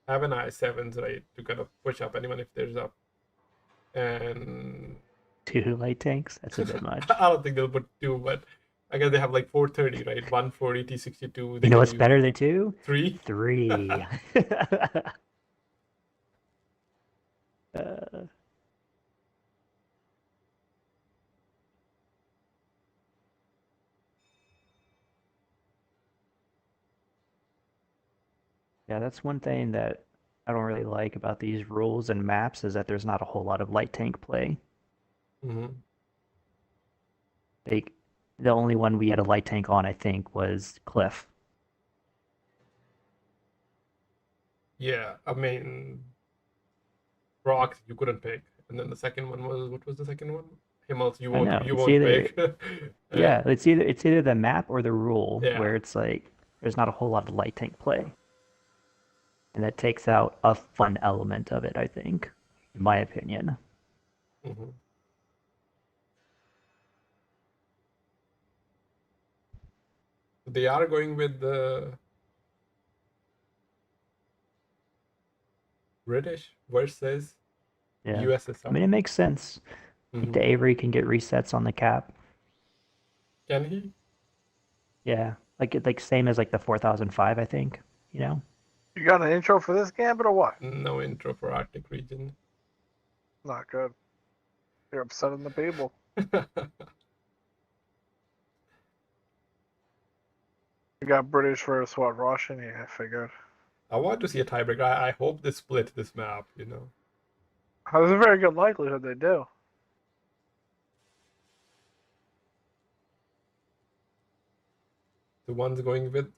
Have an I7s, right, to kind of push up anyone if there's up. And 2 light tanks? That's a bit much. I don't think they'll put 2, but I guess they have like 430, right? 140 T62. You know what's better than 2? 3? 3. Yeah, that's one thing that I don't really like about these rules and maps, is that there's not a whole lot of light tank play. Like, the only one we had a light tank on, I think, was Cliff. Yeah, I mean, Brock, you couldn't pick. And then the second one was... What was the second one? Himmelsdorf, you won't pick. Yeah, it's either the map or the rule, Yeah. where it's like, there's not a whole lot of light tank play. And that takes out a fun element of it, I think, in my opinion. They are going with the British versus Yeah. USSR. I mean, it makes sense. think the Avery can get resets on the cap. Can he? Yeah, like same as like the 4005, I think. You know. You got an intro for this gambit or what? No intro for Arctic region. Not good. You're upsetting the people. You got British versus what, Russian? Yeah, I figured. I want to see a tiebreaker. I hope they split this map, you know. There's a very good likelihood they do. The one's going with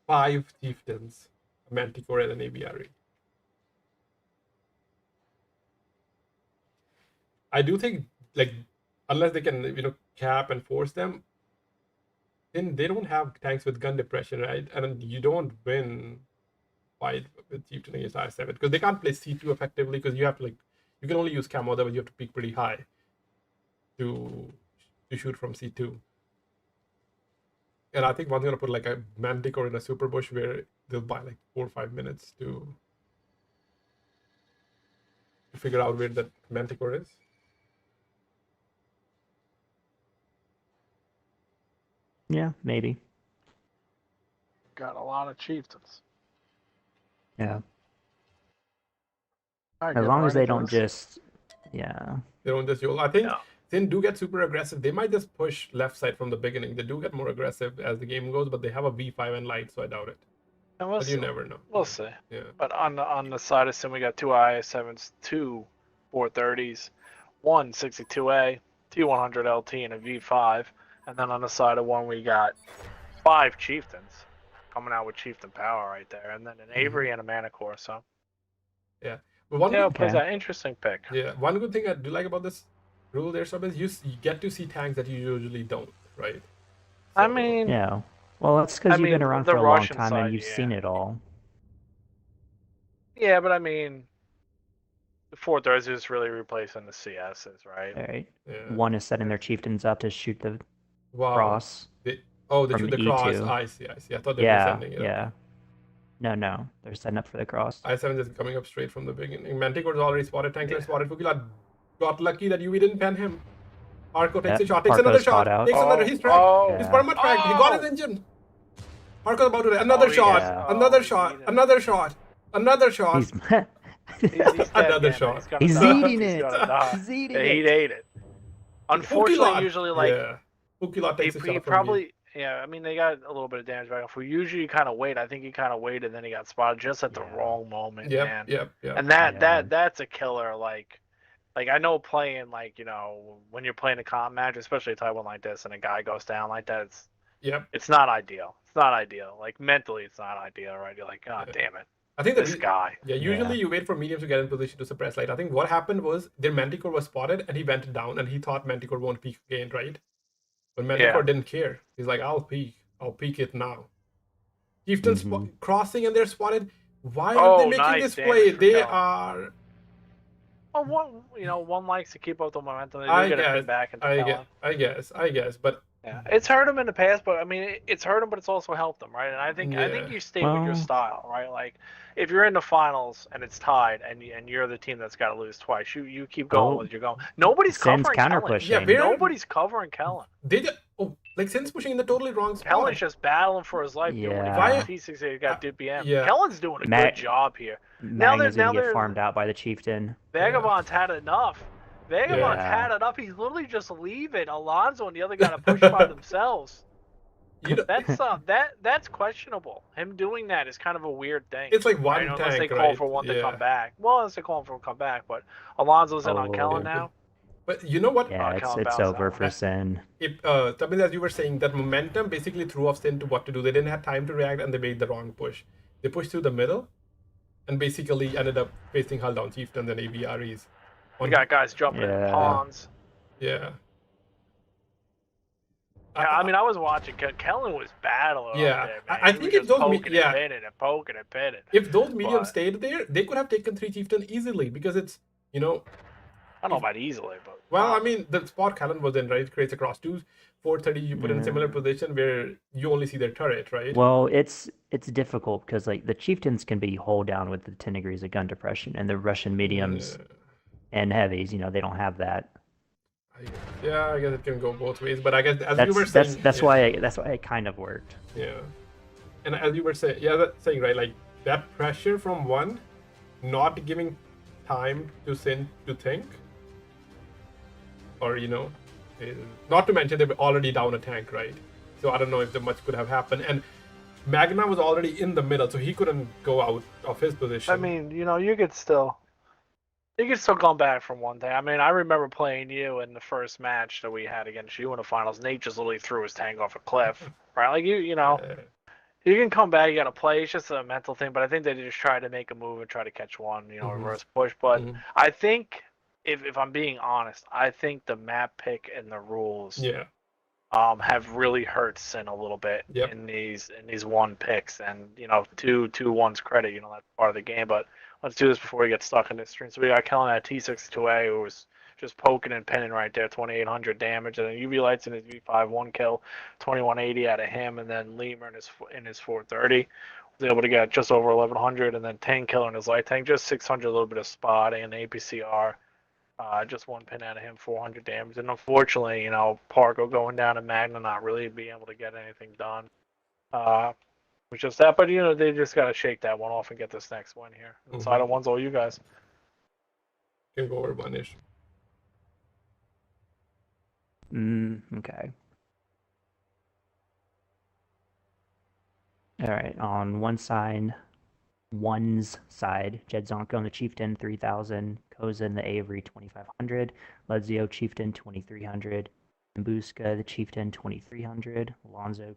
5 chieftains, a Manticore and an aviary. I do think, like, unless they can, you know, cap and force them, then they don't have tanks with gun depression, right? And you don't win fight with chieftain against I7 because they can't play C2 effectively because you have to, like, you can only use camo, otherwise you have to peak pretty high to shoot from C2. And I think one's gonna put like a Manticore in a super bush where they'll buy like 4 or 5 minutes to figure out where that Manticore is. Yeah, maybe. Got a lot of chieftains. Yeah. As long as they don't just, yeah. They don't just YOLO. I think SYN do get super aggressive. They might just push left side from the beginning. They do get more aggressive as the game goes, but they have a V5 and light, so I doubt it. And we'll But see. you never know. We'll see. Yeah. But on the side of SYN, we got 2 IS7s, 2 430s, 1 62A, 2 100 LT, and a V5. And then on the side of one, we got 5 chieftains coming out with chieftain power right there, and then an Avery and a Manicore. So yeah, but one it plays an interesting pick. Yeah, one good thing I do like about this rule there, Sub, is you get to see tanks that you usually don't, right? So, I mean, yeah. Well, that's because you've been around for a long time and you've seen it all. Yeah, but I mean, the 430s is really replacing the CSs, right? Right. Yeah. One is setting their chieftains up to shoot the cross. They shoot the cross. I see. I thought they were sending it. Yeah. No. They're setting up for the cross. I7 is coming up straight from the beginning. Manticore's already spotted. Tankler spotted. Fukila got lucky that we didn't pen him. Arco takes a shot. Takes another shot. Takes another. He's tracked. He's perma tracked. He got his engine. Arco's about to another shot. Another shot. Another shot. Another shot. He's another shot. He's eating it. He's eating it. He ate it. Unfortunately, usually like Fukila takes a shot. He probably. Yeah, I mean, they got a little bit of damage back off. We usually kind of wait. I think he kind of waited, and then he got spotted just at the wrong moment, man. Yep. And that's a killer. Like I know playing, like, you know, when you're playing a comp match, especially a type one like this, and a guy goes down like that, it's not ideal. It's not ideal. Like, mentally, it's not ideal, right? You're like, God damn it. I think this guy. Yeah, usually you wait for mediums to get in position to suppress light. I think what happened was their Manticore was spotted, and he went down, and he thought Manticore won't peek again, right? But Manticore didn't care. He's like, I'll peek it now. Chieftain's crossing and they're spotted. Why are they making this play? They are. Well, one likes to keep up the momentum. They do get a pin back into I guess. But yeah, it's hurt him in the past, but I mean, it's hurt him, but it's also helped him, right? And I think you stay with your style, right? Like, if you're in the finals and it's tied, and you're the team that's got to lose twice, you keep going with your going. Nobody's covering Kellen. Yeah, nobody's covering Kellen. SYN's pushing in the totally wrong spot. Kellen's just battling for his life. Yeah. T6 got DPM. Yeah. Kellen's doing a good job here. Now they're gonna get farmed out by the chieftain. Vagabond's had enough. Vagabond's had enough. He's literally just leaving Alonso and the other guy to push by themselves. That's questionable. Him doing that is kind of a weird thing. It's like one tank, unless they call for one to come back. Well, unless they call for one to come back, but Alonso's in on Kellen now. But you know what? Yeah, it's over for SYN. As you were saying, that momentum basically threw off SYN to what to do. They didn't have time to react, and they made the wrong push. They pushed through the middle, and basically ended up facing hull down chieftains and AVREs. We got guys jumping in pawns. Yeah. I mean, I was watching. Kellen was battling. Yeah, there, man. I think if those poking and pinning. If those mediums stayed there, they could have taken 3 chieftains easily because it's, I don't know about easily, but I mean, the spot Kellen was in, right? It creates a cross 2, 430. You put in a similar position where you only see their turret, right? Well, it's difficult because like the chieftains can be hold down with the 10 degrees of gun depression, and the Russian mediums and heavies. You know, they don't have that. Yeah, I guess it can go both ways. But I guess as you were saying, that's why it kind of worked. Yeah, and as you were saying, that's saying right, like that pressure from one, not giving time to SYN to think, or not to mention they were already down a tank, right? So I don't know if much could have happened. And Magna was already in the middle, so he couldn't go out of his position. I mean, you could still come back from one thing. I mean, I remember playing you in the first match that we had against you in the finals. Nate just literally threw his tank off a cliff, right? Like you can come back. You got to play. It's just a mental thing. But I think they just tried to make a move and try to catch one, reverse push. But I think, if I'm being honest, I think the map pick and the rules, have really hurt SYN a little bit in these one picks. And to one's credit, that's part of the game. But let's do this before we get stuck in this stream. So we got Kellen at T62A, who was just poking and pinning right there, 2,800 damage, and then UV Lights in his V5, 1 kill, 2,180 out of him, and then Lemur in his 430 was able to get just over 1,100, and then 10 killer in his light tank, just 600, a little bit of spotting, and APCR, just 1 pin out of him, 400 damage, and unfortunately, Parko going down to Magna, not really being able to get anything done. Was just that, but they just got to shake that one off and get this next win here. Side of one's all you guys. Can go over one-ish. Okay. All right. On one's side, Jed Zonko and the Chieftain 3,000, Koza and the Avery 2,500, Ledzio Chieftain 2,300, Mbuska the Chieftain 2,300, Alonzo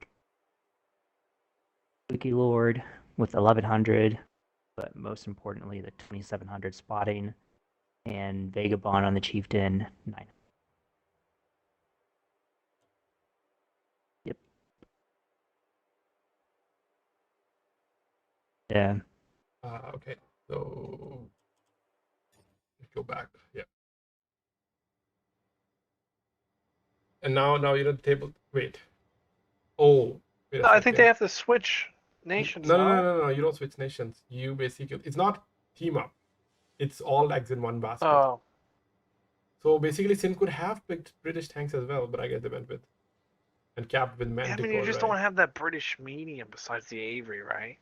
Wiki Lord with 1,100, but most importantly the 2,700 spotting, and Vagabond on the Chieftain 9. Yep. Yeah. Okay, so let's go back. Yeah. And now the table. Wait. Oh. Wait I think they have to switch nations. No. You don't switch nations. You basically, it's not team up. It's all eggs in one basket. Oh. So basically, SYN could have picked British tanks as well, but I guess they went with and capped with Manticore. I mean, you just don't have that British medium besides the Avery, right?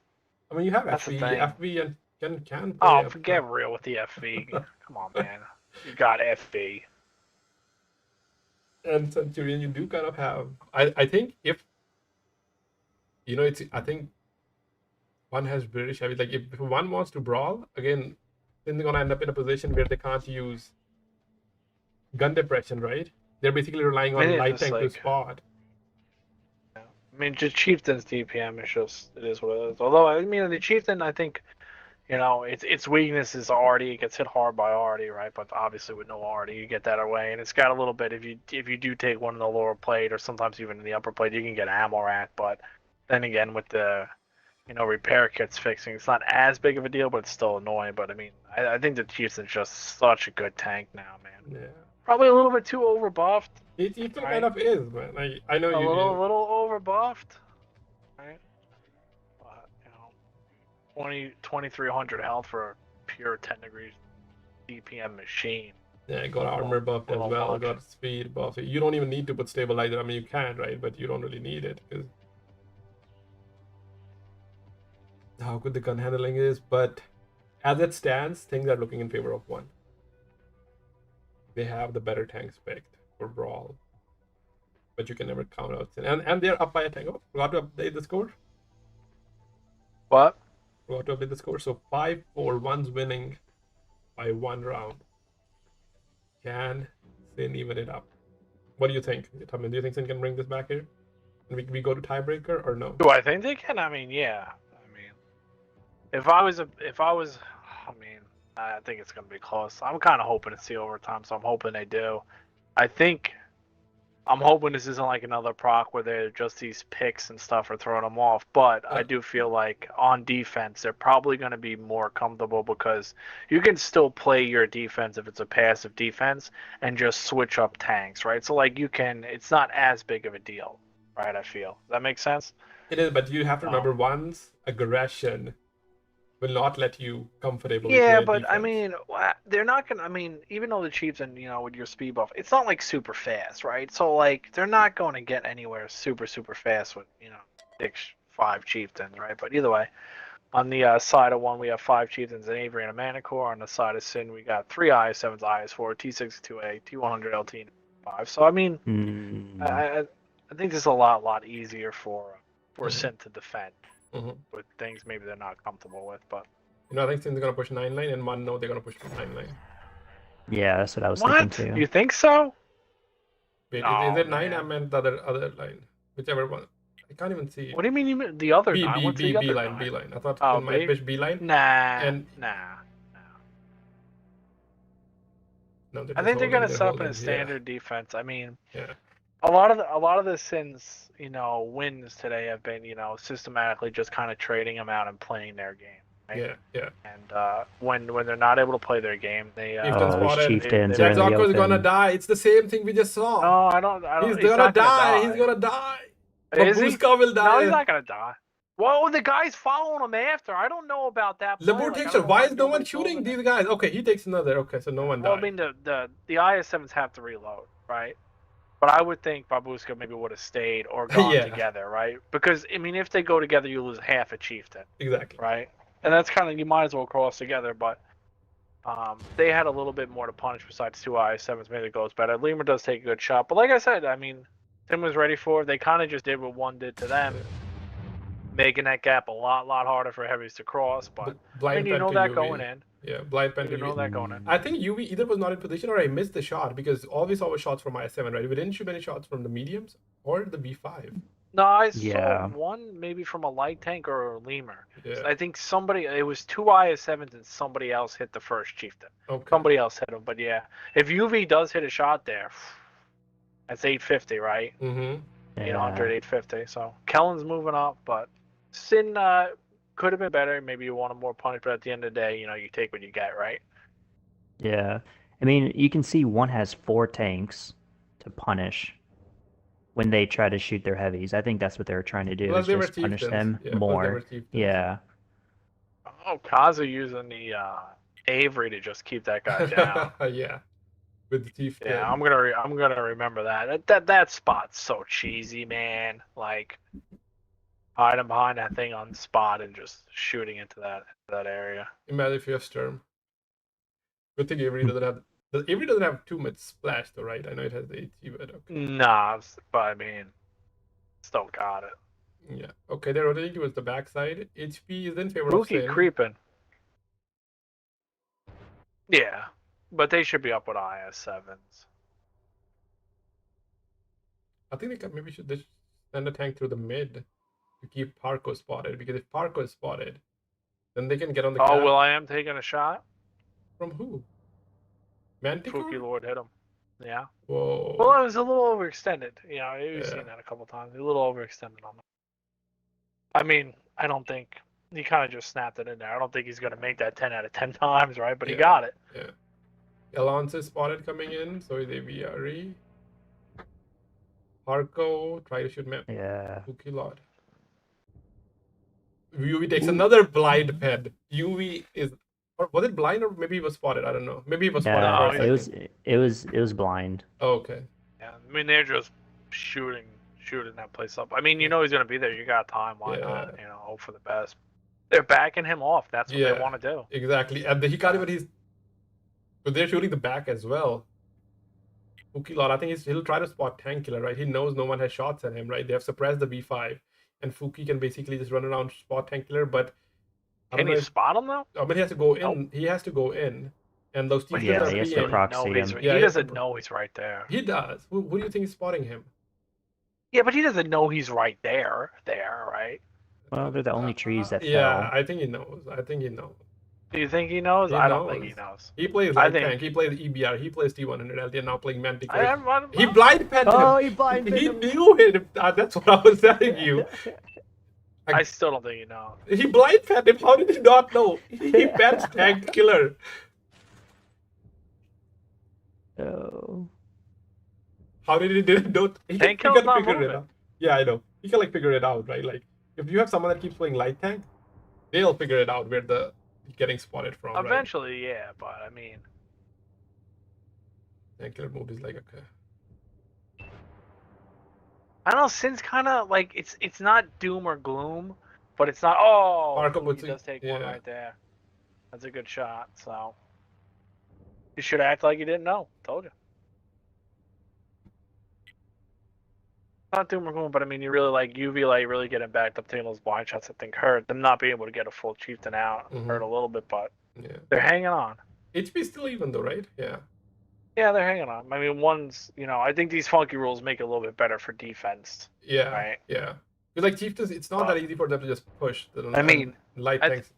I mean, you have That's FV and can. Oh, forget real with the FV. Come on, man. You got FV. And Centurion, you do kind of have. I think if I think one has British heavy. Like if one wants to brawl again, then they're gonna end up in a position where they can't use gun depression, right? They're basically relying on light tank to spot. I mean, just Chieftain's DPM it is what it is. Although I mean, the Chieftain, I think, its weakness is Artie. It gets hit hard by Artie, right? But obviously with no Artie, you get that away, and it's got a little bit. If you do take one in the lower plate, or sometimes even in the upper plate, you can get ammo rack. But then again, with the repair kits fixing, it's not as big of a deal, but it's still annoying. But I mean, I think the Chieftain's just such a good tank now, man. Yeah. Probably a little bit too overbuffed. It kind of is, man. I know a little overbuffed, right? But 2,300 health for a pure 10 degrees DPM machine. Yeah, got armor buffed as well. Got speed buff. You don't even need to put stabilizer. I mean, you can, right? But you don't really need it because how good the gun handling is. But as it stands, things are looking in favor of one. They have the better tanks picked for brawl, but you can never count out SYN. And they're up by a tank. Oh, forgot to update the score. What? Forgot to update the score. So 5-4, one's winning by 1 round. Can SYN even it up? What do you think? I mean, do you think SYN can bring this back here? And we go to tiebreaker or no? Do I think they can? I mean, yeah. I mean, if I was, I mean, I think it's going to be close. I'm kind of hoping to see overtime, so I'm hoping they do. I'm hoping this isn't like another proc where they're just these picks and stuff are throwing them off. But I do feel like on defense, they're probably going to be more comfortable because you can still play your defense if it's a passive defense and just switch up tanks, right? So like it's not as big of a deal, right? I feel. Does that make sense? It is, but you have to remember one's aggression will not let you comfortably Yeah, play but defense. I mean, they're not gonna. I mean, even though the Chiefs and with your speed buff, it's not like super fast, right? So like they're not going to get anywhere super fast with 5 chieftains, right? But either way, on the side of one we have 5 chieftains, an Avery and a Manicore. On the side of Sin we got 3 IS7s, IS4, T62A, T100 LT, and 5. So I mean, I think this is a lot easier for Sin to defend with things maybe they're not comfortable with, but. I think Sin's gonna push 9 line, and one no, they're gonna push 9 line. Yeah, that's what I was thinking What? too. You think so? Wait, Oh, is it 9? I man. meant the other line, whichever one. I can't even see. What do you mean? You mean the other B nine? B What's B the B other line nine? B line. I thought Oh, Sin might B? push B line. Nah, And nah. No, I think they're gonna set up in a standard defense. I mean, a lot of the Sins, wins today have been, systematically just kind of trading them out and playing their game. Right? Yeah. And when they're not able to play their game, they Chieftains Jack are in the Zocco is gonna open. die. It's the same thing we just saw. No, I don't. He's He's gonna not die. die. He's gonna die. Is he? Babushka will die. No, he's not gonna die. Well, the guy's following him after. I don't know about that. Labur takes shot. Why is no one shooting these guys? Okay, he takes another. Okay, so no one died. Well, I mean, the IS7s have to reload, right? But I would think Babushka maybe would have stayed or gone together, right? Because, I mean, if they go together, you lose half a chieftain. Exactly. Right? And that's kind of, you might as well cross together, but they had a little bit more to punish besides 2 IS7s. Maybe it goes better. Lemur does take a good shot. But like I said, I mean, Tim was ready for it. They kind of just did what one did to them, making that gap a lot harder for heavies to cross. But I mean, you know that going in. Yeah, blind pen to know that going in. I think UV either was not in position or I missed the shot because all we saw was shots from IS7, right? We didn't shoot any shots from the mediums or the B5. No, I saw one maybe from a light tank or a lemur. Yeah. I think it was 2 IS7s and somebody else hit the first chieftain. Okay. Somebody else hit him, but yeah. If UV does hit a shot there, that's 850, right? Mm-hmm. 800, 850. So Kellen's moving up, but Sin could have been better. Maybe you wanted more punish, but at the end of the day, you take what you get, right? Yeah. I mean, you can see one has 4 tanks to punish when they try to shoot their heavies. I think that's what they were trying to do, is just punish them more. Yeah. Oh, Kazu using the Avery to just keep that guy down. Yeah. With the chieftain. Yeah, I'm gonna remember that. That spot's so cheesy, man. Like hiding behind that thing on the spot and just shooting into that area. Imagine if you have Sturm. Good thing Avery doesn't have. Avery doesn't have too much splash, though, right? I know it has the HG, but okay. Nah, but I mean, still got it. Yeah. Okay, they're rotating towards the backside. HP is in favor of Rookie Sin. creeping. Yeah, but they should be up with IS7s. I think they should send a tank through the mid to keep Parko spotted, because if Parko is spotted, then they can get on the cap. Oh, Will I am taking a shot? From who? Manticore? Fooky Lord hit him. Yeah. Whoa. Well, it was a little overextended. We've seen that a couple times. A little overextended on that. I mean, I don't think he kind of just snapped it in there. I don't think he's going to make that 10 out of 10 times, right? But he got it. Yeah. Alonso is spotted coming in, so is AVRE. Parko, try to shoot me. Yeah. Fooky Lord. UV takes another blind pen. UV is... Or was it blind or maybe he was spotted? I don't know. Maybe he was spotted first. It was blind. Oh, okay. Yeah, I mean they're just shooting that place up. I mean, he's gonna be there. You got time. Why not? Hope for the best. They're backing him off. That's what they want to do. Exactly, and he can't even. But they're shooting the back as well. Fooky Lord, I think he'll try to spot Tank Killer, right? He knows no one has shots at him, right? They have suppressed the B5, and Fooky can basically just run around spot Tank Killer, but. Can he spot him though? I mean, he has to go in. Nope. He has to go in, and those teams he has to proxy him. He doesn't know he's right there. He does. Who do you think is spotting him? Yeah, but he doesn't know he's right there, right? Well, they're the only trees that Yeah, fell. I think he knows. Do you think he knows? I don't think he knows. He plays light tank. He plays EBR. He plays T100 LT, and now playing Manticore. He blind blind penned him. Oh, he blind penned him. He knew it. That's what I was telling you. I still don't think he knows. He blind penned him. How did he not know? He bets Tank Killer. Oh. How did he didn't know? He can figure it out. Yeah, I know. He can figure it out, right? Like if you have someone that keeps playing light tank, they'll figure it out where the getting spotted from. Eventually, yeah, but I mean, Killer move is like okay. I don't know. SYN's kind of like it's not doom or gloom, but it's not. Oh, Parko he does take one right there. That's a good shot. So you should act like you didn't know. Told you. Not doom or gloom, but I mean, you really like UV light really getting backed up, taking those blind shots. I think hurt them not being able to get a full chieftain out hurt a little bit, but they're hanging on. HP still even though, right? Yeah. Yeah, they're hanging on. I mean, I think these funky rules make it a little bit better for defense. Yeah. Right. Yeah. Because like chieftains, it's not that easy for them to just push. I mean, light tanks.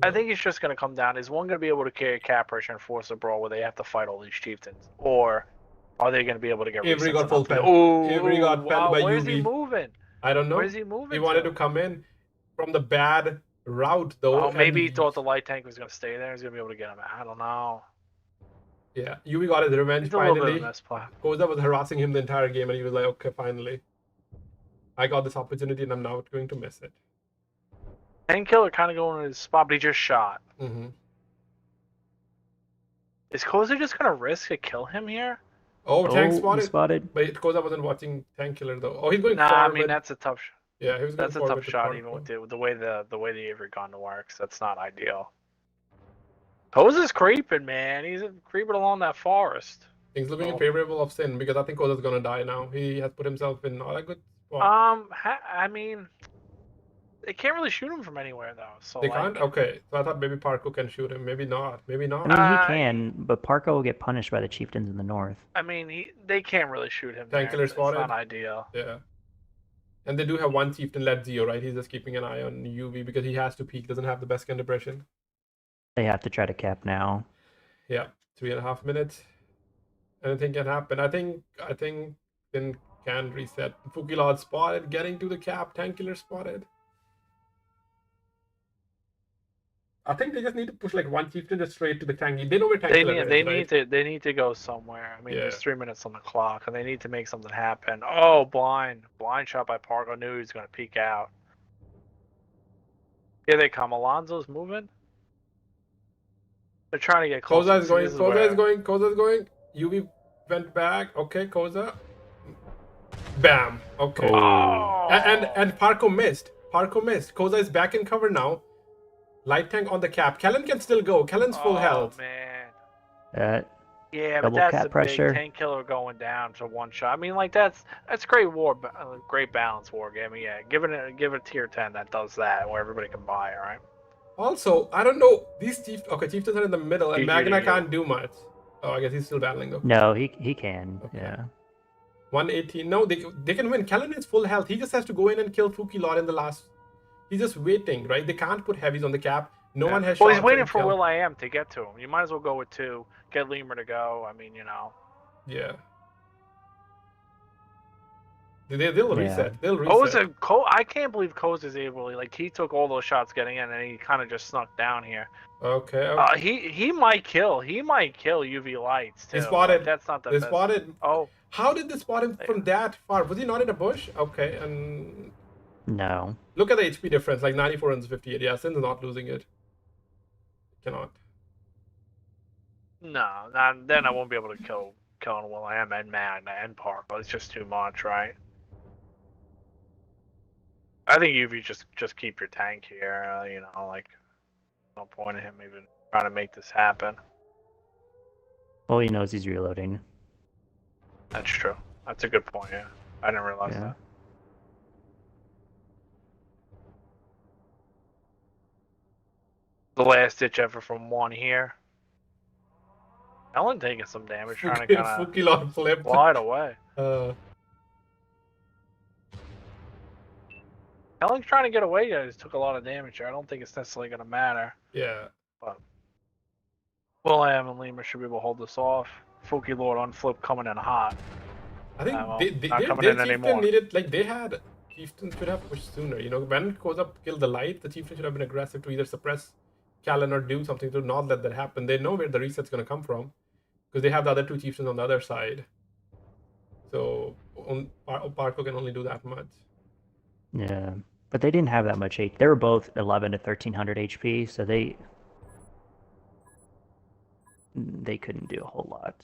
I think it's just going to come down. Is one going to be able to carry cap pressure and force a brawl where they have to fight all these chieftains, or are they going to be able to get? Avery got full pen. Avery got pen by Where's UV. he moving? I don't know. Where's he moving? He wanted to come in from the bad route though. Oh, maybe he thought the light tank was going to stay there. He's going to be able to get him. I don't know. Yeah, UV got his revenge It's a finally. little bit of a mess play. Koza was harassing him the entire game, and he was like, "Okay, finally, I got this opportunity, and I'm not going to miss it." Painkiller kind of going in his spot, but he just shot. Is Koza just going to risk to kill him here? Oh, Tank spotted. Spotted. But Koza wasn't watching Tank Killer though. Oh, he's going Nah, forward. I mean that's a tough shot. Yeah, he was going That's a forward tough with shot, the even with the way the Avery gun works. That's not ideal. Koza's creeping, man. He's creeping along that forest. Things looking in favorable of SYN because I think Koza's gonna die now. He has put himself in not a good spot. I mean, they can't really shoot him from anywhere though. So They can't. Okay, so I thought maybe Parko can shoot him. Maybe not. Maybe not. I mean, he can, but Parko will get punished by the chieftains in the north. I mean, they can't really shoot him. Tank Killer spotted. It's not ideal. Yeah. And they do have one chieftain led Zio, right? He's just keeping an eye on UV because he has to peek. Doesn't have the best skin depression. They have to try to cap now. Yeah, 3.5 minutes. Anything can happen. I think SYN can reset. Fukilad spotted, getting to the cap. Tank Killer spotted. I think they just need to push like one chieftain just straight to the tank. They know where tank killer is, right? They need to go somewhere. I mean, there's 3 minutes on the clock, and they need to make something happen. Oh, blind shot by Parko. Knew he was gonna peek out. Here they come. Alonso's moving. They're trying to get close. Koza is going. Koza is going. UV went back. Okay, Koza. Bam. Okay. Oh. And Parko missed. Koza is back in cover now. Light tank on the cap. Kellen can still go. Kellen's full health. Oh, man. Yeah, but that's cap a pressure. big Tank Killer going down to one shot. I mean, like that's great great balance war game. Yeah, give it tier 10 that does that, where everybody can buy. All right. Also, I don't know these chieftains are in the middle, and Magna can't do much. Oh, I guess he's still battling though. No, he can. Okay. Yeah. 118. No, they can win. Kellen is full health. He just has to go in and kill Fuki Lord in the last. He's just waiting, right? They can't put heavies on the cap. No one has. Well, he's waiting for Will I Am to get to him. You might as well go with 2. Get Lemur to go. I mean, Yeah. They'll reset. They'll reset. I can't believe Koza is able to, he took all those shots getting in, and he kind of just snuck down here. Okay. He might kill UV lights too. They spotted. That's not the They best. spotted. Oh. How did they spot him from that far? Was he not in a bush? Okay, and no. Look at the HP difference, like 94 and 58. Yeah, SYN's not losing it. Cannot. No, then I won't be able to kill Will I Am and Magna and Parko. It's just too much, right? I think UV just keep your tank here. No point in him even trying to make this happen. All he knows he's reloading. That's true. That's a good point. Yeah, I didn't realize that. The last ditch effort from one here. Ellen taking some damage, trying to kind of glide away. Ellen's trying to get away. He took a lot of damage here. I don't think it's necessarily going to matter. Yeah. But Will I Am and Lemur should be able to hold this off. Fuki Lord on flip coming in hot. I think not coming in anymore. Needed, they had chieftains should have pushed sooner. When Koza killed the light, the chieftain should have been aggressive to either suppress Callan or do something to not let that happen. They know where the reset's going to come from because they have the other 2 chieftains on the other side. So Parko can only do that much. Yeah. But they didn't have that much HP. They were both 11 to 1300 HP, so they couldn't do a whole lot.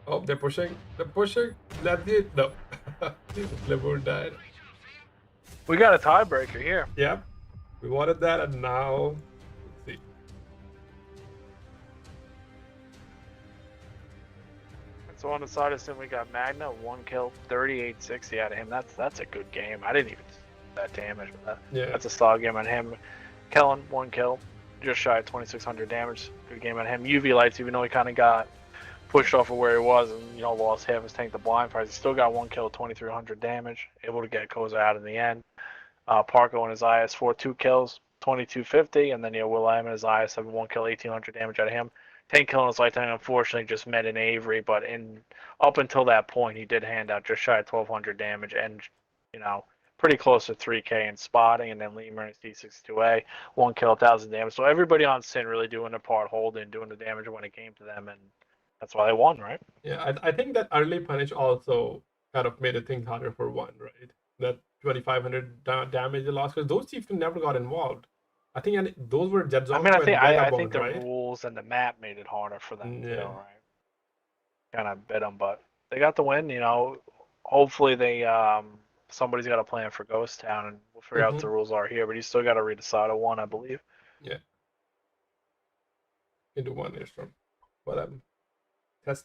Oh, they're pushing. They're pushing. That's it. No. Liver died. We got a tiebreaker here. Yep. We wanted that, and now let's see. So on the side of SYN, we got Magna, 1 kill, 3860 out of him. That's a good game. I didn't even see that damage. But Yeah. that's a solid game on him. Kellen, 1 kill, just shy of 2600 damage. Good game on him. UV lights, even though he kind of got pushed off of where he was and lost half his tank to blind fires, he still got 1 kill, 2300 damage. Able to get Koza out in the end. Parko and his IS-4, 2 kills, 2250, and then Will.i.am and his IS-7, 1 kill, 1800 damage out of him. 10 kill in his lifetime, unfortunately, just met in Avery, but up until that point, he did hand out just shy of 1200 damage and, pretty close to 3k in spotting, and then Lemur and his D62A, 1 kill, 1000 damage. So everybody on SYN really doing their part, holding, doing the damage when it came to them, and that's why they won, right? Yeah, I think that early punish also kind of made things harder for one, right? That 2500 damage they lost, because those chiefs never got involved. I think those were Jedzonko I think the right? rules and the map made it harder for them, Yeah. too, right? Kind of bit them, but they got the win. Hopefully somebody's got a plan for Ghost Town, and we'll figure out what the rules are here. But you still got to read the side of one, I believe. Yeah. Into one is from what I'm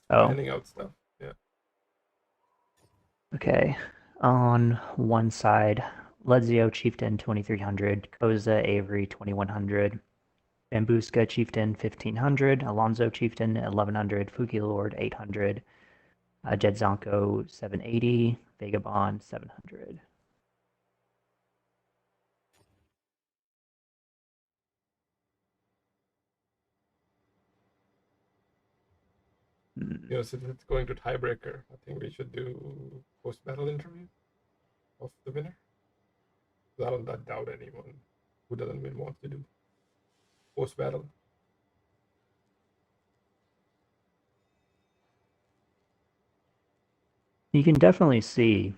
finding out stuff. Yeah. Okay. On one side, Ledzio Chieftain 2300, Koza Avery 2100, Bambuska Chieftain 1500, Alonzo Chieftain 1100, Fuki Lord 800, Jedzonko 780, Vagabond 700. Since it's going to tiebreaker, I think we should do post-battle interview of the winner. I don't doubt anyone who doesn't win wants to do post-battle. You can definitely see,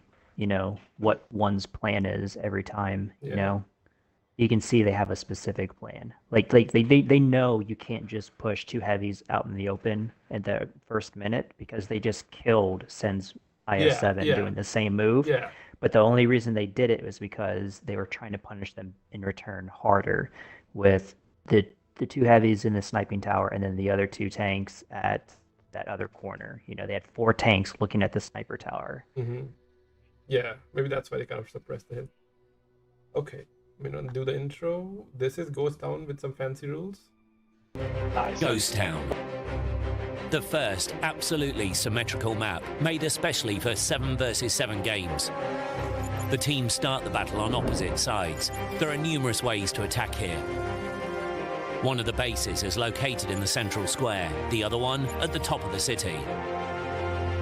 what one's plan is every time, You can see they have a specific plan. Like they know you can't just push two heavies out in the open at the first minute because they just killed SYN's IS-7 doing the same move. Yeah. But the only reason they did it was because they were trying to punish them in return harder with the two heavies in the sniping tower and then the other two tanks at that other corner. They had 4 tanks looking at the sniper tower. Mm-hmm. Yeah, maybe that's why they kind of suppressed the hit. Okay. I'm gonna do the intro. This is Ghost Town with some fancy rules. Nice. Ghost Town. The first absolutely symmetrical map, made especially for 7 versus 7 games. The teams start the battle on opposite sides. There are numerous ways to attack here. One of the bases is located in the central square, the other one at the top of the city.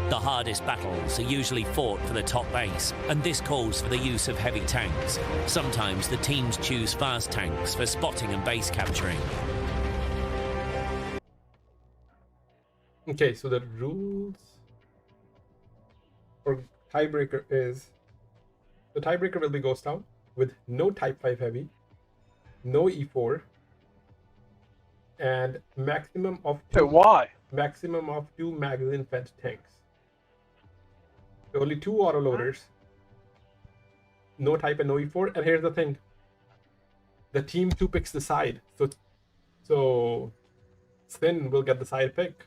The hardest battles are usually fought for the top base, and this calls for the use of heavy tanks. Sometimes the teams choose fast tanks for spotting and base capturing. Okay, so the rules for tiebreaker is the tiebreaker will be Ghost Town with no Type 5 heavy, no E4, and maximum of two magazine fed tanks. Only 2 autoloaders, no type and no E4. And here's the thing: the team 2 picks the side, so SYN will get the side pick.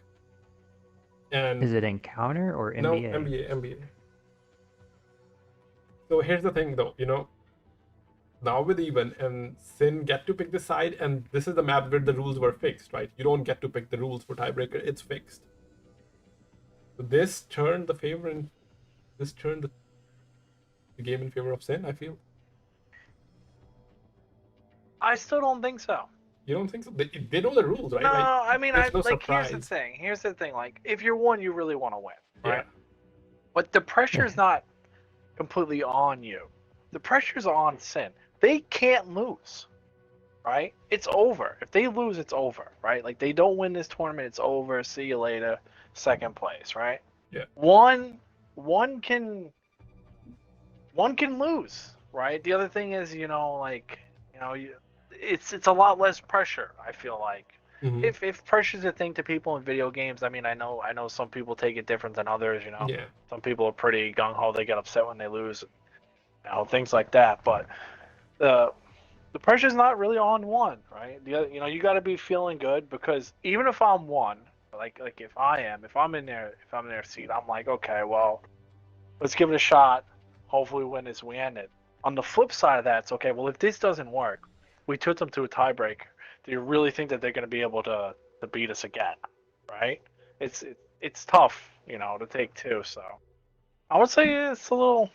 And is it encounter or MBA? No, MBA. So here's the thing, though. Now with even and SYN get to pick the side, and this is the map where the rules were fixed, right? You don't get to pick the rules for tiebreaker; it's fixed. So this turned the favor and. This turned the game in favor of SYN, I feel. I still don't think so. You don't think so? They know the rules, right? No, Like, I mean, here's the thing. Here's the thing. Like, if you're one, you really want to win, right? Yeah. But the pressure's not completely on you. The pressure's on SYN. They can't lose, right? It's over. If they lose, it's over, right? like they don't win this tournament, it's over. See you later. Second place, right? Yeah. One can lose, right? The other thing is, like, it's a lot less pressure, I feel like. Mm-hmm. If pressure's a thing to people in video games, I mean, I know some people take it different than others, Yeah. Some people are pretty gung-ho, they get upset when they lose, things like that, but the pressure's not really on one, right? You got to be feeling good, because even if I'm one, like if I'm in their seat, I'm like, okay, well, let's give it a shot. Hopefully, win this, we end it. On the flip side of that, it's okay. Well, if this doesn't work, we took them to a tiebreaker. Do you really think that they're going to be able to beat us again? Right? It's tough, to take two. So I would say it's a little.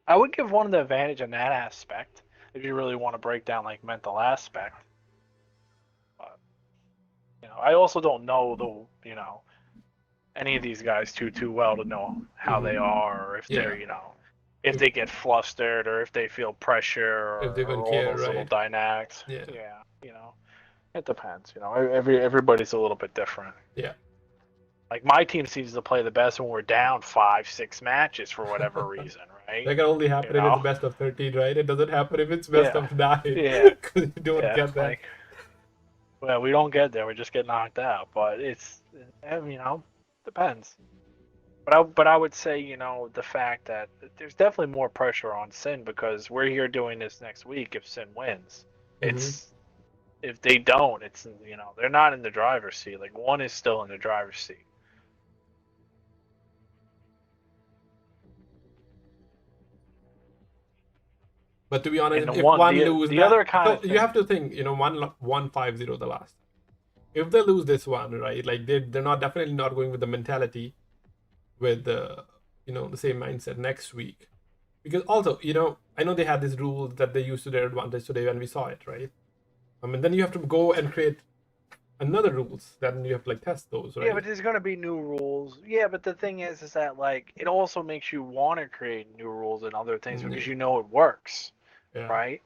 I would give one the advantage in that aspect if you really want to break down like mental aspect. But I also don't know any of these guys too well to know how they are, or if they're if they get flustered, or if they feel pressure, If they or don't all care, those little right? dynamics. Yeah. It depends. Everybody's a little bit different. Yeah. Like my team seems to play the best when we're down 5-6 matches for whatever reason, right? That can only happen if it's best of 13, right? It doesn't happen if it's best of 9. Yeah. Because you don't get that. Well, we don't get there. We just get knocked out. But it's, depends. But I would say, the fact that there's definitely more pressure on SYN, because we're here doing this next week if SYN wins. It's if they don't, it's they're not in the driver's seat. Like, one is still in the driver's seat. But to be honest, if one lose the that, other kind so of you have to think, 1-5-0 the last. If they lose this one, right? Like they're not definitely not going with the mentality, with the the same mindset next week, because also I know they had this rule that they used to their advantage today when we saw it, right? I mean, then you have to go and create another rules. Then you have to like test those, right? Yeah, but there's going to be new rules. Yeah, but the thing is that like it also makes you want to create new rules and other things because it works, right?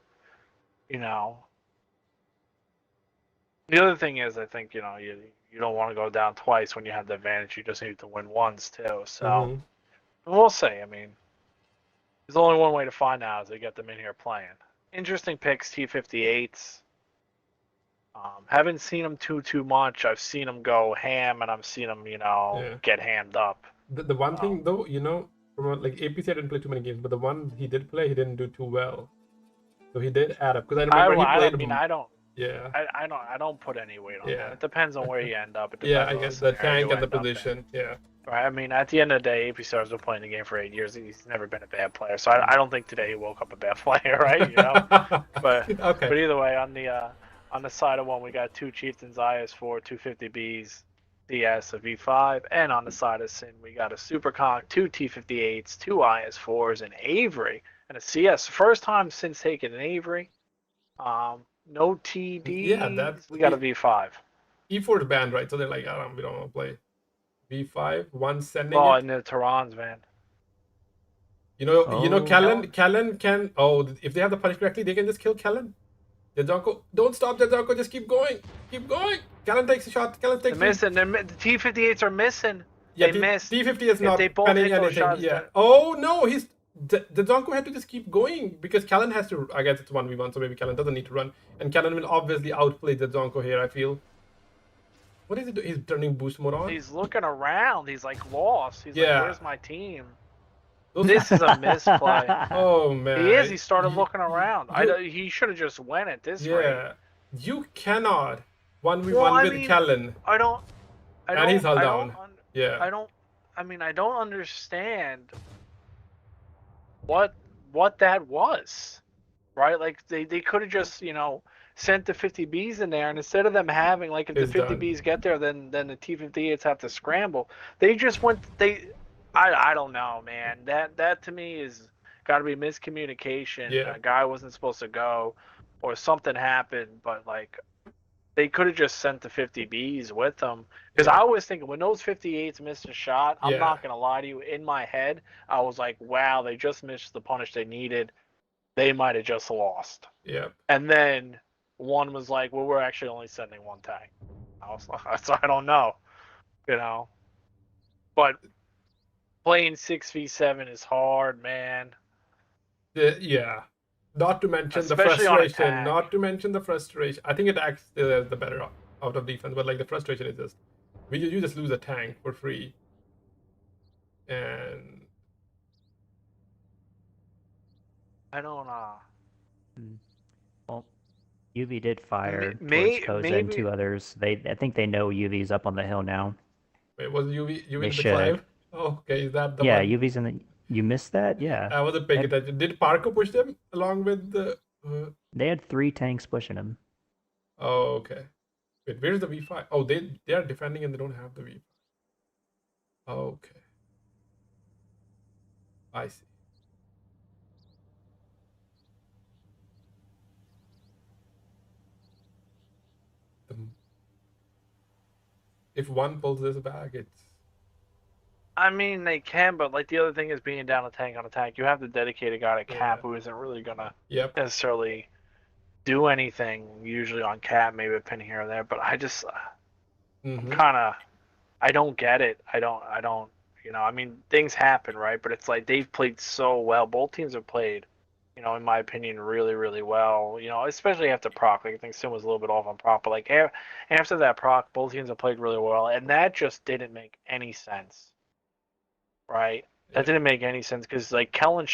The other thing is, I think you don't want to go down twice when you have the advantage. You just need to win once too. So we'll see. I mean, there's only one way to find out is to get them in here playing. Interesting picks, T58s. Haven't seen them too much. I've seen them go ham, and I've seen them, get hammed up. The one thing though, from like APC, I didn't play too many games, but the one he did play, he didn't do too well. So he did add up, because I remember he played. I don't put any weight on that. It depends on where you end up. I guess the tank and the position. Yeah. Right. I mean, at the end of the day, AP Star's been playing the game for 8 years. He's never been a bad player. So I don't think today he woke up a bad player, right? But okay. But either way, on the side of one, we got 2 Chieftains IS4, 250Bs, DS, a V5, and on the side of SYN, we got a Super Conch, 2 T58s, 2 IS4s, an Avery, and a CS. First time since taking an Avery. No TD. Yeah, we got a V5. E4 is banned, right? So they're like, we don't want to play V5. One sending it. in the Tehran's van. Kellen can. Oh, if they have the punch correctly, they can just kill Kellen. Jadzonko, don't stop, Jadzonko. Just keep going. Keep going. Kellen takes a shot. Kellen takes. They're missing. The T58s are missing. Yeah, they missed. T50 is not they both penning hit those anything. shots, Yeah. Oh no, Jadzonko had to just keep going because Kellen has to. I guess it's 1v1, so maybe Kellen doesn't need to run, and Kellen will obviously outplay Jadzonko here. I feel. What is he doing? He's turning boost mode on. He's looking around. He's like lost. He's like, "Where's my team?" Those This is a misplay. Oh man. He is. He started looking around. He should have just went at this rate. Yeah. You cannot 1v1 with Kellen. I don't. And he's held down. Yeah. I don't understand what that was, right? Like they could have just sent the 50Bs in there, and instead of them having like if the 50Bs get there, then the T58s have to scramble. They just went. I don't know, man. That to me is got to be miscommunication. Yeah. A guy wasn't supposed to go, or something happened. But like, they could have just sent the 50Bs with them. Because I was thinking when those 58s missed a shot, I'm not gonna lie to you. In my head, I was like, wow, they just missed the punish they needed. They might have just lost. Yeah. And then one was like, well, we're actually only sending one tank. I was like, so I don't know, But playing 6v7 is hard, man. Yeah. Not to mention Especially on the frustration. attack. Not to mention the frustration. I think it acts the better out of defense, but like the frustration is just you just lose a tank for free. And I don't Well, UV did fire towards May- Koza and maybe- 2 others. I think they know UV's up on the hill now. wait, was UV They in the should. climb? Oh, okay, is that the Yeah, one? UV's in the. You missed that? Yeah. I wasn't paying attention. Did Parko push them along with the? They had 3 tanks pushing him. Oh, okay. Wait, where's the V5? Oh, they are defending and they don't have the V5. Okay. I see. If one pulls this back, it's. I mean, they can, but like the other thing is being down a tank on a tank. You have to dedicate a guy to cap Yeah. who isn't really gonna Yep. necessarily do anything. Usually on cap, maybe a pin here or there. But I just Mhm. kind of, I don't get it. I don't. You know, I mean, things happen, right? But it's like they've played so well. Both teams have played, you know, in my opinion, really, really well. You know, especially after Proc. Like, I think Sim was a little bit off on Proc, but like after that Proc, both teams have played really well, and that just didn't make any sense, right? That didn't make any sense because like Kellen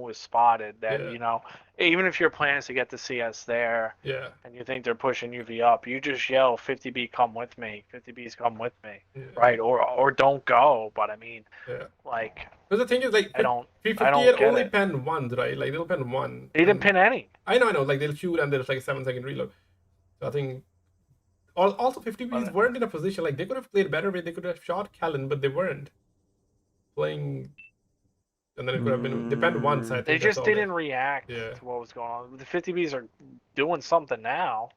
was spotted. That Yeah. you know, even if your plan is to get the CS there, Yeah. and you think they're pushing UV up, you just yell 50B, come with me. 50B's come with me, Yeah. right? Or don't go. But I mean, Yeah. like Because the thing is, like, I don't 358 get only it. pen ones, right? Like, they'll pen one. They didn't and- pin any. I know. Like, they'll shoot and there's like a 7-second reload. So I think. Also, 50Bs weren't in a position. Like, they could have played better. They could have shot Callan, but they weren't playing. And then it could have been. They penned once, I think. They that's just all didn't react Yeah. to what was going on. The 50Bs are doing something now.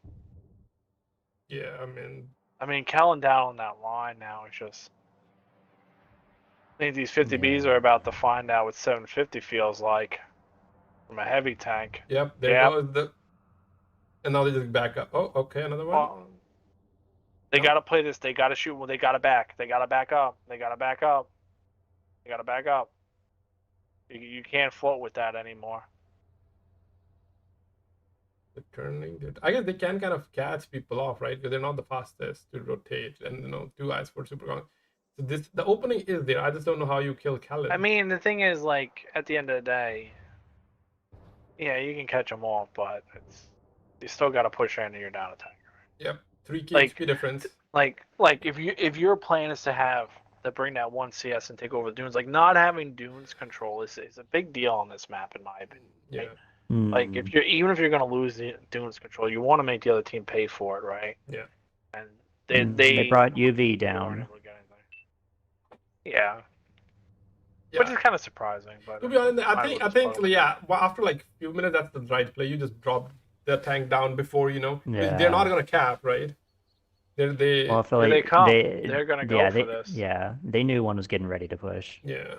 Yeah, I mean. I mean, Kellen down on that line now is just. I think these 50Bs Yeah. are about to find out what 750 feels like from a heavy tank. Yep, there Yep. goes the. And now they just back up. Oh, okay, another one. They No. got to play this. They got to shoot. Well, they got to back. They got to back up. They got to back up. They got to back up. You can't float with that anymore. The turning. I guess they can kind of catch people off, right? Because they're not the fastest to rotate, and 2 eyes for super gong. So the opening is there. I just don't know how you kill Callan. I mean, the thing is, like, at the end of the day, yeah, you can catch them off, but you still got to push into your down attack. Yep, 3 like- HP difference. Like if your plan is to bring that one CS and take over the dunes, like not having dunes control is a big deal on this map in my opinion. Yeah, right? Like even if you're gonna lose the dunes control, you want to make the other team pay for it, right? Yeah. And they brought UV they weren't down. able to get anything. Yeah, yeah. which is kind of surprising. But To be honest, I might think as well just play yeah. Well, after like few minutes, that's the right play. You just drop the tank down before Yeah. They're not gonna cap, right? They Well, I feel Here like they come. They're gonna go yeah, for they, this. Yeah, they knew one was getting ready to push. yeah.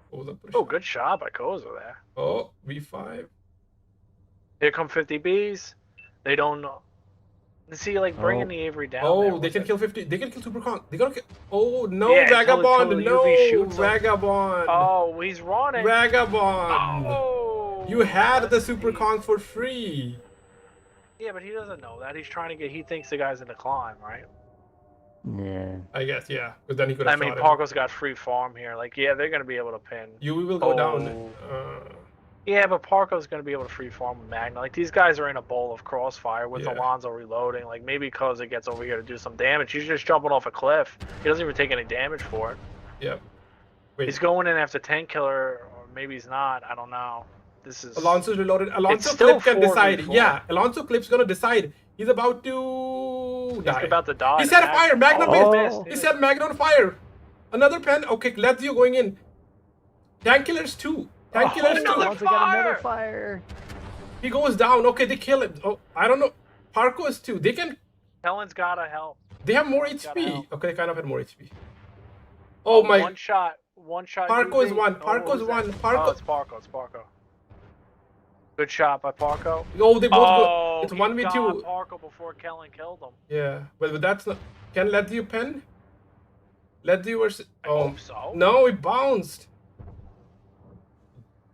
What was the push? Oh, good shot by Koza there. Oh, V5. Here come 50Bs. They don't know. See, like bringing Oh. the Avery down. Oh, there they was can it. kill 50. They can kill Super Kong. They gotta kill. Oh no, Yeah, until Vagabond! the No, UV shoots him. Vagabond! Oh, he's running. Vagabond! Oh, You had the that's Super deep. Kong for free. Yeah, but he doesn't know that. He's trying to get. He thinks the guy's in the climb, right? Yeah. I guess, yeah. Because then he could I have mean, shot him. Parko's got free farm here. Like, yeah, they're gonna be able to pin. You will go down. Oh. Yeah, but Parko's gonna be able to free farm with Magna. Like these guys are in a bowl of crossfire with Yeah. Alonso reloading. Like maybe Koza gets over here to do some damage. He's just jumping off a cliff. He doesn't even take any damage for it. Yep. Wait, He's going in after Tank Killer, or maybe he's not. I don't know. This is Alonso's reloaded. Alonso still Clip can 4v4. decide. Yeah, Alonso Clip's gonna decide. He's about to he's die. about to die. He set fire. Magna Oh. missed. He set Magna on fire. Another pen. Okay, Lazio going in. Tank Killer's 2. Tank Oh, Killer's 2. another Alonso got another fire! fire. He goes down. Okay, they kill him. Oh, I don't know. Parko is 2. They can. Helen's gotta help. They have more Gotta HP. help. Okay, they kind of had more HP. Oh my. One shot. Parko is UV. one. Oh, Parko's who's one. that? Parko- Oh, it's Parko. It's Parko. Good shot by Parko. Oh, they both Oh, go. It's he 1v2. got Parko before Kellen killed him. Yeah, but that's not. Can Lazio pen? Lazio versus. I Oh hope so. no, it bounced.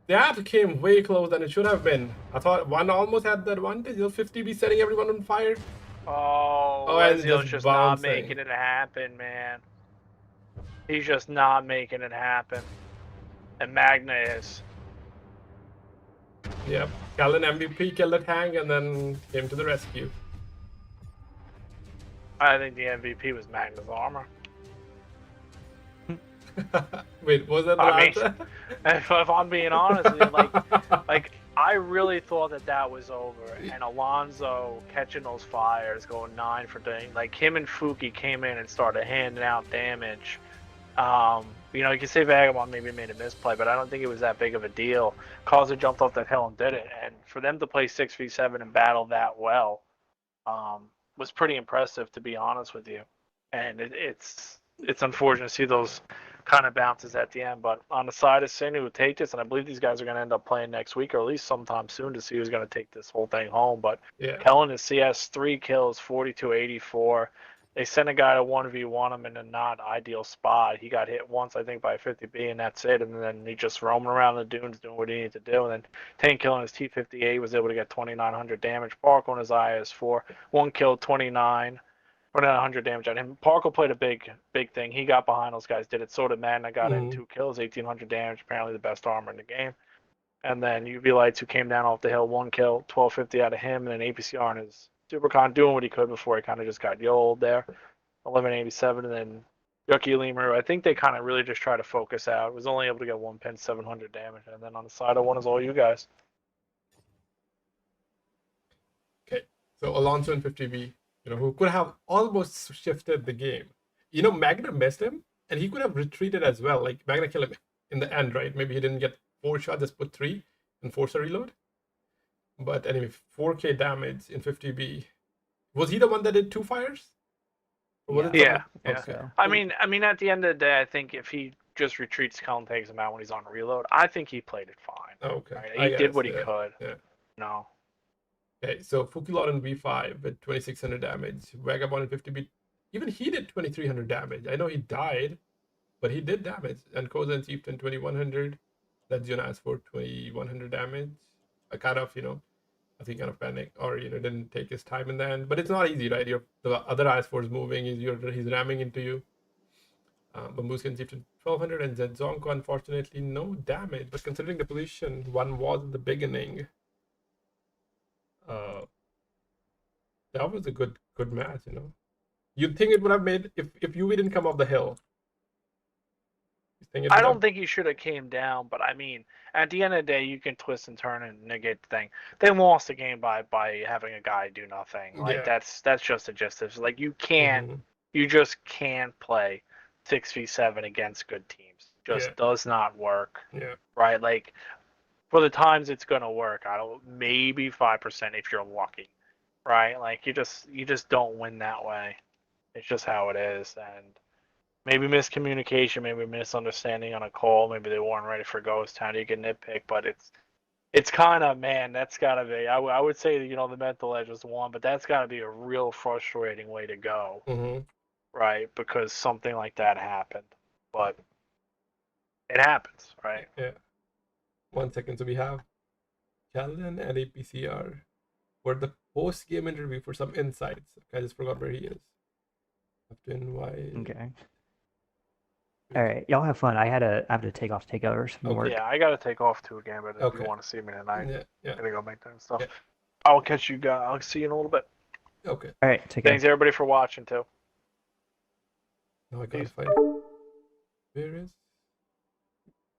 That came way close than it should have been. I thought one almost had the advantage. 50B setting everyone on fire. Oh, and Lezio's just not bouncing. making it happen, man. He's just not making it happen. And Magna is. Yep. Callan MVP killed the tank and then came to the rescue. I think the MVP was Magna's armor. Wait, was that the I mean, answer? if I'm being honest with you, like I really thought that was over. And Alonso catching those fires, going 9 for things. Like him and Fuki came in and started handing out damage. You know, you can say Vagabond maybe made a misplay, but I don't think it was that big of a deal. Causer jumped off that hill and did it. And for them to play 6v7 and battle that well was pretty impressive, to be honest with you. And it's unfortunate to see those kind of bounces at the end. But on the side of SYN, who would take this, and I believe these guys are going to end up playing next week or at least sometime soon to see who's going to take this whole thing home. But Yeah. Kellen is CS, 3 kills, 42-84. They sent a guy to 1v1 him in a not ideal spot. He got hit once, I think, by a 50B, and that's it. And then he just roaming around the dunes doing what he needed to do. And then Tank killing his T58 was able to get 2,900 damage. Park on his IS4, 1 kill, 2,900 damage on him. Parker played a big thing. He got behind those guys, did it. So did Magna, got in 2 kills, 1,800 damage. Apparently the best armor in the game. And then UV Lights, who came down off the hill, 1 kill, 1,250 out of him. And then APCR and his Supercon doing what he could before he kind of just got yolled there. 1187, and then Yucky Lemur, I think they kind of really just try to focus out. Was only able to get 1 pin, 700 damage. And then on the side of one is all you guys. Okay, so Alonso and 50B, you know, who could have almost shifted the game. You know, Magna missed him, and he could have retreated as well. Like, Magna killed him in the end, right? Maybe he didn't get 4 shots, just put 3 and force a reload. But anyway, 4k damage in 50B. Was he the one that did 2 fires? Yeah. Okay. I mean, at the end of the day, I think if he just retreats, Cullen takes him out when he's on reload. I think he played it fine. Okay. Right? He did what he could. Yeah. No. Okay, so Fukilon in V5 with 2,600 damage. Vagabond in 50B, even he did 2,300 damage. I know he died, but he did damage. And Koza and Chieftain 2,100. That's Jonas for 2,100 damage. I kind of, I think kind of panicked or didn't take his time in the end. But it's not easy, right? The other IS4 is moving, he's ramming into you. Bamboos can Chieftain 1,200 and Zedzonko, unfortunately, no damage. But considering the position one was in the beginning, that was a good match, You'd think it would have made if UV didn't come off the hill. I don't think he should have came down, but I mean, at the end of the day, you can twist and turn and negate the thing. They lost the game by having a guy do nothing. Like that's just a gist of like you just can't play 6v7 against good teams. Just does not work. Yeah. Right? Like for the times it's gonna work, maybe 5% if you're lucky. Right? Like you just don't win that way. It's just how it is, and maybe miscommunication, maybe misunderstanding on a call, maybe they weren't ready for Ghost Town. You can nitpick, but it's kind of, man, that's got to be, I would say, the mental edge is one, but that's got to be a real frustrating way to go, right? Because something like that happened, but it happens, right? Yeah. 1 second, so we have Callan and APCR for the post-game interview for some insights. I just forgot where he is. Have to invite. Okay. All right, y'all have fun. I have to take off takeovers from work. Yeah, I got to take off too again, but if you want to see me tonight, yeah. I'm gonna go make that stuff. Yeah. I'll catch you guys. I'll see you in a little bit. Okay. All right, take care. Thanks everybody for watching too. Now I gotta find. Where is?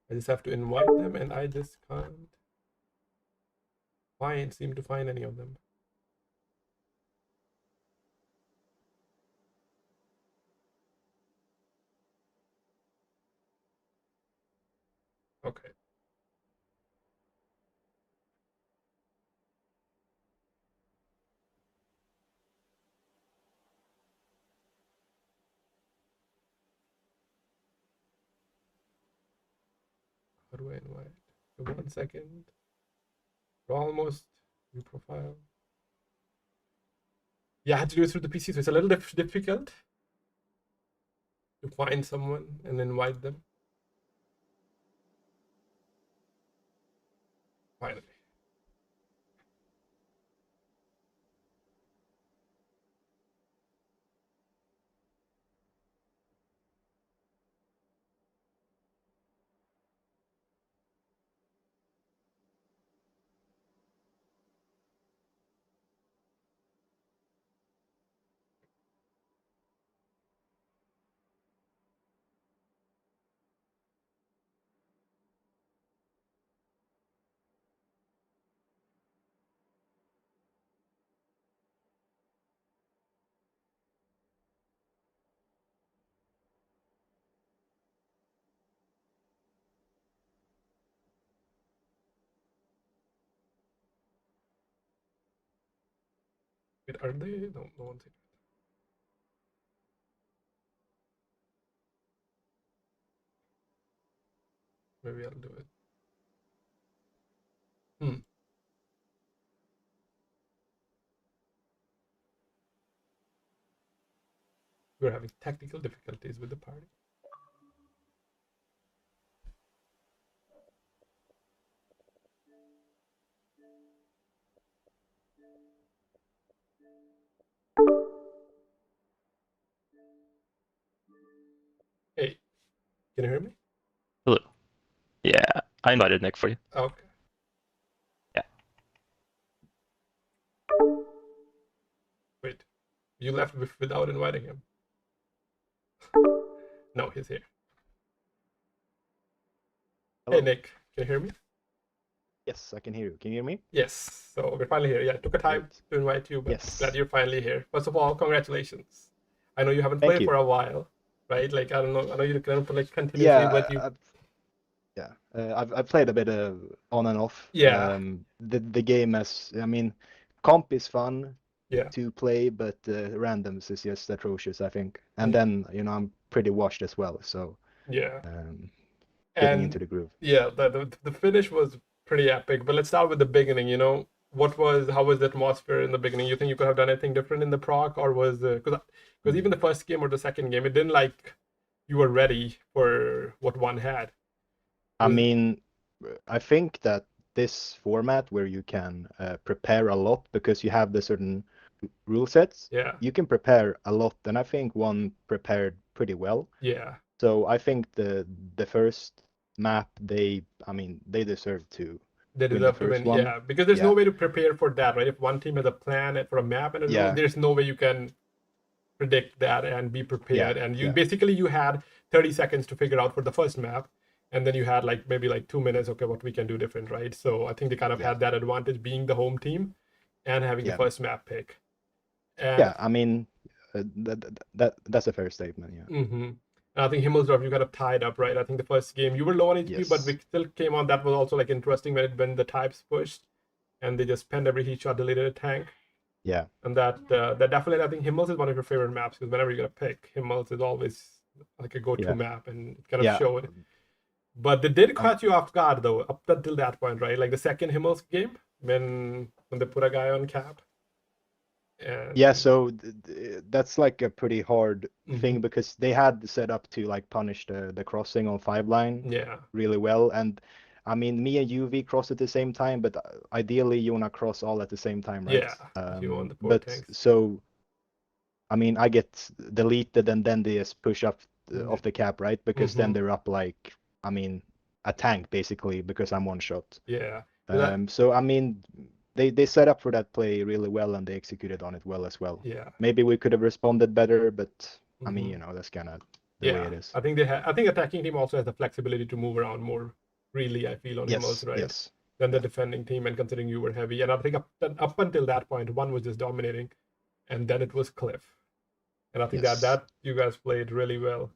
I just have to invite them, and I just can't seem to find any of them. Okay. How do I invite? 1 second. We're almost new profile. Yeah, I had to do it through the PC, so it's a little difficult to find someone and invite them. Wait, are they? No, no one's here. Maybe I'll do it. We're having technical difficulties with the party. Hey, can you hear me? Hello. Yeah, I invited Nick for you. Okay. Yeah. Wait, you left without inviting him. No, he's here. Hello. Hey, Nick, can you hear me? Yes, I can hear you. Can you hear me? Yes. So we're finally here. Yeah, it took a time Great. to invite you, but Yes. glad you're finally here. First of all, congratulations. I know you haven't Thank played you. for a while, right? Like I don't know. I know you kind of like continuously, but you. I've played a bit of on and off. Yeah. The game has, I mean, comp is fun Yeah. to play, but randoms is just atrocious, I think. And Yeah. then, you know, I'm pretty washed as well, so Yeah. getting And into the groove. yeah, the finish was pretty epic. But let's start with the beginning. You know, how was the atmosphere in the beginning? You think you could have done anything different in the proc, or was because even the first game or the second game, it didn't like you were ready for what one had. I mean, I think that this format where you can prepare a lot because you have the certain rule sets, Yeah. you can prepare a lot, and I think one prepared pretty well. Yeah. So I think the first map, they deserve to They win deserve the to first win, one. yeah, because there's no way to prepare for that, right? If one team has a plan for a map and a rule, Yeah. there's no way you can predict that and be prepared. Yeah, And you yeah. basically you had 30 seconds to figure out for the first map, and then you had like maybe like 2 minutes. Okay, what we can do different, right? So I think they kind of Yeah. had that advantage being the home team and having the Yeah. first map pick. And Yeah, I mean, that's a fair statement. Yeah. And I think Himmelsdorf, you kind of tied up, right? I think the first game you were low on HP, but Yes. we still came on. That was also like interesting when the types pushed, and they just penned every heat shot, deleted a tank. Yeah. And that definitely, I think Himmels is one of your favorite maps because whenever you're gonna pick, Himmels is always like a go-to Yeah. map, and it kind of Yeah. showed. But they did catch you off guard though, up until that point, right? Like the second Himmels game when they put a guy on cap. And Yeah, so that's like a pretty hard Mhm. thing because they had set up to like punish the crossing on 5 line yeah, really well. And I mean, me and UV cross at the same time, but ideally you wanna cross all at the same time, right? yeah, you want the poor But tanks. so I mean, I get deleted and then they just push up off the cap, right? Because then Mhm. they're up like, I mean, a tank basically because I'm one shot. Yeah. So I mean, they set up for that play really well and they executed on it well as well. Yeah. Maybe we could have responded better, but I mean, Mhm. you know, that's kind of the way it is. I think I think attacking team also has the flexibility to move around more freely, I feel, on Himmels, right? Yes. Than the defending team, and considering you were heavy. And I think up until that point, one was just dominating, and then it was Cliff. And I think Yes. that you guys played really well.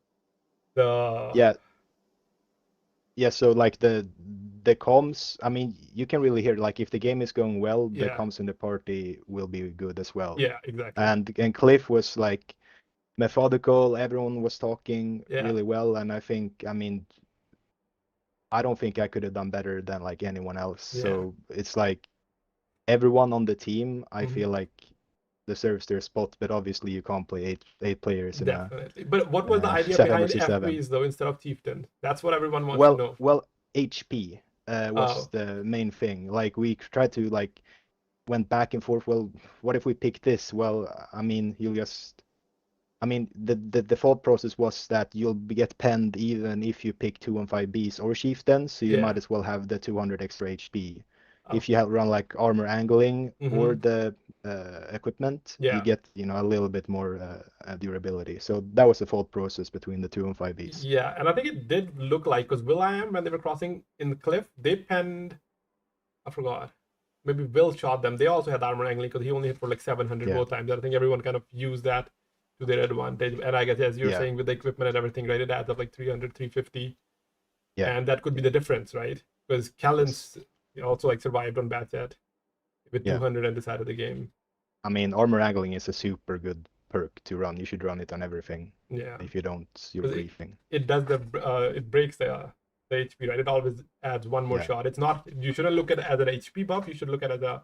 Yeah, so like the comms, I mean, you can really hear like if the game is going well, the Yeah. comms in the party will be good as well. Yeah, exactly. And Cliff was like methodical, everyone was talking Yeah. really well, and I think, I mean, I don't think I could have done better than like anyone else. Yeah. So it's like everyone on the team, I Mhm. feel like deserves their spot, but obviously you can't play eight players in a Definitely. But what was the idea 7 behind versus 7. FVs though instead of chieftain? That's what everyone wants to know. Well, HP was Oh. the main thing. Like we tried to like went back and forth. Well, what if we pick this? Well, I mean, the thought process was that you'll get penned even if you pick 215Bs or chieftains, so you Yeah. might as well have the 200 extra HP. Oh. If you run like armor angling or Mhm. the equipment, Yeah. you get, you know, a little bit more durability. So that was the thought process between the 2 and 5Bs. Yeah, and I think it did look like because Will.i.am when they were crossing in the cliff, they penned. I forgot. Maybe Will shot them. They also had armor angling because he only hit for like 700 Yeah. both times. I think everyone kind of used that to their advantage. And I guess as you're Yeah. saying with the equipment and everything, right? It adds up like 300, 350. Yeah. And that could be the difference, right? Because Callens also like survived on Batchat with Yeah. 200 and decided the game. I mean, armor angling is a super good perk to run. You should run it on everything. Yeah. If you don't, you're 'Cause briefing. it does it breaks the HP, right? It always adds one more Yeah. shot. It's not, you shouldn't look at it as an HP buff. You should look at it as a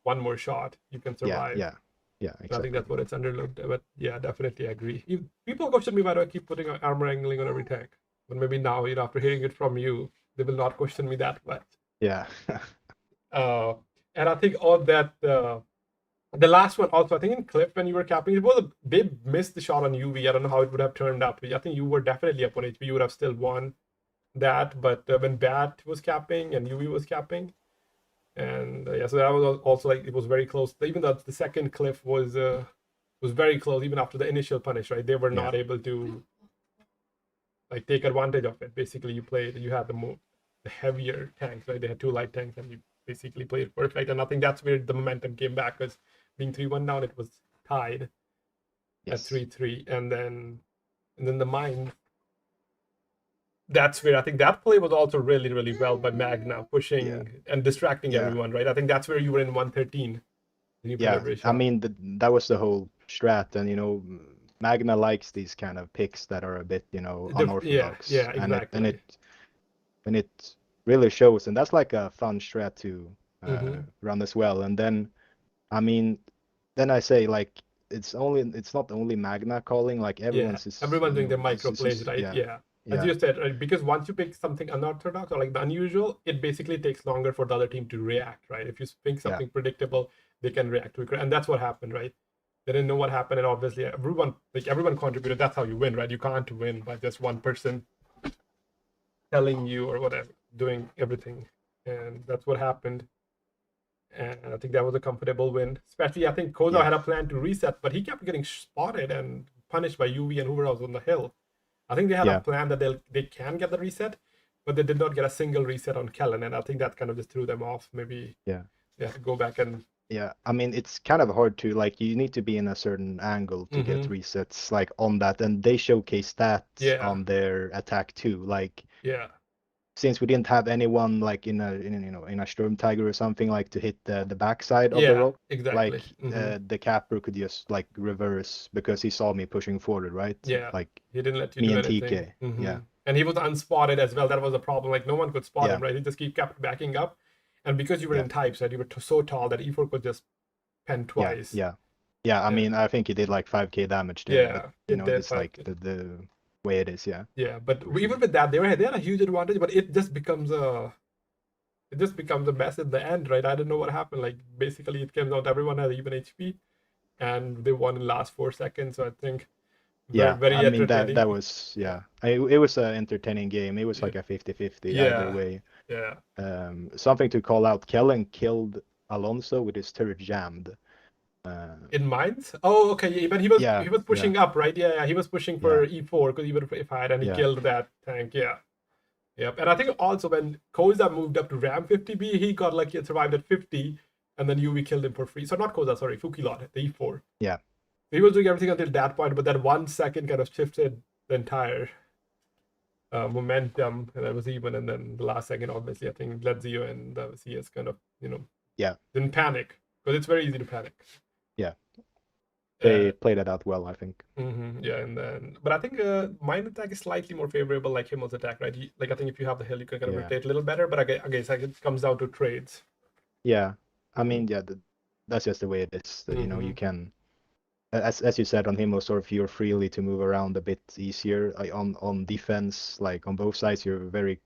one more shot you can survive. Yeah, exactly. I think that's what it's underlooked. But yeah, definitely agree. People question me why do I keep putting armor angling on every tank. But maybe now, after hearing it from you, they will not question me that much. Yeah. And I think all that the last one also, I think in Cliff when you were capping, they missed the shot on UV. I don't know how it would have turned out. I think you were definitely up on HP. You would have still won that. But when Bat was capping and UV was capping, and yeah, so that was also like it was very close. Even though the second Cliff was very close, even after the initial punish, right? They were not able to like take advantage of it. Basically, you had the heavier tanks, right? They had 2 light tanks, and you basically played perfect. And I think that's where the momentum came back, because being 3-1 down, it was tied at 3-3, and then the mine. That's where I think that play was also really, really well by Magna, pushing and distracting everyone, right? I think that's where you were in 113. I mean, that was the whole strat, and Magna likes these kind of picks that are a bit, unorthodox. Yeah, exactly. And it really shows, and that's like a fun strat to run as well. And then, I mean, then I say like it's not only Magna calling, like everyone's doing their micro plays, right? Yeah. As you said, right? Because once you pick something unorthodox or like the unusual, it basically takes longer for the other team to react, right? If you pick something predictable, they can react quicker, and that's what happened, right? They didn't know what happened, and obviously everyone contributed. That's how you win, right? You can't win by just one person telling you or whatever, doing everything, and that's what happened. And I think that was a comfortable win. Especially, I think Koza had a plan to reset, but he kept getting spotted and punished by UV and whoever else on the hill. I think they had a plan that they can get the reset, but they did not get a single reset on Kellen, and I think that kind of just threw them off. Maybe they have to go back and. Yeah, I mean, it's kind of hard to, like, you need to be in a certain angle to get resets, like, on that, and they showcase that on their attack too, like. Yeah. Since we didn't have anyone like in a Storm Tiger or something like to hit the backside of the rock, exactly. Like the capper could just like reverse because he saw me pushing forward, right? Yeah, like he didn't let you me do and anything. TK. Yeah, and he was unspotted as well. That was a problem. Like no one could spot him, right? He just kept backing up, and because you were in types, right, you were so tall that E4 could just pen twice. Yeah. I mean, I think he did like 5k damage there. Yeah, but, it's like the way it is. Yeah, but even with that, they had a huge advantage, but it just becomes a mess at the end, right? I don't know what happened. Like basically, it came out everyone had even HP, and they won in last 4 seconds. So I think. Very I mean that was it was an entertaining game. It was like a 50-50 either way. Yeah. Something to call out: Kellen killed Alonso with his turret jammed. In mines? Oh, okay. But he was pushing up, right? Yeah. He was pushing for E4 because even if I had, and he killed that tank. Yeah. Yep. And I think also when Koza moved up to Ram 50B, he got lucky and survived at 50, and then UV killed him for free. So not Koza, sorry, Fukilot, the E4. Yeah. He was doing everything until that point, but that 1 second kind of shifted the entire momentum, and that was even. And then the last second, obviously, I think Ledzio and the CS kind of, didn't panic because it's very easy to panic. Yeah. They played it out well, I think. Yeah, and then, but I think mine attack is slightly more favorable, like Himmel's attack, right? Like I think if you have the hill, you can kind of rotate a little better. But I guess it comes down to trades. Yeah, I mean, that's just the way it is. That, you can, as you said on Himmelsdorf, you're freely to move around a bit easier. On defense, like on both sides, you're very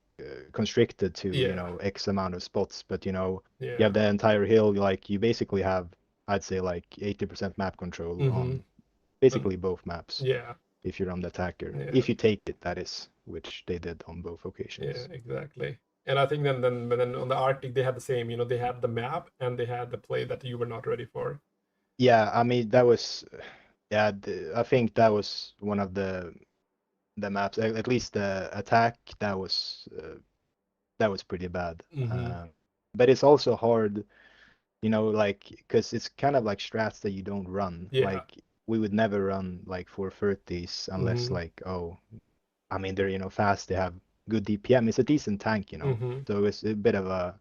constricted to X amount of spots. But you have the entire hill. Like you basically have. I'd say like 80% map control on basically both maps. Yeah. If you're on the attacker, if you take it, that is, which they did on both occasions. Yeah, exactly. And I think then on the Arctic they had the same. They had the map and they had the play that you were not ready for. Yeah, I mean that was, I think that was one of the maps. At least the attack that was pretty bad. But it's also hard. Like, because it's kind of like strats that you don't run. Yeah. Like, we would never run like 430s unless like, I mean, they're, fast, they have good DPM. It's a decent tank, So it's a bit of a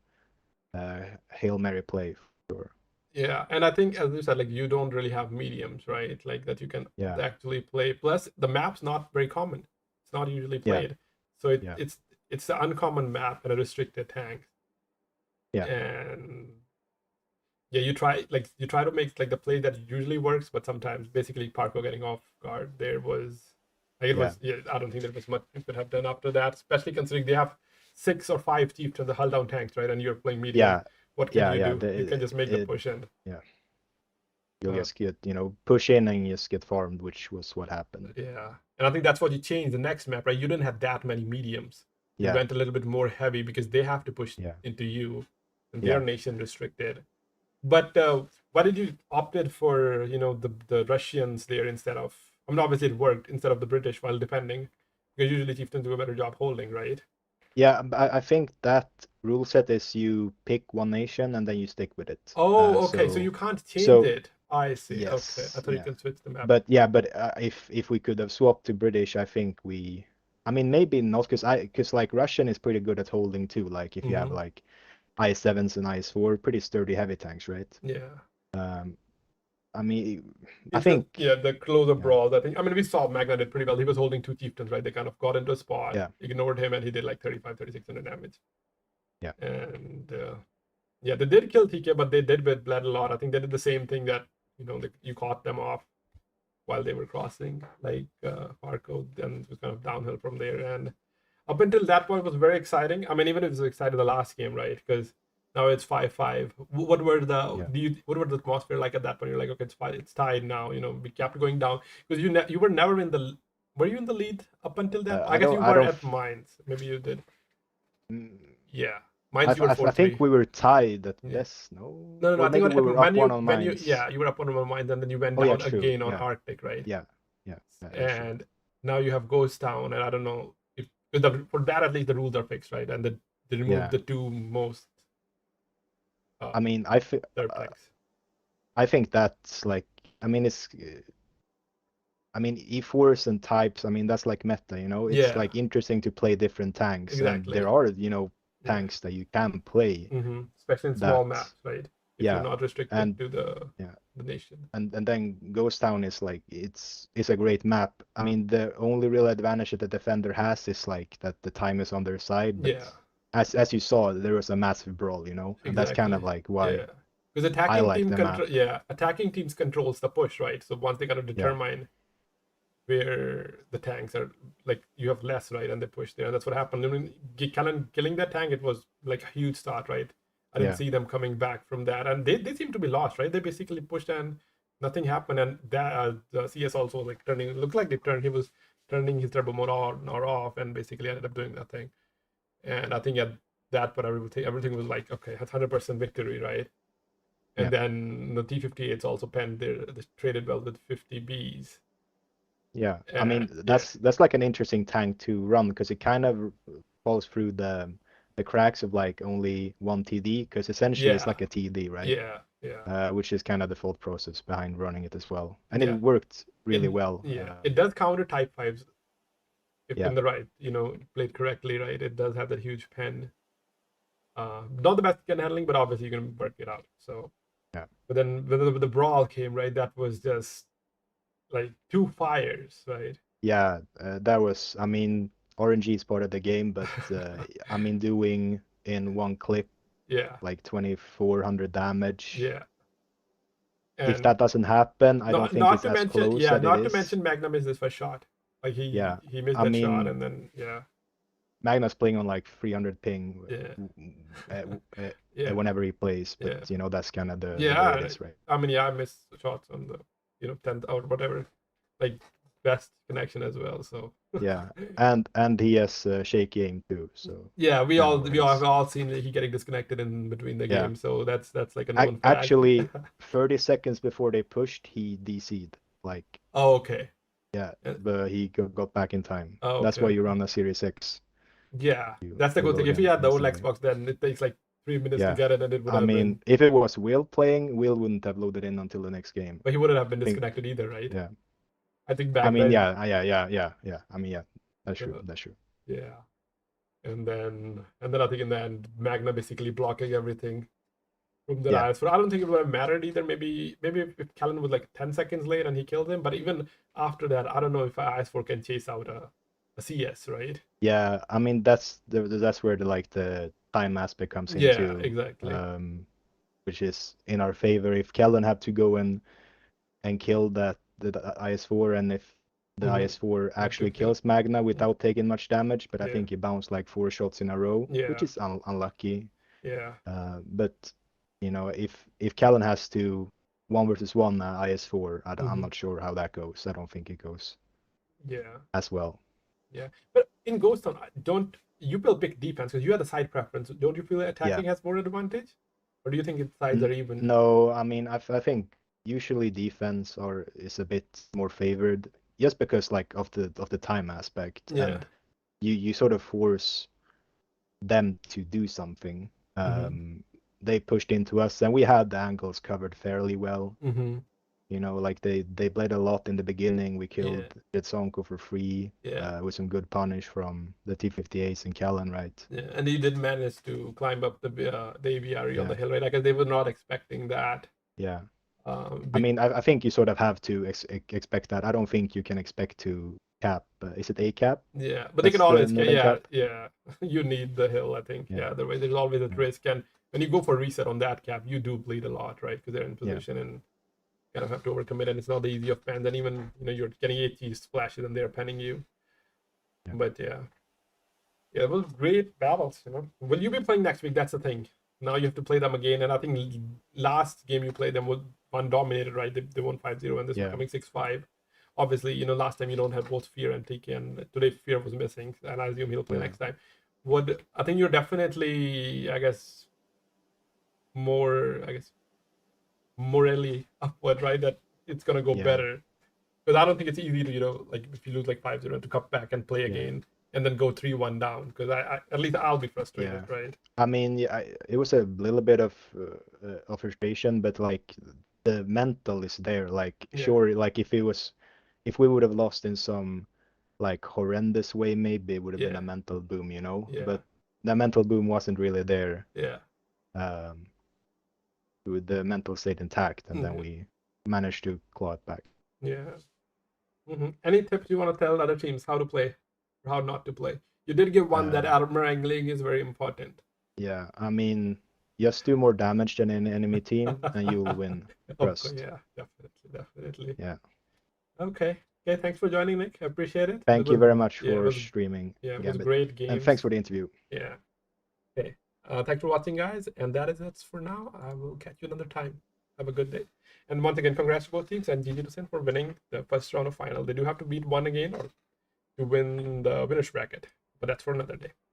Hail Mary play for sure. Yeah, and I think as you said, like you don't really have mediums, right? Like that you can Yeah. actually play. Plus, the map's not very common. It's not usually Yeah. played, so Yeah. it's an uncommon map and a restricted tank. Yeah. And yeah, you try to make like the play that usually works, but sometimes basically Parko getting off guard. There was like it was I don't think there was much you could have done after that, especially considering they have 6 or 5 chieftains, the hull down tanks, right? And you're playing medium. Yeah. What can you Yeah. do? You can just make the push and you'll just get, push in and just get farmed, which was what happened. yeah. And I think that's what you changed the next map, right? You didn't have that many mediums. You Yeah. went a little bit more heavy because they have to push into you, and they are nation restricted. But why did you opted for the Russians there instead of? I mean, obviously it worked instead of the British while defending, because usually chieftains do a better job holding, right? Yeah, I think that rule set is you pick one nation and then you stick with it. Oh, okay. So you can't change it. I see. Yes, Okay, I thought you can switch the map. But if we could have swapped to British, I think I mean, maybe not, because like Russian is pretty good at holding too. Like if you have like IS-7s and IS-4, pretty sturdy heavy tanks, right? Yeah. I mean, I think the closer brawls. I think. I mean, we saw Magna did pretty well. He was holding 2 chieftains, right? They kind of got into a spot, ignored him, and he did like 3,600 damage. Yeah. And yeah, they did kill TK, but they did bled a lot. I think they did the same thing that you caught them off while they were crossing, like Parko, then it was kind of downhill from there. And up until that point was very exciting. I mean, even if it was exciting the last game, right? Because now it's 5-5. What were the atmosphere like at that point? You're like, okay, it's tied now. We kept going down because you were never in the. Were you in the lead up until then? I guess you were at Mines. Maybe you did. Yeah. Mines, you were 4-3. I think we were tied at best. No. No. I think we were up one on Mines. You were up one on Mines, and then you went down again on Arctic, right? Yeah. And now you have Ghost Town, and I don't know if for that at least the rules are fixed, right? And they removed the 2 most. I mean, I think that's like, I mean, E4s and types, I mean, that's like meta, it's like interesting to play different tanks. Exactly. And there are, tanks that you can play. Especially in small maps, right? If you're not restricted to the nation. And then Ghost Town is like, it's a great map. I mean, the only real advantage that the defender has is like that the time is on their side. But as you saw, there was a massive brawl, and that's kind of like why because attacking teams controls the push, right? So once they kind of determine where the tanks are, like you have less, right, and they push there, and that's what happened. I mean, killing that tank, it was like a huge start, right? I didn't see them coming back from that, and they seem to be lost, right? They basically pushed and nothing happened, and that the CS also was like turning. It looked like he was turning his turbo mode on or off, and basically ended up doing nothing. And I think at that point, everything was like, okay, that's 100% victory, right? And then the T58s also penned they traded well with 50Bs. Yeah, I mean, that's like an interesting tank to run because it kind of falls through the cracks of like only one TD, because essentially it's like a TD, right? Yeah. Which is kind of the thought process behind running it as well. And it worked really well. Yeah, it does counter Type 5s if in the right, played correctly, right? It does have that huge pen. Not the best gun handling, but obviously you can work it out. So but then when the brawl came, right, that was just like 2 fires, right? Yeah, that was, I mean, RNG is part of the game, but I mean, doing in one clip like 2,400 damage. Yeah. If that doesn't happen, I don't think it's as close as not it to is. mention Magnum missed his first shot. Like he missed that shot, and then Magna's playing on like 300 ping whenever he plays, but that's kind of the way it is, right? I mean, I missed shots on the 10th or whatever, like best connection as well. So and he has shaky aim too. So we have all seen he getting disconnected in between the game. So that's like a known fact. Actually, 30 seconds before they pushed, he DC'd. Like okay. Yeah, but he got back in time. Okay. That's why you run a Series X. Yeah, that's the good thing. If he had the old Xbox, then it takes like 3 minutes to get it, and it would have been... if it was Will playing, Will wouldn't have loaded in until the next game. But he wouldn't have been disconnected either, right? Yeah. I think back then... I mean, that's true. Yeah. And then I think in the end, Magna basically blocking everything. from the Yeah. IS4. I don't think it would have mattered either. Maybe if Callan was like 10 seconds late and he killed him, but even after that, I don't know if IS4 can chase out a CS, right? Yeah, I mean that's where the time aspect comes in Yeah, too, exactly. which is in our favor. If Callan had to go and kill the IS4, and if the Mhm. IS4 actually kill. kills Magna without taking much damage, but I Yeah. think he bounced like 4 shots in a row, Yeah. which is unlucky. Yeah. But you know, if Callan has to 1v1 IS4, I'm not sure how that goes. I don't think it goes Yeah. as well. Yeah. But in Ghost Town, don't you will pick defense because you have the side preference. Don't you feel attacking has more advantage? Or do you think its sides are even? No, I mean I think usually defense is a bit more favored just because like of the time aspect, Yeah. and you sort of force them to do something. They pushed into us and we had the angles covered fairly well. You know, like they bled a lot in the beginning. We killed Jetsonko for free. With some good punish from the T-58s and Callan, right? Yeah, and he did manage to climb up the aviary on the hill, right? Like they were not expecting that. Yeah. I mean, I think you sort of have to expect that. I don't think you can expect to cap. Is it a cap? Yeah, but they can That's always the yeah, cap? yeah. You need the hill, I think. Yeah. Otherwise, there's always a risk. And when you go for reset on that cap, you do bleed a lot, right? Because they're in position and kind of have to overcommit, and it's not the easy of pens. And even you're getting 80 splashes and they're penning you. Yeah. But yeah, it was great battles. Will you be playing next week? That's the thing. Now you have to play them again, and I think last game you played them was one dominated, right? They won 5-0, and this one coming 6-5. Obviously, last time you don't have both Fear and TK, and today Fear was missing, and I assume he'll play next time. I think you're definitely, morally upward, right? That it's gonna go better, because I don't think it's easy to like if you lose like 5-0 to come back and play again and then go 3-1 down, because I at least I'll be frustrated, right? I mean, it was a little bit of frustration, but like the mental is there. Like sure, like if we would have lost in some like horrendous way, maybe it would have been a mental boom, But the mental boom wasn't really there. With the mental state intact, and then we managed to claw it back. Any tips you want to tell other teams how to play or how not to play? You did give one that armor angling is very important. Yeah, I mean, just do more damage than any enemy team, and you'll win. Trust. Yeah, definitely. Yeah. Okay, thanks for joining, Nick. I appreciate it. Thank you very much for streaming. Yeah, it was a great game. And thanks for the interview. Yeah. Okay. Thanks for watching, guys. And that is it for now. I will catch you another time. Have a good day. And once again, congrats to both teams and GG to SYN for winning the first round of final. They do have to beat one again or to win the winner's bracket, but that's for another day.